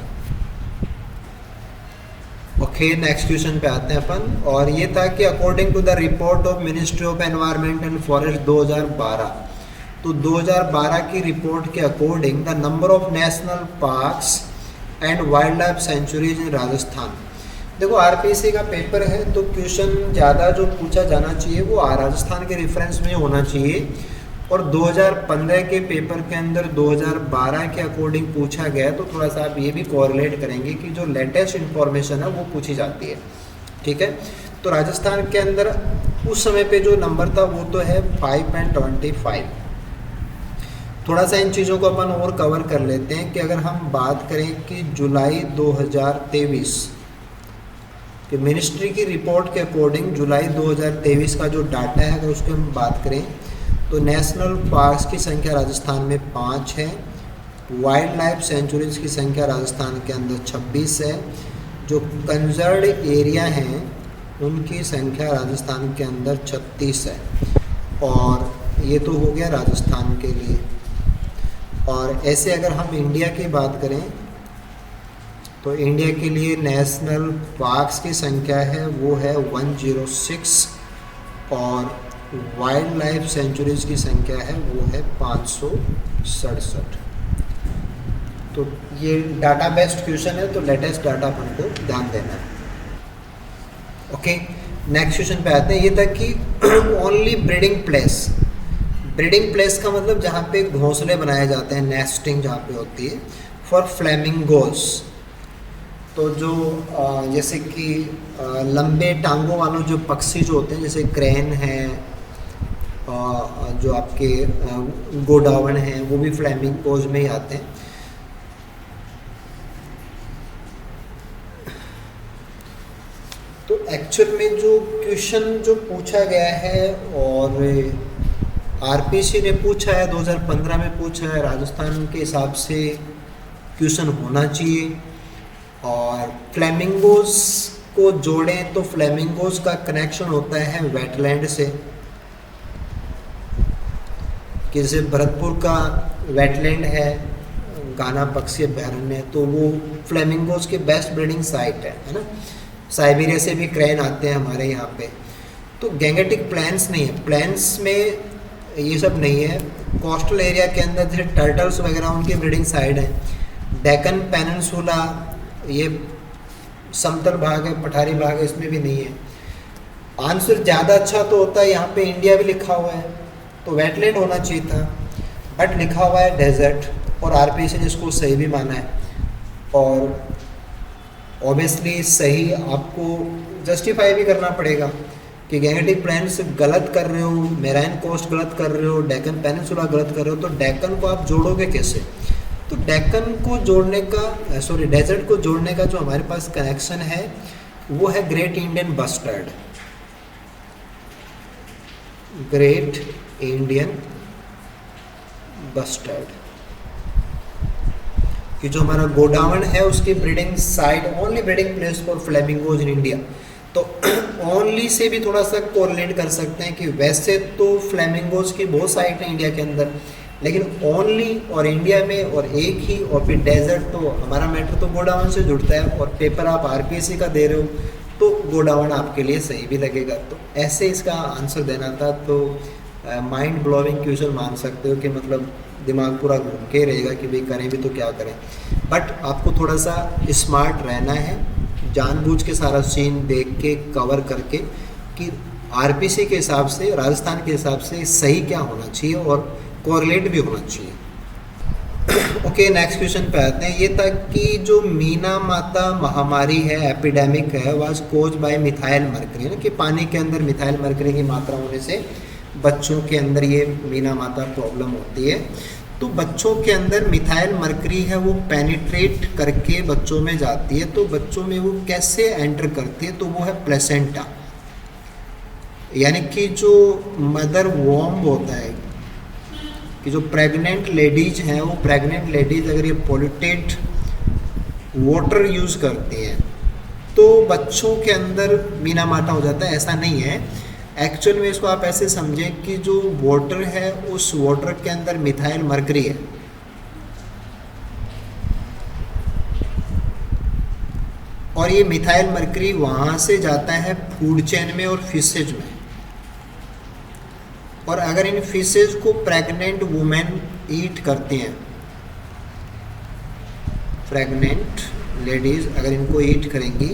Okay, next question पे आते हैं अपन, और ये था कि according to the report of Ministry of Environment and Forest 2012, तो 2012 की रिपोर्ट के according the number of national parks and wild life sanctuaries in Rajasthan. देखो, आरपीसी का पेपर है, तो क्वेश्चन ज़्यादा जो पूछा जाना चाहिए वो राजस्थान के रेफरेंस में होना चाहिए। और 2015 के पेपर के अंदर 2012 के अकॉर्डिंग पूछा गया, तो थोड़ा सा आप ये भी कोरिलेट करेंगे कि जो लेटेस्ट इन्फॉर्मेशन है वो पूछी जाती है। ठीक है, तो राजस्थान के अंदर उस समय पे जो नंबर था वो तो है 5.25। थोड़ा सा इन चीज़ों को अपन और कवर कर लेते हैं कि अगर हम बात करें कि जुलाई 2023 कि मिनिस्ट्री की रिपोर्ट के अकॉर्डिंग जुलाई 2023 का जो डाटा है, अगर उसकी हम बात करें तो नेशनल पार्क्स की संख्या राजस्थान में 5 है। वाइल्ड लाइफ सेंचुरीज की संख्या राजस्थान के अंदर 26 है। जो कंजर्व्ड एरिया हैं उनकी संख्या राजस्थान के अंदर 36 है। और ये तो हो गया राजस्थान के लिए। और ऐसे अगर हम इंडिया की बात करें तो इंडिया के लिए नेशनल पार्क्स की संख्या है वो है 106, और वाइल्ड लाइफ सेंचुरीज की संख्या है वो है 567। तो ये डाटा बेस्ड क्वेश्चन है, तो लेटेस्ट डाटा अपन को ध्यान देना है। ओके, नेक्स्ट क्वेश्चन पे आते हैं। ये था कि only breeding place. Breeding place का मतलब जहाँ पे घोंसले बनाए जाते हैं, नेस्टिंग जहाँ पे होती है, फॉर फ्लेमिंगोज। तो जो जैसे कि लंबे टांगों वालों जो पक्षी जो होते हैं, जैसे क्रेन है, जो आपके गोडावन हैं, वो भी फ्लेमिंगोज में ही आते हैं। तो एक्चुअल में जो क्वेश्चन जो पूछा गया है, और आरपीसी ने पूछा है, 2015 में पूछा है, राजस्थान के हिसाब से क्वेश्चन होना चाहिए। और फ्लेमिंगोज को जोड़ें तो फ्लेमिंगोज का कनेक्शन होता है वेटलैंड से, कि जैसे भरतपुर का वेटलैंड है, गाना पक्षी अभ्यारण्य, तो वो फ्लेमिंगोज की बेस्ट ब्रीडिंग साइट है ना। साइबेरिया से भी क्रेन आते हैं हमारे यहाँ पे। तो गैंगेटिक प्लान्स नहीं है, प्लान्स में ये सब नहीं है। कोस्टल एरिया के अंदर जैसे टर्टल्स वगैरह उनकी ब्रीडिंग साइड है। डेक्कन पेनिनसुला ये समतल भाग है, पठारी भाग है, इसमें भी नहीं है। आंसर ज़्यादा अच्छा तो होता है, यहाँ पे इंडिया भी लिखा हुआ है तो वेटलैंड होना चाहिए था, बट लिखा हुआ है डेजर्ट, और आरपीसी ने इसको सही भी माना है। और ऑब्वियसली सही आपको जस्टिफाई भी करना पड़ेगा कि गैंगेटिक प्लान्स गलत कर रहे हो, मेराइन कोस्ट गलत कर रहे हो, डेक्कन पेनिनसुला गलत कर रहे हो, तो डेक्कन को आप जोड़ोगे कैसे? तो डेक्कन को जोड़ने का डेजर्ट को जोड़ने का जो हमारे पास कनेक्शन है वो है great Indian bustard. Great Indian bustard. कि जो हमारा गोडावण है उसकी breeding site, only breeding place for flamingos in India, तो ओनली से भी थोड़ा सा कोरिलेट कर सकते हैं कि वैसे तो फ्लेमिंगोज की बहुत साइट है इंडिया के अंदर, लेकिन ओनली और इंडिया में और एक ही, और फिर डेजर्ट, तो हमारा मैटर तो गोडावण से जुड़ता है, और पेपर आप आरपीएससी का दे रहे हो तो गोडावण आपके लिए सही भी लगेगा। तो ऐसे इसका आंसर देना था। तो माइंड ब्लोइंग क्वेश्चन मान सकते हो कि मतलब दिमाग पूरा घूम के रहेगा कि भाई करें भी तो क्या करें, बट आपको थोड़ा सा स्मार्ट रहना है, जानबूझ के सारा सीन देख के कवर करके कि आरपीसी के हिसाब से, राजस्थान के हिसाब से सही क्या होना चाहिए और कोरिलेट भी होना चाहिए। ओके, नेक्स्ट क्वेश्चन पे आते हैं। ये था कि जो मीना माता महामारी है, एपिडेमिक है, was cause by methyl mercury, ना कि पानी के अंदर मिथाइल मरकरी की मात्रा होने से बच्चों के अंदर ये मीना माता प्रॉब्लम होती है। तो बच्चों के अंदर मिथाइल मरकरी है वो पेनिट्रेट करके बच्चों में जाती है, तो बच्चों में वो कैसे एंटर करती है, तो वो है प्लेसेंटा, यानी कि जो मदर वॉर्म होता है, कि जो प्रेग्नेंट लेडीज हैं, वो प्रेग्नेंट लेडीज अगर ये पोल्यूटेड वाटर यूज़ करती हैं तो बच्चों के अंदर मीना माता हो जाता है। ऐसा नहीं है, एक्चुअल में इसको आप ऐसे समझें कि जो वाटर है उस वाटर के अंदर मिथाइल मरकरी है, और ये मिथाइल मरकरी वहाँ से जाता है फूड चेन में और फिशेज में, और अगर इन फिशेज को प्रेग्नेंट वुमेन ईट करती हैं, प्रेग्नेंट लेडीज अगर इनको ईट करेंगी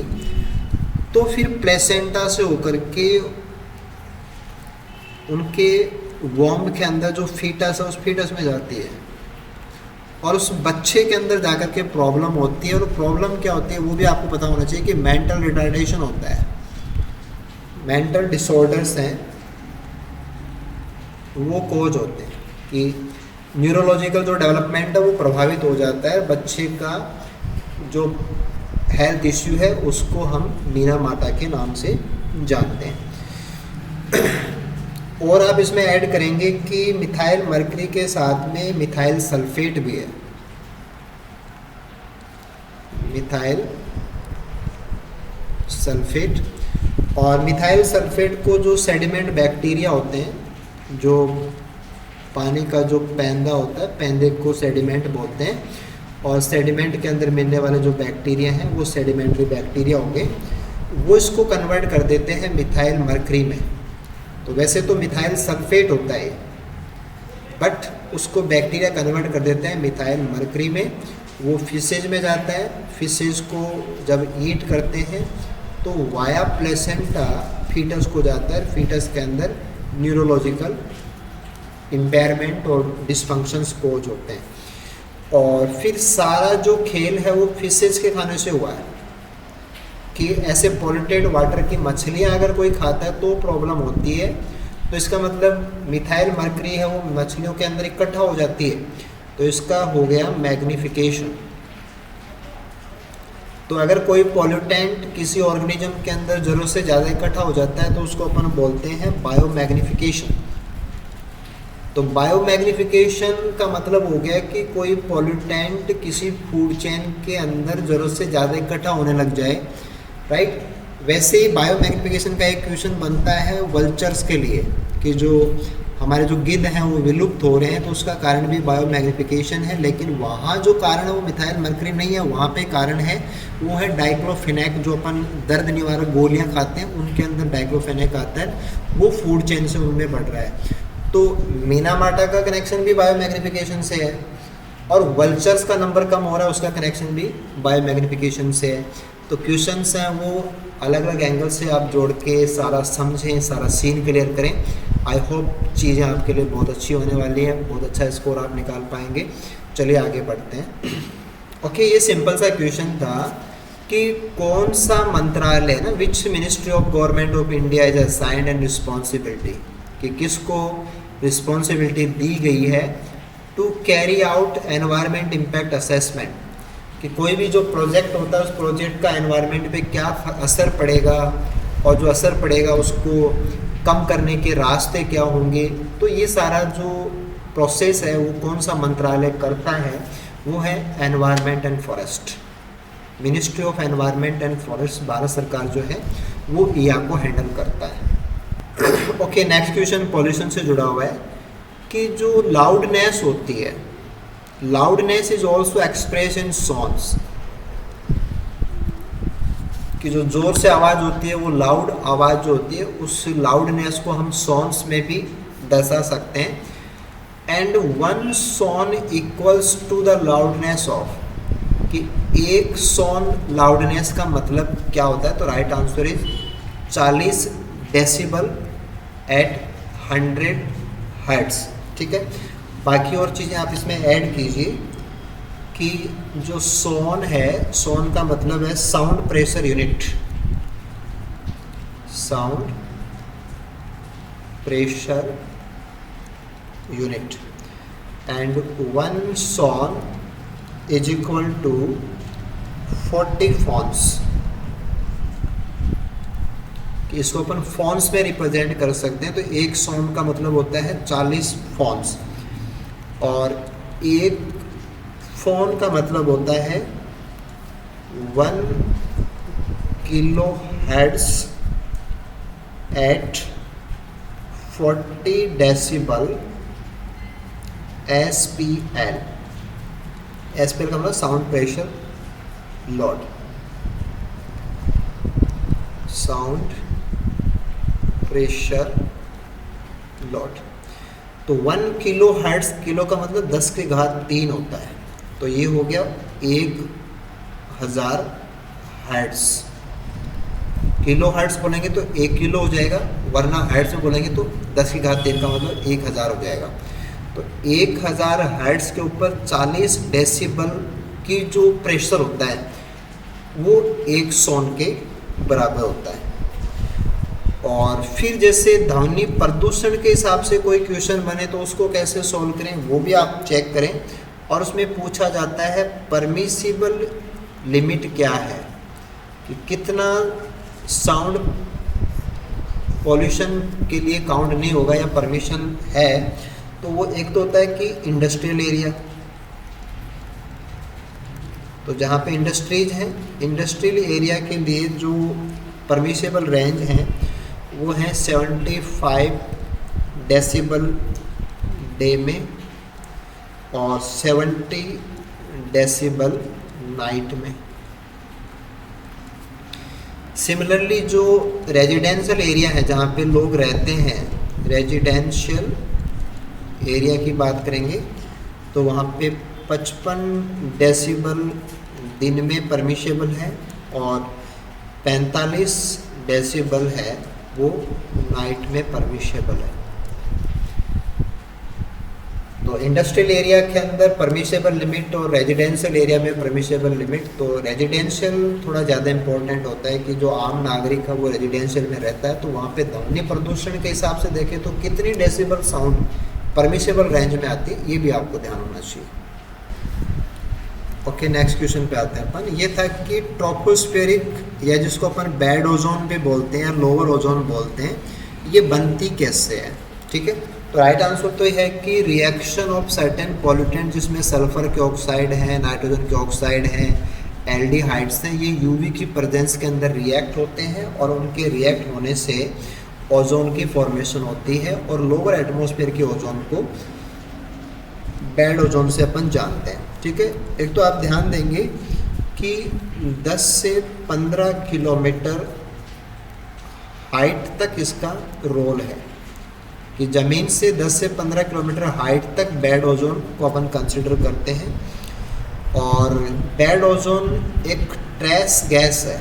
तो फिर प्लेसेंटा से होकर के उनके वॉर्म के अंदर जो फीटस है उस फीटस में जाती है, और उस बच्चे के अंदर जाकर के प्रॉब्लम होती है। और प्रॉब्लम क्या होती है वो भी आपको पता होना चाहिए कि मेंटल रिटार्डेशन होता है, मेंटल डिसऑर्डर्स हैं वो कोज होते हैं कि न्यूरोलॉजिकल जो डेवलपमेंट है वो प्रभावित हो जाता है, बच्चे का जो हेल्थ इश्यू है उसको हम मीना माता के नाम से जानते हैं। और आप इसमें ऐड करेंगे कि मिथाइल मरकरी के साथ में मिथाइल सल्फेट भी है, मिथाइल सल्फेट, और मिथाइल सल्फेट को जो सेडिमेंट बैक्टीरिया होते हैं, जो पानी का जो पैंदा होता है, पैंदे को सेडिमेंट बोलते हैं, और सेडिमेंट के अंदर मिलने वाले जो बैक्टीरिया हैं वो सेडिमेंट्री बैक्टीरिया होंगे, वो इसको कन्वर्ट कर देते हैं मिथाइल मरकरी में। तो वैसे तो मिथाइल सल्फेट होता है, बट उसको बैक्टीरिया कन्वर्ट कर देते हैं मिथाइल मरकरी में, वो फिशेज में जाता है, फिशेज को जब ईट करते हैं तो वाया प्लेसेंटा फीटस को जाता है, फीटस के अंदर न्यूरोलॉजिकल इम्पेयरमेंट और डिसफंक्शंस कोज होते हैं, और फिर सारा जो खेल है वो फिशेज के खाने से हुआ है कि ऐसे पोल्यूटेड वाटर की मछलियाँ अगर कोई खाता है तो प्रॉब्लम होती है। तो इसका मतलब मिथाइल मरकरी है वो मछलियों के अंदर इकट्ठा हो जाती है, तो इसका हो गया मैग्निफिकेशन। तो अगर कोई पॉल्यूटेंट किसी ऑर्गेनिज्म के अंदर ज़रूरत से ज़्यादा इकट्ठा हो जाता है तो उसको अपन बोलते हैं बायोमैग्निफिकेशन। तो बायोमैग्निफिकेशन का मतलब हो गया कि कोई पॉल्यूटेंट किसी फूड चेन के अंदर ज़रूरत से ज़्यादा इकट्ठा होने लग जाए, राइट। वैसे ही बायोमैग्निफिकेशन का एक क्वेश्चन बनता है वल्चर्स के लिए कि जो हमारे जो गिद्ध हैं वो विलुप्त हो रहे हैं, तो उसका कारण भी बायोमैग्निफिकेशन है, लेकिन वहाँ जो कारण है वो मिथाइल मरकरी नहीं है, वहाँ पे कारण है वो है डाइक्लोफेनेक। जो अपन दर्द निवारक गोलियाँ खाते हैं उनके अंदर डाइक्लोफेनेक आता है, वो फूड चेन से उनमें बढ़ रहा है। तो मीना माता का कनेक्शन भी बायोमैग्निफिकेशन से है, और वल्चर्स का नंबर कम हो रहा है उसका कनेक्शन भी बायोमैग्निफिकेशन से है। तो क्वेश्चंस हैं वो अलग अलग एंगल से आप जोड़ के सारा समझें, सारा सीन क्लियर करें। आई होप चीज़ें आपके लिए बहुत अच्छी होने वाली हैं, बहुत अच्छा स्कोर आप निकाल पाएंगे। चलिए आगे बढ़ते हैं। ओके, ये सिंपल सा क्वेश्चन था कि कौन सा मंत्रालय ना, which ministry of government of India is assigned and responsibility, कि किसको रिस्पॉन्सिबिलिटी दी गई है to carry out environment impact assessment, कि कोई भी जो प्रोजेक्ट होता है उस प्रोजेक्ट का एनवायरमेंट पे क्या असर पड़ेगा, और जो असर पड़ेगा उसको कम करने के रास्ते क्या होंगे। तो ये सारा जो प्रोसेस है वो कौन सा मंत्रालय करता है, वो है environment and forest. Ministry of Environment and forest, Bharat सरकार जो है वो ईया को हैंडल करता है। ओके, नेक्स्ट क्वेश्चन पॉल्यूशन से जुड़ा हुआ है कि जो लाउडनेस होती है, loudness is also express in songs, कि जो जोर से आवाज़ होती है वो लाउड आवाज़ जो होती है उस लाउडनेस को हम सॉन्ग्स में भी दर्शा सकते हैं। And one sone equals to the loudness of, कि एक सॉन लाउडनेस का मतलब क्या होता है, तो right answer is 40 decibel at 100 hertz. ठीक है, बाकी और चीज़ें आप इसमें ऐड कीजिए कि जो सोन है, सोन का मतलब है sound pressure unit, sound pressure unit, and one sone is equal to 40 phons, कि इसको अपन फॉन्स में रिप्रेजेंट कर सकते हैं। तो एक सोन का मतलब होता है 40 फॉन्स, और एक फोन का मतलब होता है 1 kilohertz at 40 decibel SPL। SPL का मतलब sound pressure load, sound pressure load. तो 1 किलो हर्ट्ज, किलो का मतलब 10 की घात 3 होता है, तो ये हो गया 1000 हर्ट्ज। किलो हर्ट्ज बोलेंगे तो 1 किलो हो जाएगा, वरना हर्ट्ज में बोलेंगे तो 10 की घात 3 का मतलब 1000 हो जाएगा। तो 1000 हर्ट्ज के ऊपर 40 डेसिबल की जो प्रेशर होता है वो एक सोन के बराबर होता है। और फिर जैसे ध्वनि प्रदूषण के हिसाब से कोई क्वेश्चन बने तो उसको कैसे सॉल्व करें वो भी आप चेक करें। और उसमें पूछा जाता है परमिसिबल लिमिट क्या है, कि कितना साउंड पॉल्यूशन के लिए काउंट नहीं होगा या परमिशन है। तो वो एक तो होता है कि इंडस्ट्रियल एरिया, तो जहाँ पे इंडस्ट्रीज हैं, इंडस्ट्रियल एरिया के लिए जो परमिसेबल रेंज हैं वो है 75 डेसिबल डे में और 70 डेसिबल नाइट में। सिमिलरली जो रेजिडेंशियल एरिया है जहाँ पे लोग रहते हैं, रेजिडेंशियल एरिया की बात करेंगे तो वहाँ पे 55 डेसिबल दिन में परमिशेबल है और 45 डेसिबल है वो नाइट में परमिशेबल है। तो इंडस्ट्रियल एरिया के अंदर परमिशेबल लिमिट और रेजिडेंशियल एरिया में परमिशेबल लिमिट, तो रेजिडेंशियल थोड़ा ज़्यादा इंपॉर्टेंट होता है कि जो आम नागरिक है वो रेजिडेंशियल में रहता है, तो वहाँ पे ध्वनि प्रदूषण के हिसाब से देखें तो कितनी डेसिबल साउंड परमिशेबल रेंज में आती है, ये भी आपको ध्यान होना चाहिए। ओके, नेक्स्ट क्वेश्चन पे आते हैं अपन। ये था कि ट्रोपोस्फेरिक या जिसको अपन बैड ओजोन भी बोलते हैं या लोअर ओजोन बोलते हैं, ये बनती कैसे है। ठीक है, तो राइट आंसर तो ये है कि रिएक्शन ऑफ सर्टेन पॉल्यूटेंट जिसमें सल्फर के ऑक्साइड हैं, नाइट्रोजन के ऑक्साइड हैं, एल्डिहाइड्स हैं, ये यूवी की प्रेजेंस के अंदर रिएक्ट होते हैं और उनके रिएक्ट होने से ओजोन की फॉर्मेशन होती है और लोअर एटमॉस्फेयर के ओजोन को बैड ओजोन से अपन जानते हैं। ठीक है, एक तो आप ध्यान देंगे कि 10 से 15 किलोमीटर हाइट तक इसका रोल है, कि ज़मीन से 10 से 15 किलोमीटर हाइट तक बैड ओजोन को अपन कंसिडर करते हैं। और बैड ओजोन एक ट्रेस गैस है।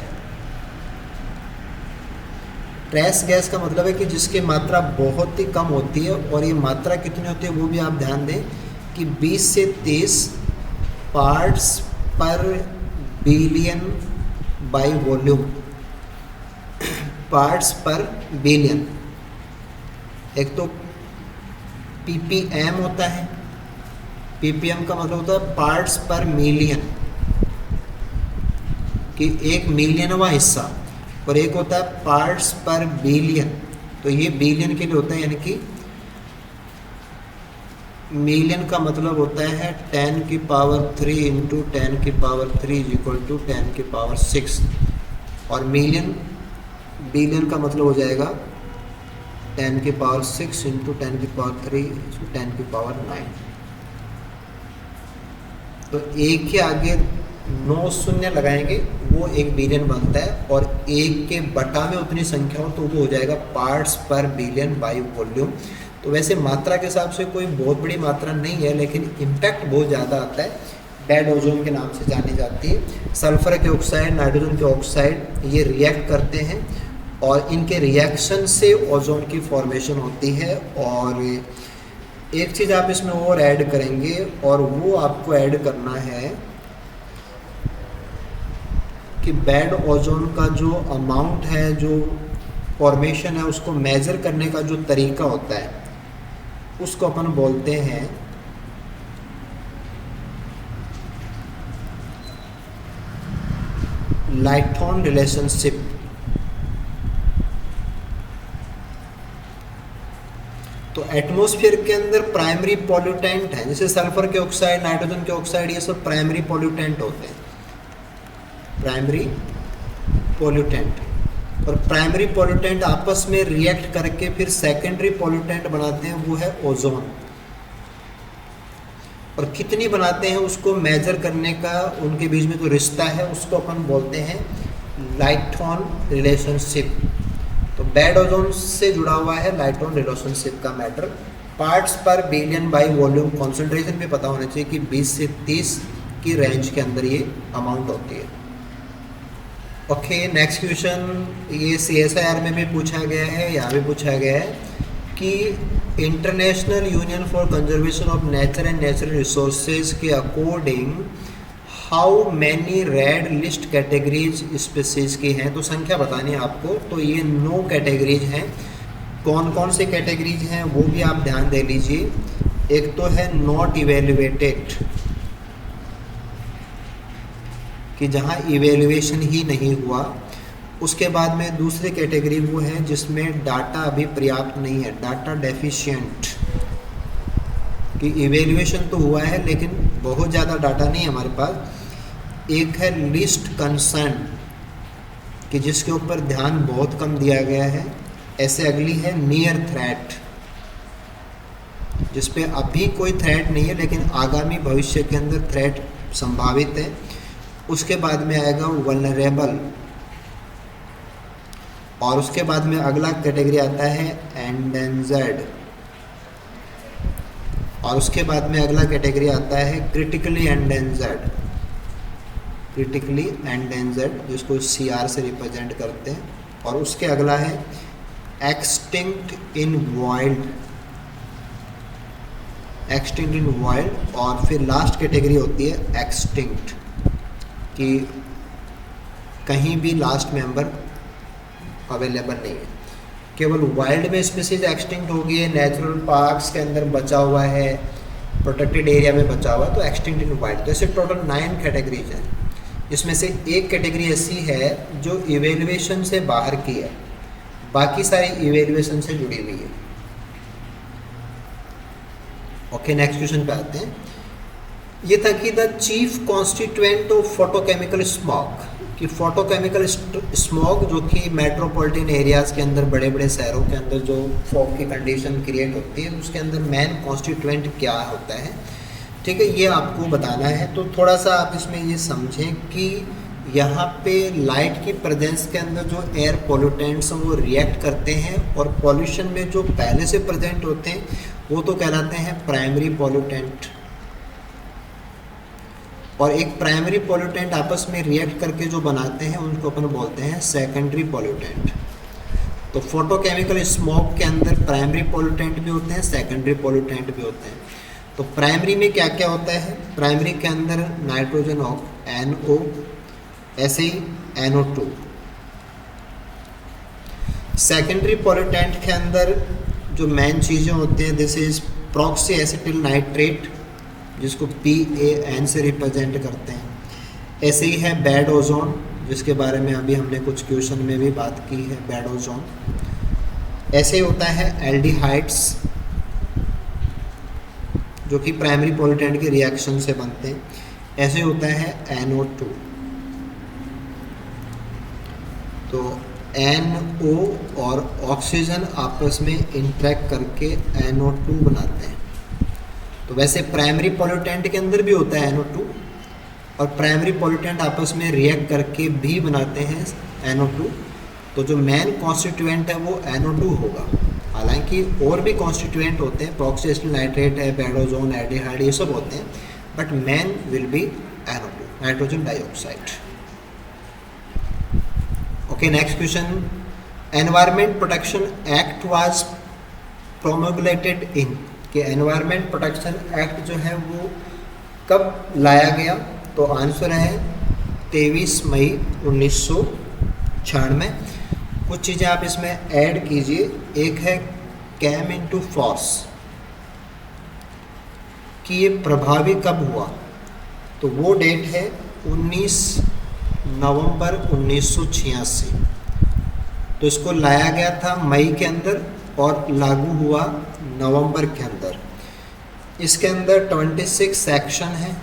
ट्रेस गैस का मतलब है कि जिसकी मात्रा बहुत ही कम होती है, और ये मात्रा कितनी होती है वो भी आप ध्यान दें कि 20 से 30 पार्ट्स पर बिलियन बाय वॉल्यूम, पार्ट्स पर बिलियन। एक तो ppm होता है, ppm का मतलब होता है पार्ट्स पर मिलियन, कि 1 मिलियनवा हिस्सा, और एक होता है पार्ट्स पर बिलियन, तो ये बिलियन के लिए होता है, यानी कि मिलियन का मतलब होता है 10 की पावर 3 इंटू 10 की पावर 3 इज इक्वल टू 10 की पावर 6, और बिलियन का मतलब हो जाएगा 10 की पावर 6 इंटू 10 की पावर 3 इंटू 10 की पावर 9। तो एक के आगे 9 शून्य लगाएंगे वो 1 बिलियन बनता है, और एक के बटा में उतनी संख्या हो तो वो हो जाएगा पार्ट्स पर बिलियन बाई वॉल्यूम। तो वैसे मात्रा के हिसाब से कोई बहुत बड़ी मात्रा नहीं है, लेकिन इम्पैक्ट बहुत ज़्यादा आता है। बैड ओजोन के नाम से जानी जाती है। सल्फर के ऑक्साइड, नाइट्रोजन के ऑक्साइड ये रिएक्ट करते हैं, और इनके रिएक्शन से ओजोन की फॉर्मेशन होती है। और एक चीज़ आप इसमें और ऐड करेंगे, और वो आपको ऐड करना है कि बैड ओजोन का जो अमाउंट है, जो फॉर्मेशन है, उसको मेज़र करने का जो तरीका होता है उसको अपन बोलते हैं लाइटॉन रिलेशनशिप। तो एटमॉस्फेयर के अंदर प्राइमरी पॉल्यूटेंट है, जैसे सल्फर के ऑक्साइड, नाइट्रोजन के ऑक्साइड, ये सब प्राइमरी पॉल्यूटेंट होते हैं, प्राइमरी पॉल्यूटेंट। और प्राइमरी पॉल्यूटेंट आपस में रिएक्ट करके फिर सेकेंडरी पॉल्यूटेंट बनाते हैं, वो है ओजोन। और कितनी बनाते हैं उसको मेजर करने का उनके बीच में जो रिश्ता है उसको अपन बोलते हैं लाइटॉन रिलेशनशिप। तो बैड ओजोन से जुड़ा हुआ है लाइटॉन रिलेशनशिप का मैटर। पार्ट्स पर बिलियन बाई वॉल्यूम, कॉन्सेंट्रेशन भी पता होना चाहिए कि 20 से 30 की रेंज के अंदर ये अमाउंट होती है। ओके, नेक्स्ट क्वेश्चन ये CSIR में भी पूछा गया है, यहाँ भी पूछा गया है कि International Union for Conservation of Nature and Natural Resources के according how many red list categories species की हैं। तो संख्या बतानी है आपको। तो ये 9 कैटेगरीज हैं। कौन कौन से कैटेगरीज हैं वो भी आप ध्यान दे लीजिए। एक तो है नॉट इवेल्युएटेड, कि जहाँ इवेल्युएशन ही नहीं हुआ। उसके बाद में दूसरी कैटेगरी वो है जिसमें डाटा अभी पर्याप्त नहीं है, डाटा डेफिशिएंट, कि इवेल्युएशन तो हुआ है लेकिन बहुत ज़्यादा डाटा नहीं है हमारे पास। एक है लिस्ट कंसर्न, कि जिसके ऊपर ध्यान बहुत कम दिया गया है। ऐसे अगली है नियर थ्रेट, जिस पे अभी कोई थ्रेट नहीं है लेकिन आगामी भविष्य के अंदर थ्रेट संभावित है। उसके बाद में आएगा वल्नरेबल, और उसके बाद में अगला कैटेगरी आता है एंडेंजर्ड, और उसके बाद में अगला कैटेगरी आता है क्रिटिकली एंडेंजर्ड। क्रिटिकली एंडेंजर्ड जिसको CR से रिप्रेजेंट करते हैं। और उसके अगला है एक्सटिंक्ट इन वाइल्ड, एक्सटिंक्ट इन वाइल्ड। और फिर लास्ट कैटेगरी होती है एक्सटिंक्ट, कि कहीं भी लास्ट मेंबर अवेलेबल नहीं है, केवल वाइल्ड में स्पीसीज एक्सटिंक्ट हो गई है, नेचुरल पार्क्स के अंदर बचा हुआ है, प्रोटेक्टेड एरिया में बचा हुआ है, तो एक्सटिंक्ट इन वाइल्ड। तो ऐसे टोटल 9 कैटेगरीज हैं, जिसमें से एक कैटेगरी ऐसी है जो इवेल्युएशन से बाहर की है, बाकी सारी इवेल्युएशन से जुड़ी हुई है। ओके, नेक्स्ट क्वेश्चन पे आते हैं। ये था कि the chief constituent of photochemical smog, कि फोटोकेमिकल स्मॉग जो कि मेट्रोपॉलिटन एरियाज़ के अंदर, बड़े बड़े शहरों के अंदर जो फॉग की कंडीशन क्रिएट होती है, उसके अंदर मेन कॉन्स्टिट्यूएंट क्या होता है, ठीक है, ये आपको बताना है। तो थोड़ा सा आप इसमें ये समझें कि यहाँ पे लाइट की प्रेजेंस के अंदर जो एयर पोल्यूटेंट्स हैं वो रिएक्ट करते हैं, और पॉल्यूशन में जो पहले से प्रेजेंट होते हैं वो तो कहलाते हैं प्राइमरी पॉल्यूटेंट, और एक प्राइमरी पॉल्यूटेंट आपस में रिएक्ट करके जो बनाते हैं उनको अपन बोलते हैं सेकेंडरी पॉल्यूटेंट। तो फोटोकेमिकल स्मोक के अंदर प्राइमरी पॉल्यूटेंट भी होते हैं, सेकेंडरी पॉल्यूटेंट भी होते हैं। तो प्राइमरी में क्या क्या होता है? प्राइमरी के अंदर नाइट्रोजन NO, ऐसे ही NO2। सेकेंडरी पॉल्यूटेंट के अंदर जो मेन चीज़ें होती हैं, this is proxy acetyl nitrate, जिसको PAN से रिप्रेजेंट करते हैं। ऐसे ही है बैड ओजोन, जिसके बारे में अभी हमने कुछ क्वेश्चन में भी बात की है, बैड ओजोन। ऐसे ही होता है एल्डिहाइड्स, जो कि प्राइमरी पॉल्यूटेंट के रिएक्शन से बनते हैं। ऐसे होता है NO2। तो NO और ऑक्सीजन आपस में इंटरेक्ट करके NO2 बनाते हैं। तो वैसे प्राइमरी पॉल्यूटेंट के अंदर भी होता है NO2, और प्राइमरी पॉल्यूटेंट आपस में रिएक्ट करके भी बनाते हैं NO2। तो जो मेन कॉन्स्टिट्यूएंट है वो NO2 होगा। हालांकि और भी कॉन्स्टिट्यूएंट होते हैं, प्रॉक्सीएसिटिल नाइट्रेट है, बेंजोन, एल्डिहाइड, ये सब होते हैं, but main will be NO2, nitrogen dioxide. Okay, next question. Environment protection act was promulgated in, कि एनवायरमेंट प्रोटेक्शन एक्ट जो है वो कब लाया गया? तो आंसर है 23 मई 1996। कुछ चीज़ें आप इसमें ऐड कीजिए। एक है कैम इनटू फोर्स, कि ये प्रभावी कब हुआ? तो वो डेट है 19 नवंबर 1986। तो इसको लाया गया था मई के अंदर और लागू हुआ नवंबर के अंदर। इसके अंदर 26 सेक्शन है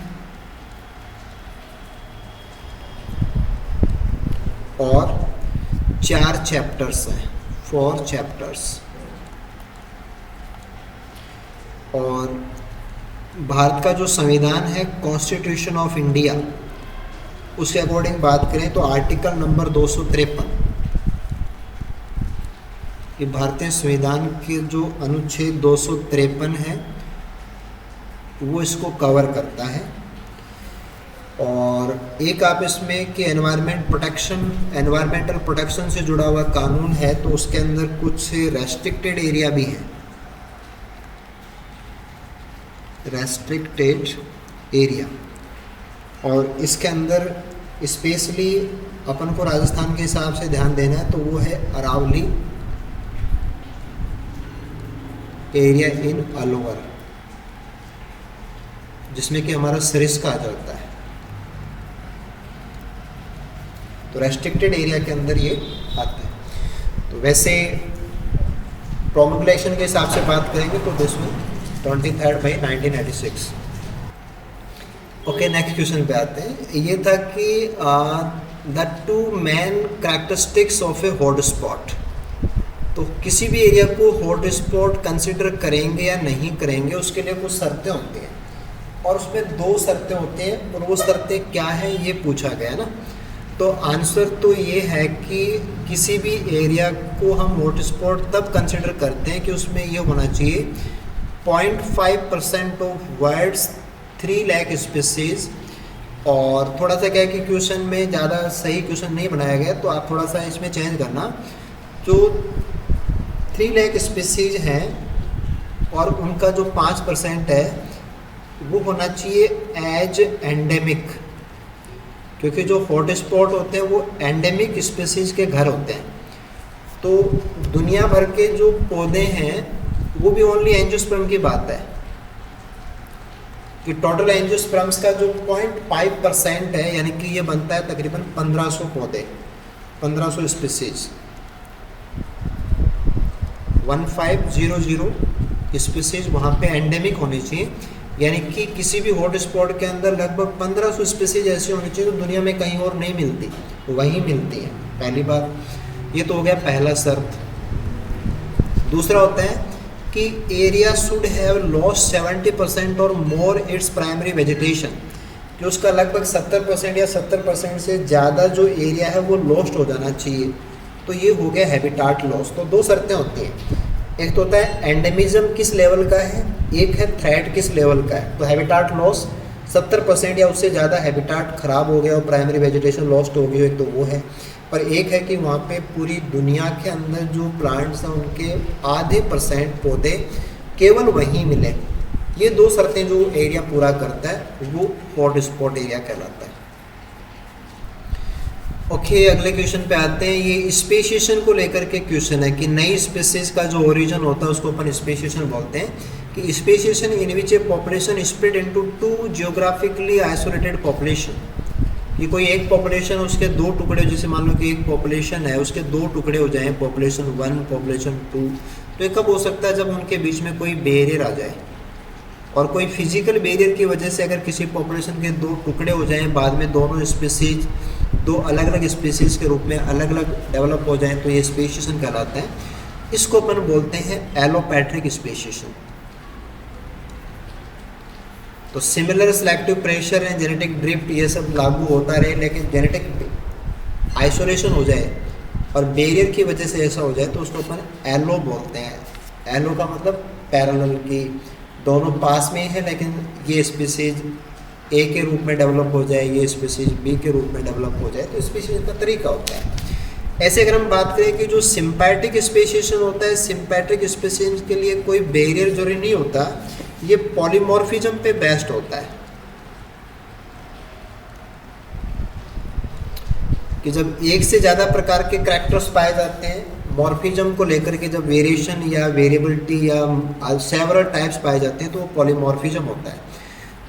और 4 चैप्टर्स हैं, 4 चैप्टर्स। और भारत का जो संविधान है, कॉन्स्टिट्यूशन ऑफ इंडिया, उसके अकॉर्डिंग बात करें तो आर्टिकल नंबर 253, ये भारतीय संविधान के जो अनुच्छेद 253 है वो इसको कवर करता है। और एक आप इसमें कि एनवायरमेंटल प्रोटेक्शन से जुड़ा हुआ कानून है, तो उसके अंदर कुछ रेस्ट्रिक्टेड एरिया भी है, रेस्ट्रिक्टेड एरिया। और इसके अंदर स्पेशली अपन को राजस्थान के हिसाब से ध्यान देना है, तो वो है अरावली एरिया इन अलवर, जिसमें कि हमारा सरिस्का आ जाता है। तो रेस्ट्रिक्टेड एरिया के अंदर ये आते हैं। तो वैसे प्रोमोगुलेशन के हिसाब से बात करेंगे तो दिस में 23 मई 1996। ओके, नेक्स्ट क्वेश्चन पे आते हैं। ये था कि the 2 main characteristics of A hot spot. तो किसी भी एरिया को हॉट स्पॉट कंसिडर करेंगे या नहीं करेंगे, उसके लिए कुछ शर्तें होती हैं, और उसमें 2 शर्तें होती हैं, और वो शर्तें क्या है ये पूछा गया ना। तो आंसर तो ये है कि किसी भी एरिया को हम हॉट स्पॉट तब कंसिडर करते हैं कि उसमें ये होना चाहिए 0.5% ऑफ वर्ड्स 3 लाख स्पीसीज। और थोड़ा सा क्या है कि क्वेश्चन में ज़्यादा सही क्वेश्चन नहीं बनाया गया, तो आप थोड़ा सा इसमें चेंज करना। जो 3 लाख स्पीसीज हैं और उनका जो 5% है वो होना चाहिए एज एंडेमिक, क्योंकि जो हॉट स्पॉट होते हैं वो एंडेमिक स्पीसीज के घर होते हैं। तो दुनिया भर के जो पौधे हैं वो भी ओनली एंजियोस्पर्म की बात है कि टोटल एंजियोस्पर्म्स का जो 0.5% है, यानी कि ये बनता है तकरीबन 1500 पौधे, 1500 स्पीसीज, 1500 स्पीसीज वहाँ पे एंडेमिक होनी चाहिए। यानी कि किसी भी हॉट स्पॉट के अंदर लगभग 1500 स्पीसीज ऐसी होनी चाहिए जो दुनिया में कहीं और नहीं मिलती, वहीं मिलती है। पहली बात ये तो हो गया पहला शर्त। दूसरा होता है कि एरिया शुड हैव लॉस्ट 70% और मोर इट्स प्राइमरी वेजिटेशन, कि उसका लगभग 70% या 70% से ज़्यादा जो एरिया है वो लॉस्ट हो जाना चाहिए। तो ये हो गया हैबिटाट लॉस। तो 2 शर्तें होती हैं, एक तो होता है एंडेमिज्म किस लेवल का है, एक है थ्रेट किस लेवल का है। तो हैबिटाट लॉस 70% या उससे ज़्यादा हैबिटाट ख़राब हो गया और प्राइमरी वेजिटेशन लॉस्ट हो गई, एक तो वो है। पर एक है कि वहाँ पे पूरी दुनिया के अंदर जो प्लांट्स हैं उनके आधे % पौधे केवल वहीं मिले। ये 2 शर्तें जो एरिया पूरा करता है वो हॉट स्पॉट एरिया कहलाता है। ओके, अगले क्वेश्चन पे आते हैं। ये स्पेसिएशन को लेकर के क्वेश्चन है कि नई स्पीसीज का जो ओरिजिन होता है उसको अपन स्पेसिएशन बोलते हैं। कि स्पेसिएशन इन विच ए population split into 2 geographically isolated population. ये कोई एक पॉपुलेशन उसके 2 टुकड़े, जैसे मान लो कि एक पॉपुलेशन है उसके 2 टुकड़े हो जाएं, पॉपुलेशन 1 पॉपुलेशन 2। तो ये कब हो सकता है? जब उनके बीच में कोई बैरियर आ जाए। और कोई फिजिकल बैरियर की वजह से अगर किसी पॉपुलेशन के दो टुकड़े हो जाएं, बाद में दोनों स्पीसीज दो अलग अलग स्पीसीज के रूप में अलग अलग डेवलप हो जाएं, तो ये स्पेशिएशन कहलाता है। इसको अपन बोलते हैं एलोपैट्रिक स्पेशिएशन। तो सिमिलर सिलेक्टिव प्रेशर है, जेनेटिक ड्रिफ्ट, ये सब लागू होता रहे, लेकिन जेनेटिक आइसोलेशन हो जाए और बैरियर की वजह से ऐसा हो जाए तो उसको अपन एलो बोलते हैं। एलो का मतलब पैरेलल, की दोनों पास में है लेकिन ये स्पीसीज ए के रूप में डेवलप हो जाए, ये स्पीसीज बी के रूप में डेवलप हो जाए, तो स्पेशिएशन का तरीका होता है। ऐसे अगर हम बात करें कि जो सिम्पैटिक स्पेशिएशन होता है, सिम्पैटिक स्पेशिएशन के लिए कोई बैरियर जरूरी नहीं होता, ये पॉलीमॉर्फिज्म पे बेस्ड होता है। कि जब एक से ज़्यादा प्रकार के कैरेक्टर्स पाए जाते हैं, मॉर्फिज्म को लेकर के जब वेरिएशन या वेरिएबिलिटी या सेवरल टाइप्स पाए जाते हैं तो वो पॉलीमॉर्फिज्म होता है।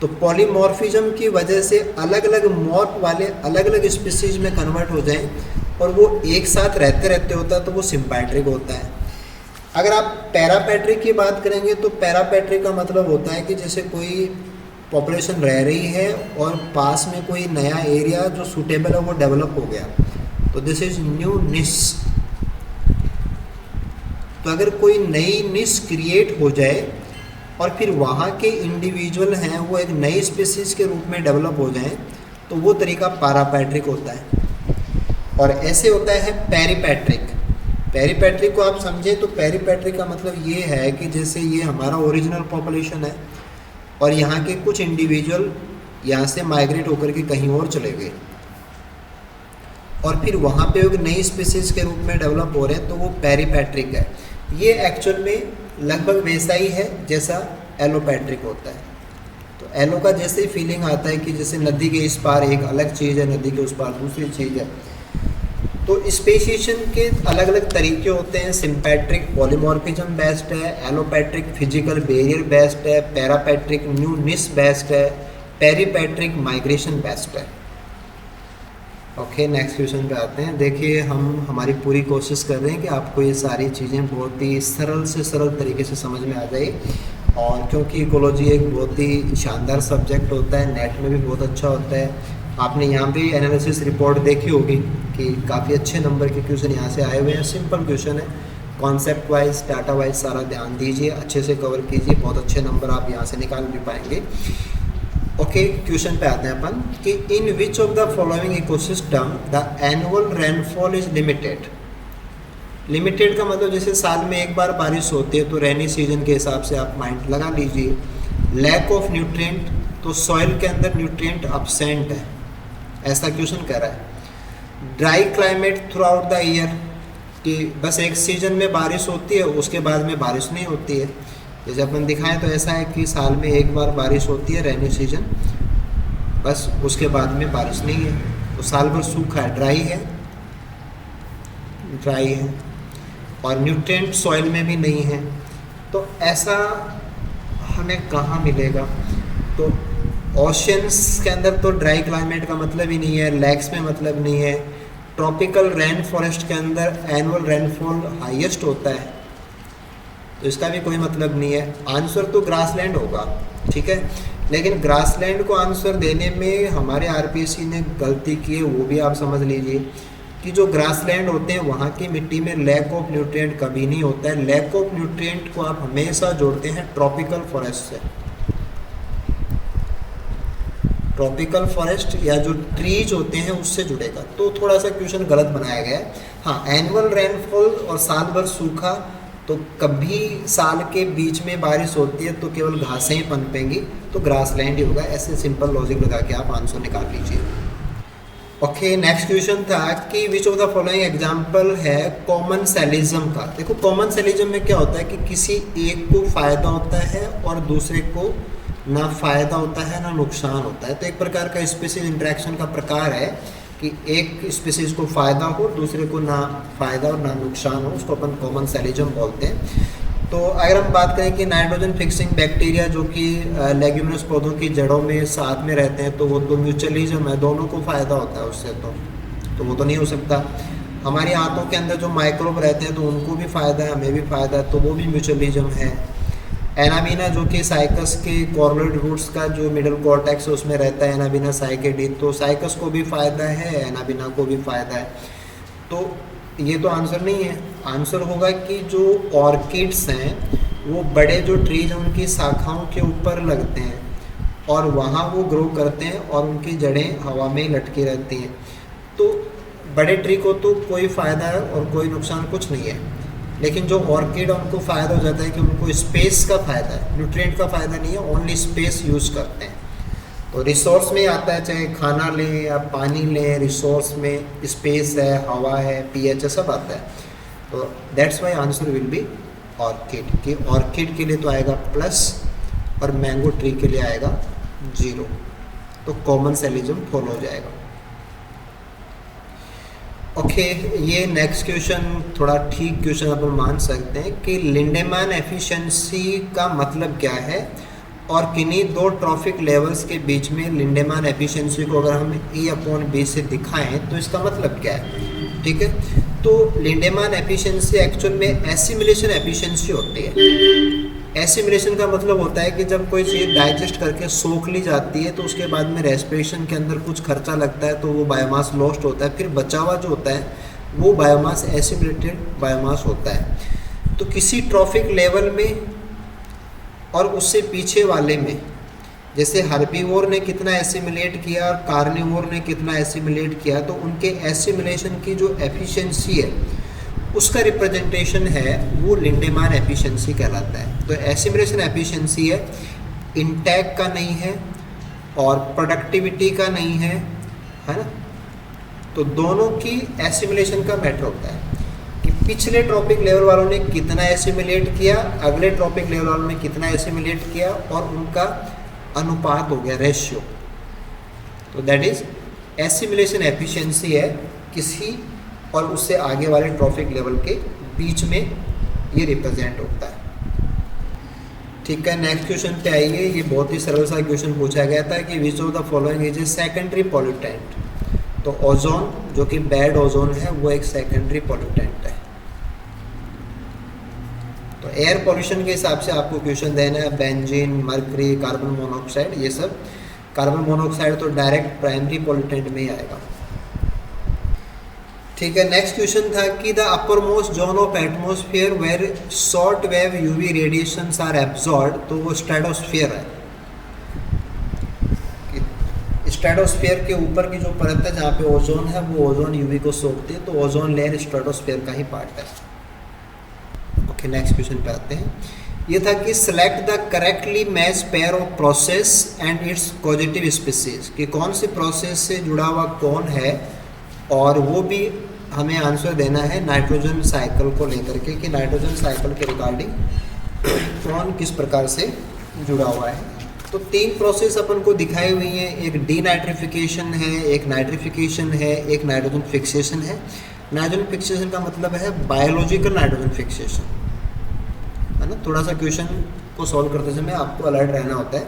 तो पॉलीमॉर्फिज्म की वजह से अलग अलग मॉर्फ वाले अलग अलग स्पीसीज में कन्वर्ट हो जाएं और वो एक साथ रहते रहते होता है, तो वो सिम्पैट्रिक होता है। अगर आप पैरापैट्रिक की बात करेंगे तो पैरापैट्रिक का मतलब होता है कि जैसे कोई पॉपुलेशन रह रही है और पास में कोई नया एरिया जो सूटेबल है वो डेवलप हो गया, तो दिस इज न्यू निश। तो अगर कोई नई निश क्रिएट हो जाए और फिर वहाँ के इंडिविजुअल हैं वो एक नई स्पीसीज के रूप में डेवलप हो जाएं, तो वो तरीका पैरापैट्रिक होता है। और ऐसे होता है पेरीपैट्रिक। पेरीपैट्रिक को आप समझें तो पेरीपैट्रिक का मतलब ये है कि जैसे ये हमारा ओरिजिनल पॉपुलेशन है और यहाँ के कुछ इंडिविजुअल यहाँ से माइग्रेट होकर के कहीं और चले गए और फिर वहाँ पे एक नई स्पीसीज के रूप में डेवलप हो रहे हैं, तो वो पेरीपैट्रिक है। ये एक्चुअल में लगभग वैसा ही है जैसा एलोपैट्रिक होता है। तो एलो का जैसे ही फीलिंग आता है कि जैसे नदी के इस पार एक अलग चीज़ है, नदी के उस पार दूसरी चीज़ है। तो स्पेशिएशन के अलग अलग तरीके होते हैं। सिम्पैट्रिक पॉलीमॉर्फिज्म बेस्ड है, एलोपैट्रिक फिजिकल बैरियर बेस्ड है, पैरापैट्रिक न्यू निश बेस्ड है, पेरीपैट्रिक माइग्रेशन बेस्ड है। ओके, नेक्स्ट क्वेश्चन पे आते हैं। देखिए, हम हमारी पूरी कोशिश कर रहे हैं कि आपको ये सारी चीज़ें बहुत ही सरल से सरल तरीके से समझ में आ जाए, और क्योंकि इकोलॉजी एक बहुत ही शानदार सब्जेक्ट होता है, नेट में भी बहुत अच्छा होता है। आपने यहाँ पे एनालिसिस रिपोर्ट देखी होगी कि काफ़ी अच्छे नंबर के क्वेश्चन यहाँ से आए हुए हैं। सिंपल क्वेश्चन है, कॉन्सेप्ट वाइज डाटा वाइज सारा ध्यान दीजिए, अच्छे से कवर कीजिए, बहुत अच्छे नंबर आप यहाँ से निकाल भी पाएंगे। ओके, क्वेश्चन पे आते हैं अपन कि in which of the following ecosystem the annual rainfall is limited. Limited का मतलब जैसे साल में एक बार बारिश होती है, तो रेनी सीजन के हिसाब से आप माइंड लगा लीजिए। लैक ऑफ न्यूट्रिएंट, तो सॉइल के अंदर न्यूट्रिएंट अब्सेंट है, ऐसा क्वेश्चन कह रहा है। Dry climate through out the year, कि बस एक सीजन में बारिश होती है, उसके बाद में बारिश नहीं होती है। जैसे अपन दिखाएं तो ऐसा है कि साल में एक बार बारिश होती है, रेनी सीजन, बस उसके बाद में बारिश नहीं है, तो साल भर सूखा है, ड्राई है, ड्राई है, और न्यूट्रिएंट सॉइल में भी नहीं है। तो ऐसा हमें कहाँ मिलेगा? तो ओशियंस के अंदर तो ड्राई क्लाइमेट का मतलब ही नहीं है, लेक्स में मतलब नहीं है। ट्रॉपिकल रेन फॉरेस्ट के अंदर एनुअल रेनफॉल हाईएस्ट होता है, तो इसका भी कोई मतलब नहीं है। आंसर तो ग्रासलैंड होगा, ठीक है, लेकिन ग्रासलैंड को आंसर देने में हमारे आरपीएससी ने गलती की है, वो भी आप समझ लीजिए कि जो ग्रासलैंड होते हैं वहाँ की मिट्टी में लैक ऑफ न्यूट्रिएंट कभी नहीं होता है। लैक ऑफ न्यूट्रिएंट को आप हमेशा जोड़ते हैं ट्रॉपिकल फॉरेस्ट से। ट्रॉपिकल फॉरेस्ट या जो ट्रीज होते हैं उससे जुड़ेगा, तो थोड़ा सा क्वेश्चन गलत बनाया गया है। हाँ, एनुअल रेनफॉल और साल भर सूखा, तो कभी साल के बीच में बारिश होती है तो केवल घासें ही पनपेंगी, तो ग्रासलैंड ही होगा। ऐसे सिंपल लॉजिक लगा के आप आंसर निकाल लीजिए। ओके, नेक्स्ट क्वेश्चन था कि which of the following example है कॉमन सेलिज्म का। देखो, कॉमन सेलिज्म में क्या होता है कि किसी एक को फ़ायदा होता है और दूसरे को ना फ़ायदा होता है ना नुकसान होता है। तो एक प्रकार का स्पीसीज इंटरेक्शन का प्रकार है कि एक स्पीसीज को फ़ायदा हो, दूसरे को ना फ़ायदा और ना नुकसान हो, उसको अपन कॉमन सेलिज्म बोलते हैं। तो अगर हम बात करें कि नाइट्रोजन फिक्सिंग बैक्टीरिया जो कि लेग्यूमिनस पौधों की जड़ों में साथ में रहते हैं, तो वो तो म्यूचुअलिज्म है, दोनों को फ़ायदा होता है उससे, तो वो तो नहीं हो सकता। हमारी आंतों के अंदर जो माइक्रोब रहते हैं तो उनको भी फ़ायदा है, हमें भी फ़ायदा है, तो वो भी म्यूचुअलिज्म है। एनाबीना जो कि साइकस के कॉर्नर रूट्स का जो मिडल कॉर्टेक्स है उसमें रहता है, एनाबीना साइकेडी, तो साइकस को भी फ़ायदा है, एनाबीना को भी फ़ायदा है। तो ये तो आंसर नहीं है। आंसर होगा कि जो ऑर्किड्स हैं वो बड़े जो ट्रीज हैं उनकी शाखाओं के ऊपर लगते हैं और वहाँ वो ग्रो करते हैं और उनकी जड़ें हवा में लटकी रहती हैं। तो बड़े ट्री को तो कोई फ़ायदा है और कोई नुकसान कुछ नहीं है, लेकिन जो ऑर्किड है उनको फ़ायदा हो जाता है कि उनको स्पेस का फ़ायदा है, न्यूट्रिएंट का फ़ायदा नहीं है, ओनली स्पेस यूज़ करते हैं। तो रिसोर्स में आता है, चाहे खाना लें या पानी लें, रिसोर्स में स्पेस है, हवा है, पीएच है, सब आता है। तो that's Y answer will B orchid. कि ऑर्किड के लिए तो आएगा प्लस और मैंगो ट्री के लिए आएगा 0। तो कॉमन सैलिज्म फॉलो हो जाएगा। ओके, ये नेक्स्ट क्वेश्चन थोड़ा ठीक क्वेश्चन अपन मान सकते हैं कि लिंडेमैन एफिशिएंसी का मतलब क्या है और किन्हीं दो ट्रॉफिक लेवल्स के बीच में लिंडेमैन एफिशिएंसी को अगर हम E/B से दिखाएं तो इसका मतलब क्या है। ठीक है, तो लिंडेमैन एफिशिएंसी एक्चुअल में एसिमिलेशन एफिशिएंसी होती है। एसिमिलेशन का मतलब होता है कि जब कोई चीज़ डाइजेस्ट करके सोख ली जाती है तो उसके बाद में रेस्पिरेशन के अंदर कुछ खर्चा लगता है तो वो बायोमास लॉस्ट होता है, फिर बचा हुआ जो होता है वो बायोमास एसिमिलेटेड बायोमास होता है। तो किसी ट्रॉफिक लेवल में और उससे पीछे वाले में, जैसे हर्बीवोर ने कितना एसिमिलेट किया और कार्निवोर ने कितना एसिमिलेट किया, तो उनके एसिमिलेशन की जो एफिशिएंसी है उसका रिप्रेजेंटेशन है वो लिंडेमैन एफिशिएंसी कहलाता है। तो एसिमिलेशन एफिशिएंसी है, इंटेक का नहीं है और प्रोडक्टिविटी का नहीं है, है ना। तो दोनों की एसिमिलेशन का मैटर होता है कि पिछले ट्रॉपिक लेवल वालों ने कितना एसिमिलेट किया, अगले ट्रॉपिक लेवल वालों ने कितना एसिमिलेट किया और उनका अनुपात हो गया, रेशियो। तो दैट इज एसिमिलेशन एफिशिएंसी है किसी और उससे आगे वाले ट्रॉफिक लेवल के बीच में ये रिप्रेजेंट होता है। ठीक है, नेक्स्ट क्वेश्चन पे आइए। ये बहुत ही सरल सा क्वेश्चन पूछा गया था कि which of the following is a secondary pollutant. तो ओजोन जो कि बैड ओजोन है वो एक सेकेंडरी पॉल्यूटेंट है। तो एयर पॉल्यूशन के हिसाब से आपको क्वेश्चन देना है, बेंजीन, मर्करी, कार्बन मोनोऑक्साइड, ये सब। कार्बन मोनोऑक्साइड तो डायरेक्ट प्राइमरी पॉल्यूटेंट में ही आएगा। ठीक है, नेक्स्ट क्वेश्चन था कि the upper most zone of atmosphere where short wave UV radiations are absorbed, तो वो स्ट्रेटोस्फियर है। स्ट्रेटोस्फियर के ऊपर की जो परत है जहाँ पे ओजोन है वो ओजोन यूवी को सोखती है, तो ओजोन लेयर स्ट्रेटोस्फियर का ही पार्ट है। ओके, नेक्स्ट क्वेश्चन पे आते हैं। ये था कि select the correctly match pair of process and it's causative species, कि कौन सी प्रोसेस से जुड़ा हुआ कौन है, और वो भी हमें आंसर देना है नाइट्रोजन साइकिल को लेकर के कि नाइट्रोजन साइकिल के रिगार्डिंग कौन किस प्रकार से जुड़ा हुआ है। तो 3 प्रोसेस अपन को दिखाई हुई हैं, एक डीनाइट्रिफिकेशन है, एक नाइट्रिफिकेशन है, एक नाइट्रोजन फिक्सेशन है। नाइट्रोजन फिक्सेशन का मतलब है बायोलॉजिकल नाइट्रोजन फिक्सेशन, है ना। थोड़ा सा क्वेश्चन को सॉल्व करते समय आपको अलर्ट रहना होता है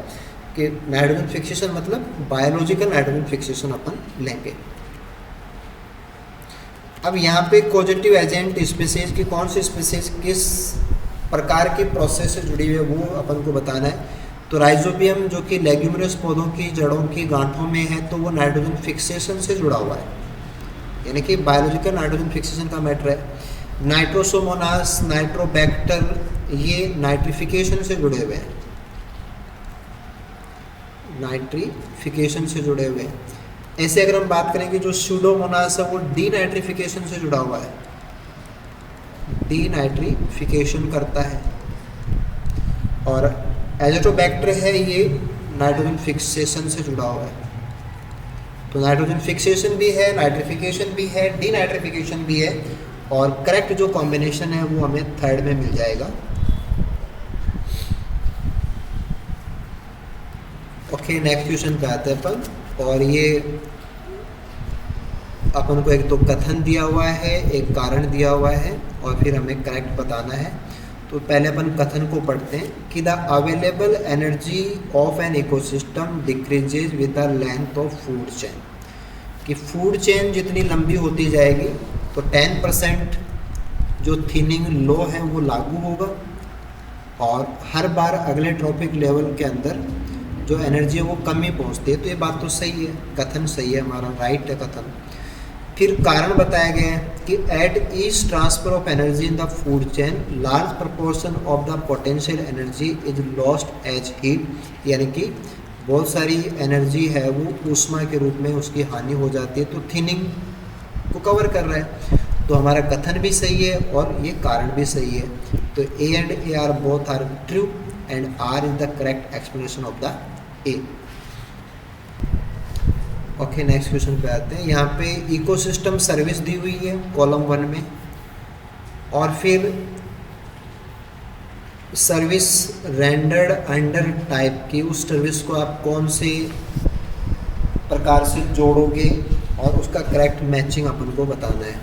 कि नाइट्रोजन फिक्सेशन मतलब बायोलॉजिकल नाइट्रोजन फिक्सेशन अपन लेंगे। अब यहाँ पे कॉजेटिव एजेंट स्पीसीज की कौन सी स्पीसीज किस प्रकार की प्रोसेस से जुड़ी हुई है वो अपन को बताना है। तो राइजोबियम जो कि लेग्यूमिनस पौधों की जड़ों की गांठों में है, तो वो नाइट्रोजन फिक्सेशन से जुड़ा हुआ है, यानी कि बायोलॉजिकल नाइट्रोजन फिक्सेशन का मैटर है। नाइट्रोसोमोनास, नाइट्रोबैक्टर, ये नाइट्रिफिकेशन से जुड़े हुए हैं, नाइट्रिफिकेशन से जुड़े हुए हैं। ऐसे अगर हम बात करें कि जो स्यूडोमोनास है वो डीनाइट्रिफिकेशन से जुड़ा हुआ है, डीनाइट्रिफिकेशन करता है। और एजोटोबैक्टर है, ये नाइट्रोजन फिक्सेशन से जुड़ा हुआ है। तो नाइट्रोजन फिक्सेशन भी है, नाइट्रिफिकेशन भी है, डीनाइट्रिफिकेशन भी है, और करेक्ट जो कॉम्बिनेशन है वो हमें थर्ड में मिल जाएगा। ओके, नेक्स्ट क्वेश्चन पे आते हैं अपन। और ये अपन को एक तो कथन दिया हुआ है, एक कारण दिया हुआ है, और फिर हमें करेक्ट बताना है। तो पहले अपन कथन को पढ़ते हैं कि the available energy of an ecosystem decreases with the length of food chain, कि फूड चेन जितनी लंबी होती जाएगी तो 10% जो थिनिंग लॉ है वो लागू होगा, और हर बार अगले ट्रॉपिक लेवल के अंदर जो एनर्जी है वो कम ही पहुँचती है। तो ये बात तो सही है, कथन सही है, हमारा राइट है कथन। फिर कारण बताया गया है कि at each transfer of energy in the food chain large proportion of the potential energy is lost as heat, यानी कि बहुत सारी एनर्जी है वो ऊष्मा के रूप में उसकी हानि हो जाती है। तो थिनिंग को कवर कर रहा है। तो हमारा कथन भी सही है और ये कारण भी सही है। तो A and A R both are true and R is the correct explanation of the A. Okay, next question पे आते हैं। यहाँ पे इकोसिस्टम सर्विस दी हुई है कॉलम 1 में, और फिर सर्विस रेंडर्ड अंडर टाइप की उस सर्विस को आप कौन से प्रकार से जोड़ोगे और उसका करेक्ट मैचिंग अपन को बताना है।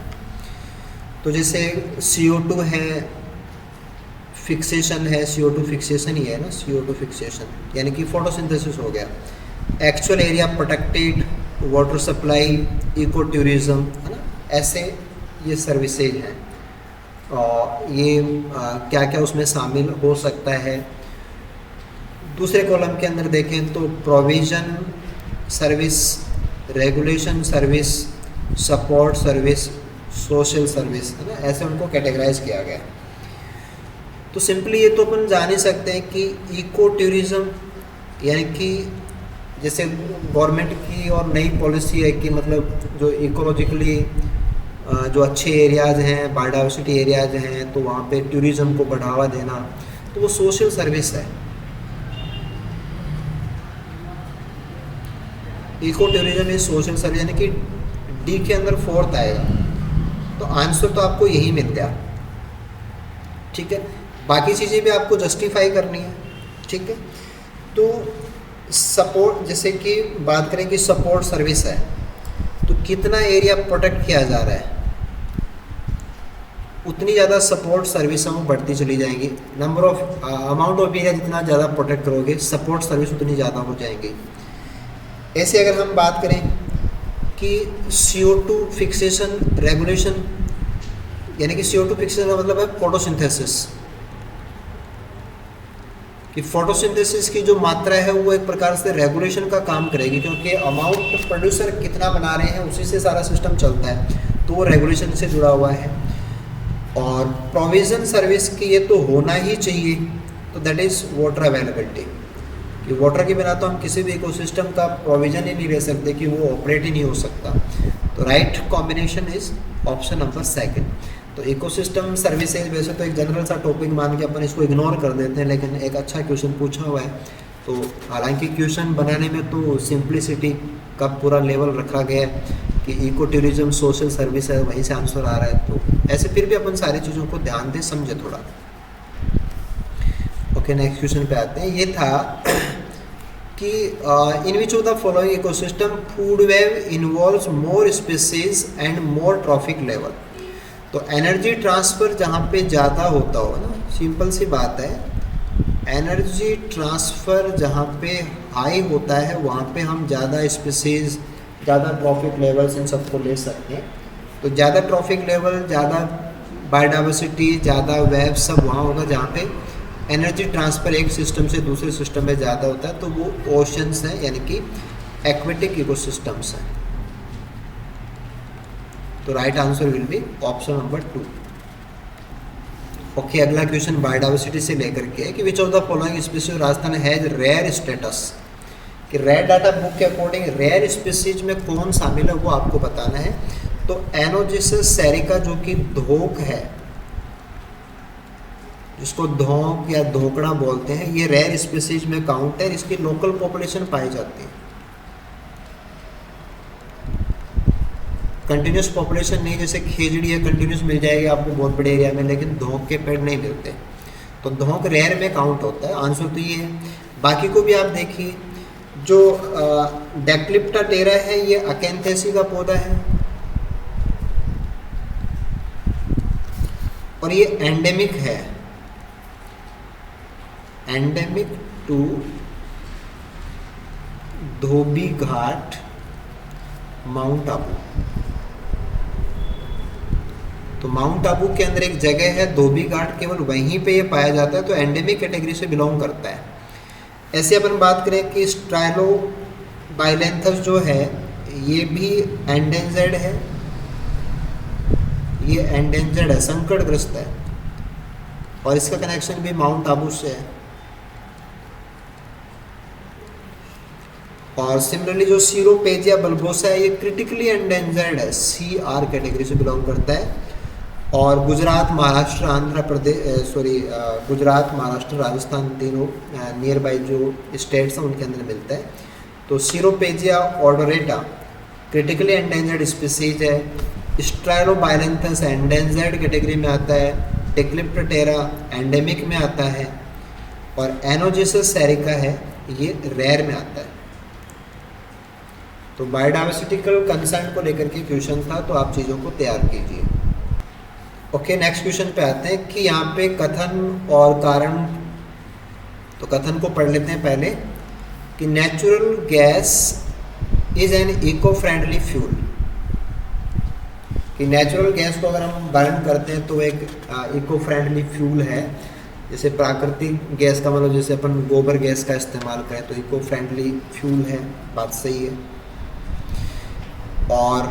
तो जैसे CO2 है, फिक्सेशन है, CO2 फिक्सेशन ही है ना, CO2 फिक्सेशन यानी कि फोटोसिंथेसिस हो गया। Actual area protected, water supply, eco tourism, है ना, ऐसे ये सर्विसेज हैं। और ये क्या क्या उसमें शामिल हो सकता है। दूसरे कॉलम के अंदर देखें तो provision service, regulation service, support service, social service, है ना, ऐसे उनको कैटेगराइज किया गया। तो सिंपली ये तो अपन जान ही सकते हैं कि इको टूरिज्म यानी कि जैसे गवर्नमेंट की और नई पॉलिसी है कि मतलब जो इकोलॉजिकली जो अच्छे एरियाज़ हैं, बायोडाइवर्सिटी एरियाज़ हैं, तो वहाँ पे टूरिज़्म को बढ़ावा देना, तो वो सोशल सर्विस है। Eco tourism is social service, यानी कि डी के अंदर 4th आएगा। तो आंसर तो आपको यही मिल गया, ठीक है। बाकी चीज़ें भी आपको जस्टिफाई करनी है, ठीक है। तो सपोर्ट, जैसे कि बात करें कि सपोर्ट सर्विस है, तो कितना एरिया प्रोटेक्ट किया जा रहा है, उतनी ज़्यादा सपोर्ट सर्विस हम बढ़ती चली जाएंगी। Number of amount of area जितना ज़्यादा प्रोटेक्ट करोगे, सपोर्ट सर्विस उतनी ज़्यादा हो जाएंगी। ऐसे अगर हम बात करें कि CO2 फिक्सेशन रेगुलेशन, यानी कि CO2 फिक्सेशन का मतलब है फोटोसिंथेसिस, कि फोटोसिंथेसिस की जो मात्रा है वो एक प्रकार से रेगुलेशन का काम करेगी, क्योंकि अमाउंट प्रोड्यूसर कितना बना रहे हैं उसी से सारा सिस्टम चलता है, तो वो रेगुलेशन से जुड़ा हुआ है। और प्रोविज़न सर्विस की ये तो होना ही चाहिए, तो दैट इज़ वाटर अवेलेबिलिटी, कि वाटर के बिना तो हम किसी भी इकोसिस्टम का प्रोविज़न ही नहीं ले सकते, कि वो ऑपरेट ही नहीं हो सकता। तो right combination is option number 2। तो इकोसिस्टम सर्विसेज वैसे तो एक जनरल सा टॉपिक मान के अपन इसको इग्नोर कर देते हैं, लेकिन एक अच्छा क्वेश्चन पूछा हुआ है, तो हालांकि क्वेश्चन बनाने में तो सिंप्लिसिटी का पूरा लेवल रखा गया है कि इको टूरिज्म सोशल सर्विस है, वहीं से आंसर आ रहा है। तो ऐसे फिर भी अपन सारी चीज़ों को ध्यान दें, समझे थोड़ा। ओके, नेक्स्ट क्वेश्चन पे आते हैं। ये था कि in which of the following ecosystem food web involves more species and more trophic level. तो एनर्जी ट्रांसफ़र जहाँ पे ज़्यादा होता हो ना, सिंपल सी बात है, एनर्जी ट्रांसफ़र जहाँ पे हाई होता है वहाँ पे हम ज़्यादा स्पीसीज, ज़्यादा ट्रॉफिक लेवल्स इन सबको ले सकते हैं। तो ज़्यादा ट्रॉफिक लेवल, ज़्यादा बायोडाइवर्सिटी, ज़्यादा वेव सब वहाँ होगा जहाँ पे एनर्जी ट्रांसफ़र एक सिस्टम से दूसरे सिस्टम में ज़्यादा होता है। तो वो ओशंस हैं, यानी कि एक्वेटिक इकोसिस्टम्स हैं। तो right answer will be option number 2। Okay, अगला क्वेश्चन बायोडाइवर्सिटी से लेकर के है कि which of the following species Rajasthan has rare status, कि रेयर डाटा बुक के अकॉर्डिंग रेयर स्पीसीज में कौन शामिल है वो आपको बताना है। तो एनोजिसस सेरिका जो कि धोक है, जिसको धोंक या धोकड़ा बोलते हैं, ये रेयर स्पीसीज में काउंट है। इसकी लोकल पॉपुलेशन पाई जाती है, कंटिन्यूस पॉपुलेशन नहीं। जैसे खेजड़ी है, कंटिन्यूस मिल जाएगी आपको बहुत बड़े एरिया में, लेकिन धोंक के पेड़ नहीं मिलते, तो धोंक रेयर में काउंट होता है। आंसर तो ये है। बाकी को भी आप देखिए, जो डेक्लिप्टा टेरा है ये अकेंथेसी का पौधा है और ये एंडेमिक है, endemic to Dhobi Ghat, mount Abu. तो माउंट आबू के अंदर एक जगह है धोबी घाट, केवल वहीं पे ये पाया जाता है, तो एंडेमिक कैटेगरी से बिलोंग करता है। ऐसे अपन बात करें कि स्ट्राइलोबाइलेंथस जो है ये भी एंडेंजर्ड है, ये एंडेंजर्ड है, संकटग्रस्त है, और इसका कनेक्शन भी माउंट आबू से है। और सिमिलरली जो सीरोपेजिया बल्बोसा है ये क्रिटिकली एंडेंजर्ड है, CR कैटेगरी से बिलोंग करता है, और गुजरात, महाराष्ट्र, आंध्र प्रदेश, गुजरात, महाराष्ट्र, राजस्थान तीनों नियर बाई जो स्टेट्स हैं उनके अंदर मिलता है। तो सीरोपेजिया ऑडोरेटा क्रिटिकली एंडेंजर्ड स्पीसीज है, स्ट्राइलोबाइलेंथस एंडेंजर्ड कैटेगरी में आता है, टेक्लिप्टोटेरा एंडेमिक में आता है, और एनोजिसस सेरिका है ये रेयर में आता है। तो बायोडाइवर्सिटिकल कंसर्न को लेकर के क्वेश्चन था, तो आप चीज़ों को तैयार कीजिए। ओके, नेक्स्ट क्वेश्चन पे आते हैं कि यहाँ पे कथन और कारण। तो कथन को पढ़ लेते हैं पहले कि natural gas is an eco friendly fuel, कि नेचुरल गैस को अगर हम बर्न करते हैं तो एक इको फ्रेंडली फ्यूल है। जैसे प्राकृतिक गैस का मतलब जैसे अपन गोबर गैस का इस्तेमाल करें तो इको फ्रेंडली फ्यूल है, बात सही है। और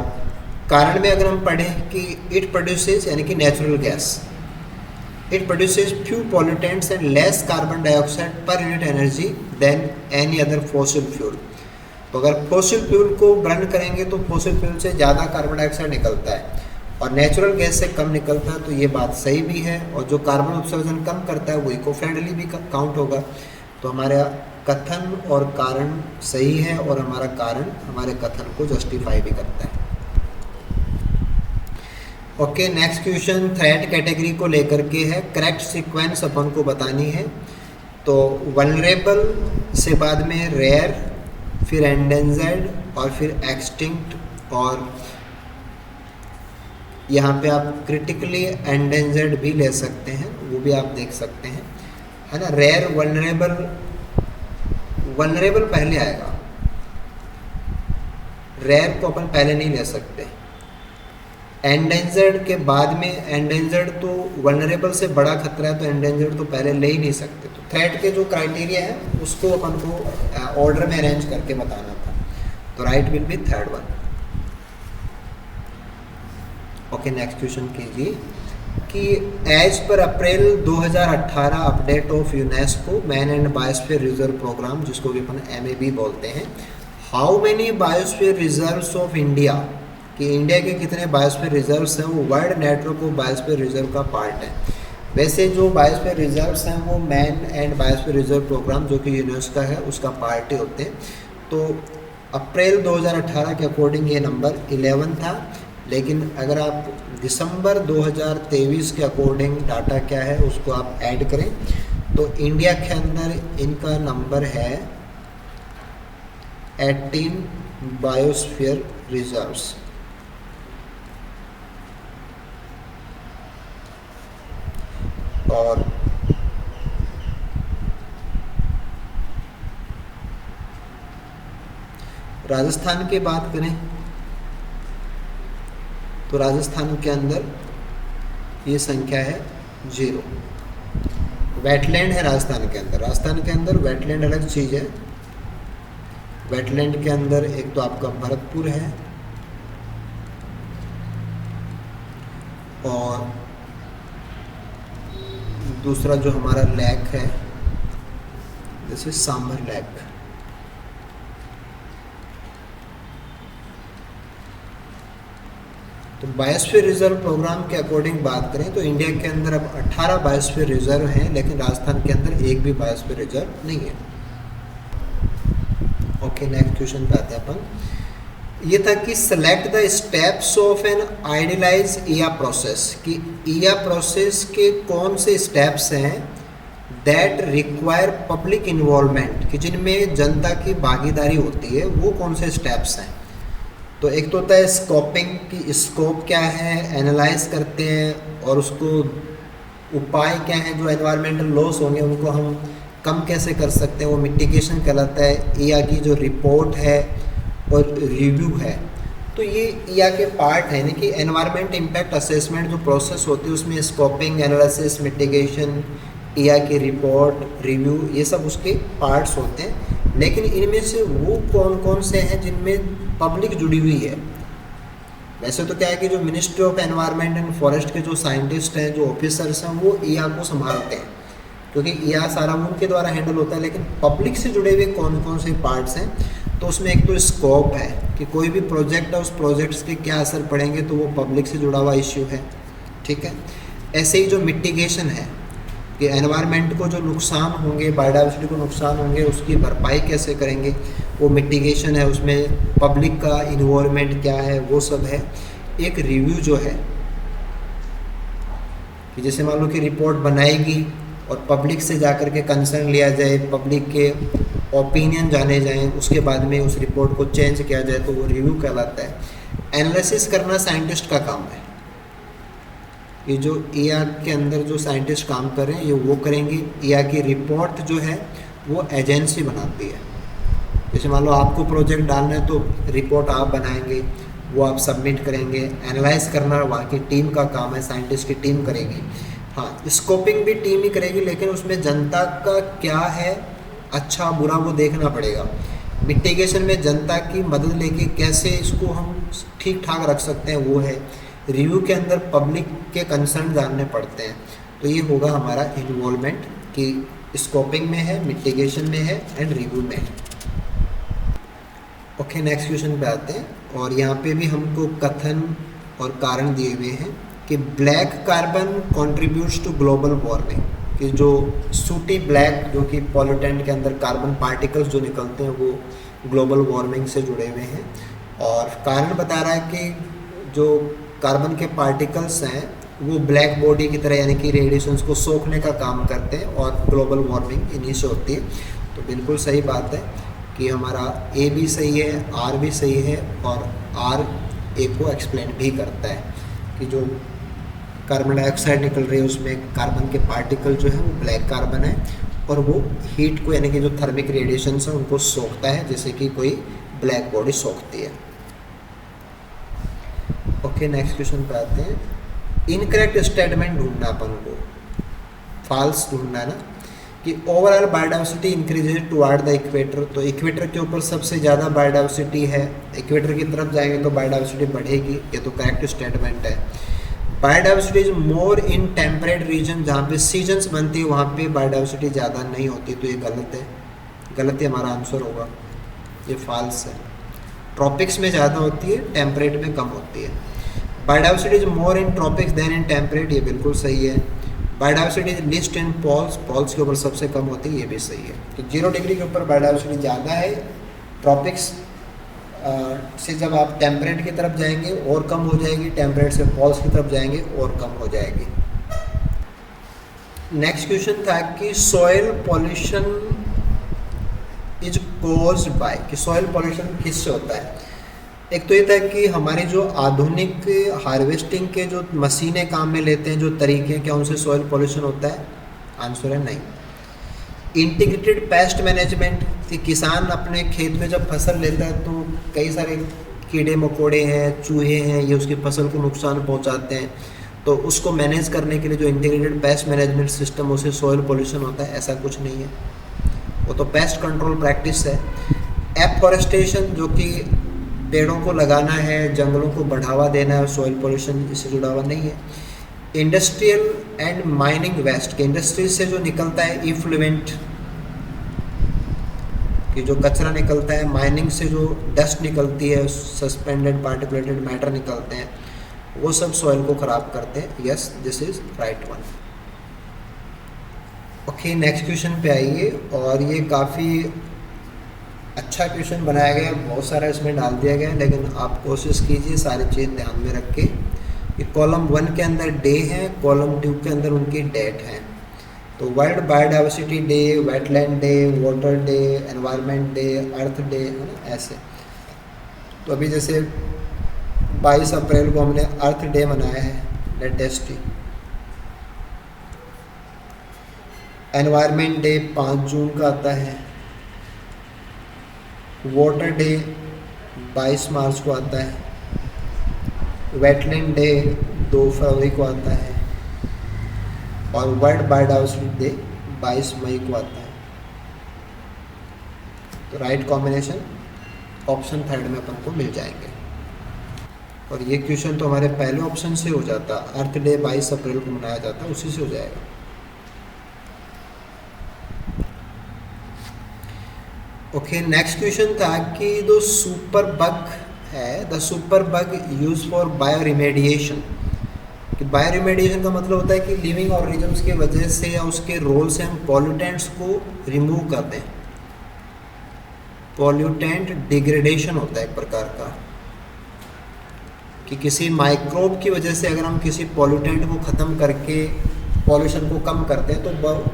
कारण में अगर हम पढ़ें कि इट प्रोड्यूसेस, यानी कि natural gas, it produces few pollutants and less carbon dioxide per unit energy than any other fossil fuel. तो अगर फॉसिल फ्यूल को बर्न करेंगे तो फॉसिल फ्यूल से ज़्यादा कार्बन डाइऑक्साइड निकलता है और नेचुरल गैस से कम निकलता है, तो ये बात सही भी है। और जो कार्बन उत्सर्जन कम करता है वो इको फ्रेंडली भी काउंट होगा। तो हमारा कथन और कारण सही है और हमारा कारण हमारे कथन को जस्टिफाई भी करता है। Okay, next question threat category को लेकर के है। करेक्ट सीक्वेंस अपन को बतानी है। तो वल्नरेबल से बाद में रेयर, फिर एंडेंजर्ड और फिर एक्सटिंक्ट, और यहाँ पे आप क्रिटिकली एंडेंजर्ड भी ले सकते हैं, वो भी आप देख सकते हैं, है ना। रेयर, वल्नरेबल पहले आएगा, रेयर को अपन पहले नहीं ले सकते। एंडेंजर्ड के बाद में, एंडेंजर्ड तो वल्नरेबल से बड़ा खतरा है तो एंडेंजर्ड तो पहले ले ही नहीं सकते। तो थ्रेट के जो क्राइटेरिया है उसको अपन को ऑर्डर में अरेंज करके बताना था। तो right will be third one. Okay, next question कीजिए कि as per April 2018 update of UNESCO man and biosphere reserve programme, जिसको भी अपन MAB बोलते हैं, how many biosphere reserves of India, कि इंडिया के कितने बायोस्फीयर रिजर्व्स हैं वो world network of biosphere reserve का पार्ट है। वैसे जो बायोस्फीयर रिजर्व्स हैं वो man and biosphere reserve programme जो कि यूनेस्को है उसका पार्ट ही होते हैं। तो अप्रैल 2018 के अकॉर्डिंग ये नंबर 11 था, लेकिन अगर आप दिसंबर 2023 के अकॉर्डिंग डाटा क्या है उसको आप ऐड करें तो इंडिया के अंदर इनका नंबर है 18 बायोस्फीयर रिजर्व्स। और राजस्थान की बात करें तो राजस्थान के अंदर ये संख्या है 0। वेटलैंड है राजस्थान के अंदर। राजस्थान के अंदर वेटलैंड अलग चीज़ है। वेटलैंड के अंदर एक तो आपका भरतपुर है और दूसरा जो हमारा लेक है जैसे सांबर लेक। तो बायोस्फीयर रिजर्व प्रोग्राम के अकॉर्डिंग बात करें तो इंडिया के अंदर अब 18 बायोस्फीयर रिजर्व हैं, लेकिन राजस्थान के अंदर एक भी बायोस्फीयर रिजर्व नहीं है। ओके, नेक्स्ट क्वेश्चन पे आते हैं अपन। ये था कि select the steps of an idealise EIA process, कि ईया प्रोसेस के कौन से स्टेप्स हैं दैट रिक्वायर पब्लिक इन्वॉल्वमेंट, कि जिनमें जनता की भागीदारी होती है, वो कौन से स्टेप्स हैं। तो एक तो होता है स्कोपिंग, की स्कोप क्या है, एनालाइज करते हैं और उसको उपाय क्या हैं, जो एनवायरमेंटल लॉस होंगे उनको हम कम कैसे कर सकते हैं, वो मिटिगेशन कहलाता है। या की जो रिपोर्ट है और रिव्यू है तो ये ईया के पार्ट है ना कि एनवायरमेंट इम्पैक्ट असेसमेंट जो प्रोसेस होती है उसमें स्कोपिंग, एनालिसिस, मिटिगेशन, ईया की रिपोर्ट, रिव्यू, ये सब उसके पार्ट्स होते हैं। लेकिन इनमें से वो कौन कौन से हैं जिनमें पब्लिक जुड़ी हुई है? वैसे तो क्या है कि जो ministry of Environment and forest के जो साइंटिस्ट हैं, जो ऑफिसर्स हैं, वो ईया को संभालते हैं, क्योंकि ईया सारा उनके द्वारा हैंडल होता है। लेकिन पब्लिक से जुड़े हुए कौन कौन से पार्ट्स हैं, तो उसमें एक तो स्कोप है कि कोई भी प्रोजेक्ट है, उस प्रोजेक्ट्स के क्या असर पड़ेंगे, तो वो पब्लिक से जुड़ा हुआ इश्यू है, ठीक है। ऐसे ही जो मिटिगेशन है कि एनवायरनमेंट को जो नुकसान होंगे, बायोडाइवर्सिटी को नुकसान होंगे, उसकी भरपाई कैसे करेंगे, वो मिटिगेशन है। उसमें पब्लिक का इन्वॉल्वमेंट क्या है, वो सब है। एक रिव्यू जो है कि जैसे मान लो कि रिपोर्ट बनाएगी और पब्लिक से जाकर के कंसर्न लिया जाए, पब्लिक के ओपिनियन जाने जाएं, उसके बाद में उस रिपोर्ट को चेंज किया जाए, तो वो रिव्यू कहलाता है। एनालिसिस करना साइंटिस्ट का काम है। ये जो ईया के अंदर जो साइंटिस्ट काम कर रहे हैं, ये वो करेंगे। ईया की रिपोर्ट जो है वो एजेंसी बनाती है। जैसे मान लो आपको प्रोजेक्ट डालना है, तो रिपोर्ट आप बनाएंगे, वो आप सबमिट करेंगे। एनालाइज करना वहाँ की टीम का काम है, साइंटिस्ट की टीम करेगी। हाँ, स्कोपिंग भी टीम ही करेगी, लेकिन उसमें जनता का क्या है, अच्छा बुरा, वो देखना पड़ेगा। मिटिगेशन में जनता की मदद लेके कैसे इसको हम ठीक ठाक रख सकते हैं, वो है। रिव्यू के अंदर पब्लिक के कंसर्न जानने पड़ते हैं। तो ये होगा हमारा इन्वॉल्वमेंट कि स्कोपिंग में है, मिटिगेशन में है एंड रिव्यू में है। ओके, नेक्स्ट क्वेश्चन पे आते हैं। और यहाँ पे भी हमको कथन और कारण दिए हुए हैं कि black carbon contributes to global warming, कि जो सूटी ब्लैक जो कि पॉल्यूटेंट के अंदर कार्बन पार्टिकल्स जो निकलते हैं, वो ग्लोबल वार्मिंग से जुड़े हुए हैं। और कारण बता रहा है कि जो कार्बन के पार्टिकल्स हैं वो ब्लैक बॉडी की तरह, यानी कि रेडिएशंस को सोखने का काम करते हैं और ग्लोबल वार्मिंग इन्हीं से होती है। तो बिल्कुल सही बात है कि हमारा ए भी सही है, आर भी सही है, और आर ए को एक्सप्लेन भी करता है कि जो कार्बन डाइऑक्साइड निकल रही है उसमें कार्बन के पार्टिकल जो है वो ब्लैक कार्बन है, और वो हीट को, यानी कि जो थर्मिक रेडिएशंस हैं उनको सोखता है, जैसे कि कोई ब्लैक बॉडी सोखती है। ओके, नेक्स्ट क्वेश्चन पे आते हैं। इनकरेक्ट स्टेटमेंट ढूंढना, अपन को फॉल्स ढूंढना है ना, कि overall biodiversity increases toward the equator. तो इक्वेटर के ऊपर सबसे ज़्यादा बायोडाइवर्सिटी है, इक्वेटर की तरफ जाएंगे तो बायोडाइवर्सिटी बढ़ेगी, ये तो करेक्ट स्टेटमेंट है। Biodiversity is more in temperate region, जहाँ पे सीजन्स बनती है वहाँ पे बायोडाइवर्सिटी ज़्यादा नहीं होती, तो ये गलत है। गलत ही हमारा आंसर होगा, ये फॉल्स है। ट्रॉपिक्स में ज़्यादा होती है, टेम्परेट में कम होती है। Biodiversity is more in tropics than in temperate, ये बिल्कुल सही है। Biodiversity is least in poles, poles के ऊपर सबसे कम होती है, ये भी सही है। तो 0 डिग्री के ऊपर बायोडाइवर्सिटी ज़्यादा है, ट्रॉपिक्स से जब आप टेम्परेट की तरफ जाएंगे और कम हो जाएगी, टेम्परेट से पोल्स की तरफ जाएंगे और कम हो जाएगी। नेक्स्ट क्वेश्चन था कि soil pollution is caused by, कि सॉइल पॉल्यूशन किससे होता है। एक तो ये था कि हमारी जो आधुनिक हार्वेस्टिंग के जो मशीनें काम में लेते हैं, जो तरीके हैं, क्या उनसे सॉइल पॉल्यूशन होता है? आंसर है नहीं। इंटीग्रेटेड पेस्ट मैनेजमेंट, कि किसान अपने खेत में जब फसल लेता है तो कई सारे कीड़े मकोड़े हैं, चूहे हैं, ये उसकी फसल को नुकसान पहुंचाते हैं, तो उसको मैनेज करने के लिए जो इंटीग्रेटेड पेस्ट मैनेजमेंट सिस्टम, उसे सॉइल पॉल्यूशन होता है, ऐसा कुछ नहीं है। वो तो पेस्ट कंट्रोल प्रैक्टिस है। एफॉरेस्टेशन, जो कि पेड़ों को लगाना है, जंगलों को बढ़ावा देना है, सॉइल पॉल्यूशन इससे जुड़ा हुआ नहीं है। इंडस्ट्रियल एंड माइनिंग वेस्ट, के इंडस्ट्री से जो निकलता है इफ्लुएंट, कि जो कचरा निकलता है, माइनिंग से जो डस्ट निकलती है, सस्पेंडेड पार्टिकुलेटेड मैटर निकलते हैं, वो सब सॉइल को ख़राब करते हैं। Yes, this is right one. Okay, next question पे आइए। और ये काफ़ी अच्छा क्वेश्चन बनाया गया, बहुत सारा इसमें डाल दिया गया है, लेकिन आप कोशिश कीजिए सारी चीज़ ध्यान में रख के। कि कॉलम 1 के अंदर डे है, कॉलम 2 के अंदर उनकी डेट है। तो world biodiversity day, wetland day, water day, environment day, earth day, है ना, ऐसे। तो अभी जैसे 22 अप्रैल को हमने अर्थ डे मनाया है, लेटेस्ट ही। एनवायरनमेंट डे 5 जून का आता है। वाटर डे 22 मार्च को आता है। वेटलैंड डे 2 फरवरी को आता है और वर्ल्ड बायोडाइवर्सिटी डे 22 मई को आता है। तो राइट कॉम्बिनेशन ऑप्शन थर्ड में अपन को मिल जाएंगे। और ये क्वेश्चन तो हमारे पहले ऑप्शन से हो जाता, अर्थ डे 22 अप्रैल को मनाया जाता, उसी से हो जाएगा। ओके, नेक्स्ट क्वेश्चन था कि जो सुपर बग है, the super bug use for bio remediation. कि बायो रिमेडिएशन का मतलब होता है कि लिविंग ऑर्गेनिजम्स की वजह से या उसके रोल से हम पॉल्यूटेंट्स को रिमूव कर दें। पॉल्यूटेंट डिग्रेडेशन होता है एक प्रकार का, कि किसी माइक्रोब की वजह से अगर हम किसी पॉल्यूटेंट को ख़त्म करके पॉल्यूशन को कम करते हैं तो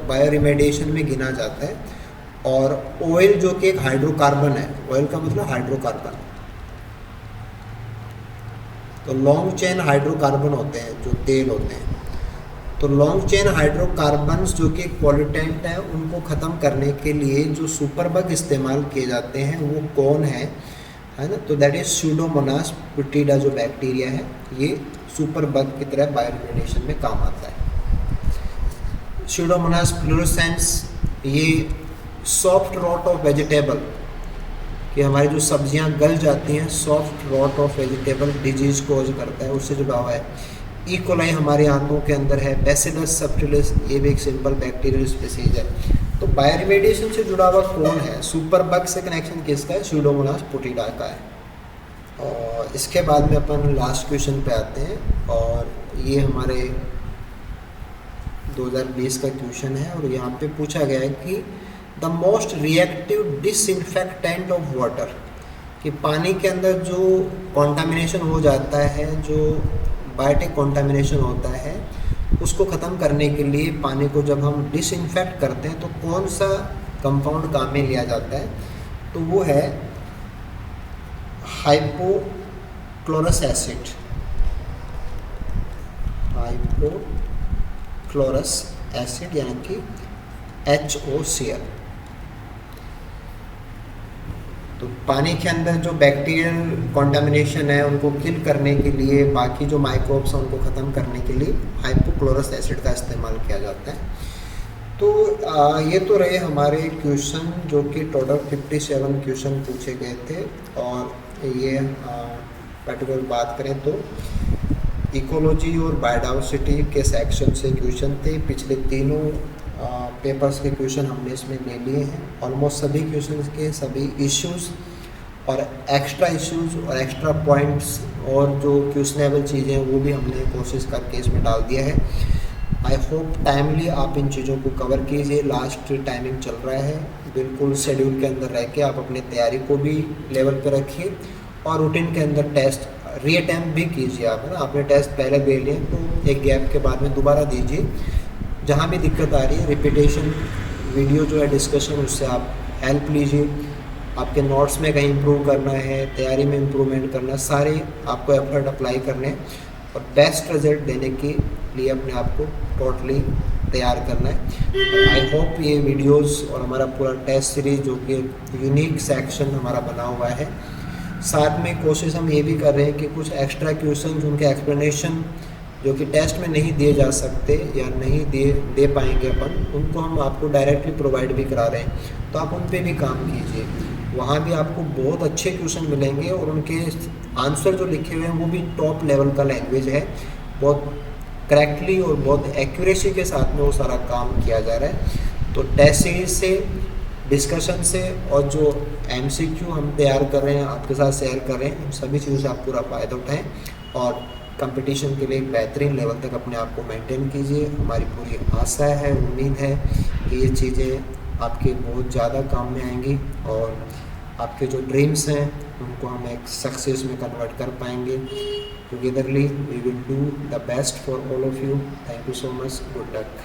बायो रिमेडिएशन में गिना जाता है। और ऑयल जो कि एक हाइड्रोकार्बन है, ऑयल का मतलब हाइड्रोकार्बन, तो लॉन्ग चेन हाइड्रोकार्बन होते हैं जो तेल होते हैं। तो लॉन्ग चेन हाइड्रोकार्बन्स जो कि एक पॉल्यूटेंट है, उनको ख़त्म करने के लिए जो सुपर बग इस्तेमाल किए जाते हैं वो कौन है ना? तो दैट इज स्यूडोमोनास पुटिडा जो बैक्टीरिया है, ये सुपर बग की तरह बायोरिमेडिएशन में काम आता है। स्यूडोमोनास फ्लोरोसेंस ये सॉफ्ट रॉट ऑफ वेजिटेबल, कि हमारी जो सब्जियां गल जाती हैं, soft rot of vegetable disease cause करता है, उससे जुड़ा हुआ है। इकोलाई हमारे आंतों के अंदर है, बैसिलस सबटिलिस ये भी एक सिंपल बैक्टीरियल स्पीसीज है। तो बायोरिमेडिएशन से जुड़ा हुआ कौन है? सुपर बग से कनेक्शन किसका है? स्यूडोमोनास पुटिडा का है। और इसके बाद में अपन लास्ट क्वेश्चन पे आते हैं, और ये हमारे 2020 का क्वेश्चन है। और यहाँ पे पूछा गया है कि the most reactive disinfectant of water, कि पानी के अंदर जो कॉन्टामिनेशन हो जाता है, जो बायोटिक कॉन्टामिनेशन होता है, उसको ख़त्म करने के लिए पानी को जब हम डिसइंफेक्ट करते हैं तो कौन सा कंपाउंड काम में लिया जाता है? तो वो है हाइपोक्लोरस एसिड। हाइपोक्लोरस एसिड यानी कि HOCl। तो पानी के अंदर जो बैक्टीरियल कॉन्टामिनेशन है उनको किल करने के लिए, बाकी जो माइक्रोब्स हैं उनको ख़त्म करने के लिए हाइपोक्लोरस एसिड का इस्तेमाल किया जाता है। तो ये तो रहे हमारे क्वेश्चन, जो कि टोटल 57 क्वेश्चन पूछे गए थे। और ये पर्टिकुलर बात करें तो इकोलॉजी और बायोडाइवर्सिटी के सेक्शन से क्वेश्चन थे। पिछले तीनों पेपर्स के क्वेश्चन हमने इसमें ले लिए हैं। ऑलमोस्ट सभी क्वेश्चन के सभी इश्यूज़ और एक्स्ट्रा इश्यूज़ और एक्स्ट्रा पॉइंट्स और जो क्वेश्चनेबल चीज़ें हैं वो भी हमने कोशिश करके इसमें डाल दिया है। आई होप टाइमली आप इन चीज़ों को कवर कीजिए। लास्ट टाइमिंग चल रहा है, बिल्कुल शेड्यूल के अंदर रह के आप अपने तैयारी को भी लेवल पर रखिए और रूटीन के अंदर टेस्ट रीअटेम्प्ट भी कीजिए। आप है ना, आपने टेस्ट पहले दे लिए तो एक गैप के बाद में दोबारा दीजिए। जहाँ भी दिक्कत आ रही है रिपीटेशन वीडियो जो है डिस्कशन, उससे आप हेल्प लीजिए। आपके नोट्स में कहीं इंप्रूव करना है, तैयारी में इंप्रूवमेंट करना, सारे आपको एफर्ट अप्लाई करने हैं और बेस्ट रिजल्ट देने के लिए अपने आप को टोटली तैयार करना है। आई होप ये वीडियोस और हमारा पूरा टेस्ट सीरीज जो कि यूनिक सेक्शन हमारा बना हुआ है, साथ में कोशिश हम ये भी कर रहे हैं कि कुछ एक्स्ट्रा क्वेश्चन उनके एक्सप्लेनेशन जो कि टेस्ट में नहीं दिए जा सकते या नहीं दे पाएंगे अपन, उनको हम आपको डायरेक्टली प्रोवाइड भी करा रहे हैं। तो आप उन पे भी काम कीजिए, वहाँ भी आपको बहुत अच्छे क्वेश्चन मिलेंगे और उनके आंसर जो लिखे हुए हैं वो भी टॉप लेवल का लैंग्वेज है। बहुत करेक्टली और बहुत एक्यूरेसी के साथ में वो सारा काम किया जा रहा है। तो टेस्ट सीरीज से, डिस्कशन से और जो MCQ हम तैयार कर रहे हैं आपके साथ शेयर कर रहे हैं, उन सभी चीज़ों से आप पूरा फ़ायदा उठाएँ और कंपटीशन के लिए एक बेहतरीन लेवल तक अपने आप को मेंटेन कीजिए। हमारी पूरी आशा है, उम्मीद है कि ये चीज़ें आपके बहुत ज़्यादा काम में आएंगी और आपके जो ड्रीम्स हैं उनको हम एक सक्सेस में कन्वर्ट कर पाएंगे। Togetherly we will do the best for all of you. Thank you so much. Good luck.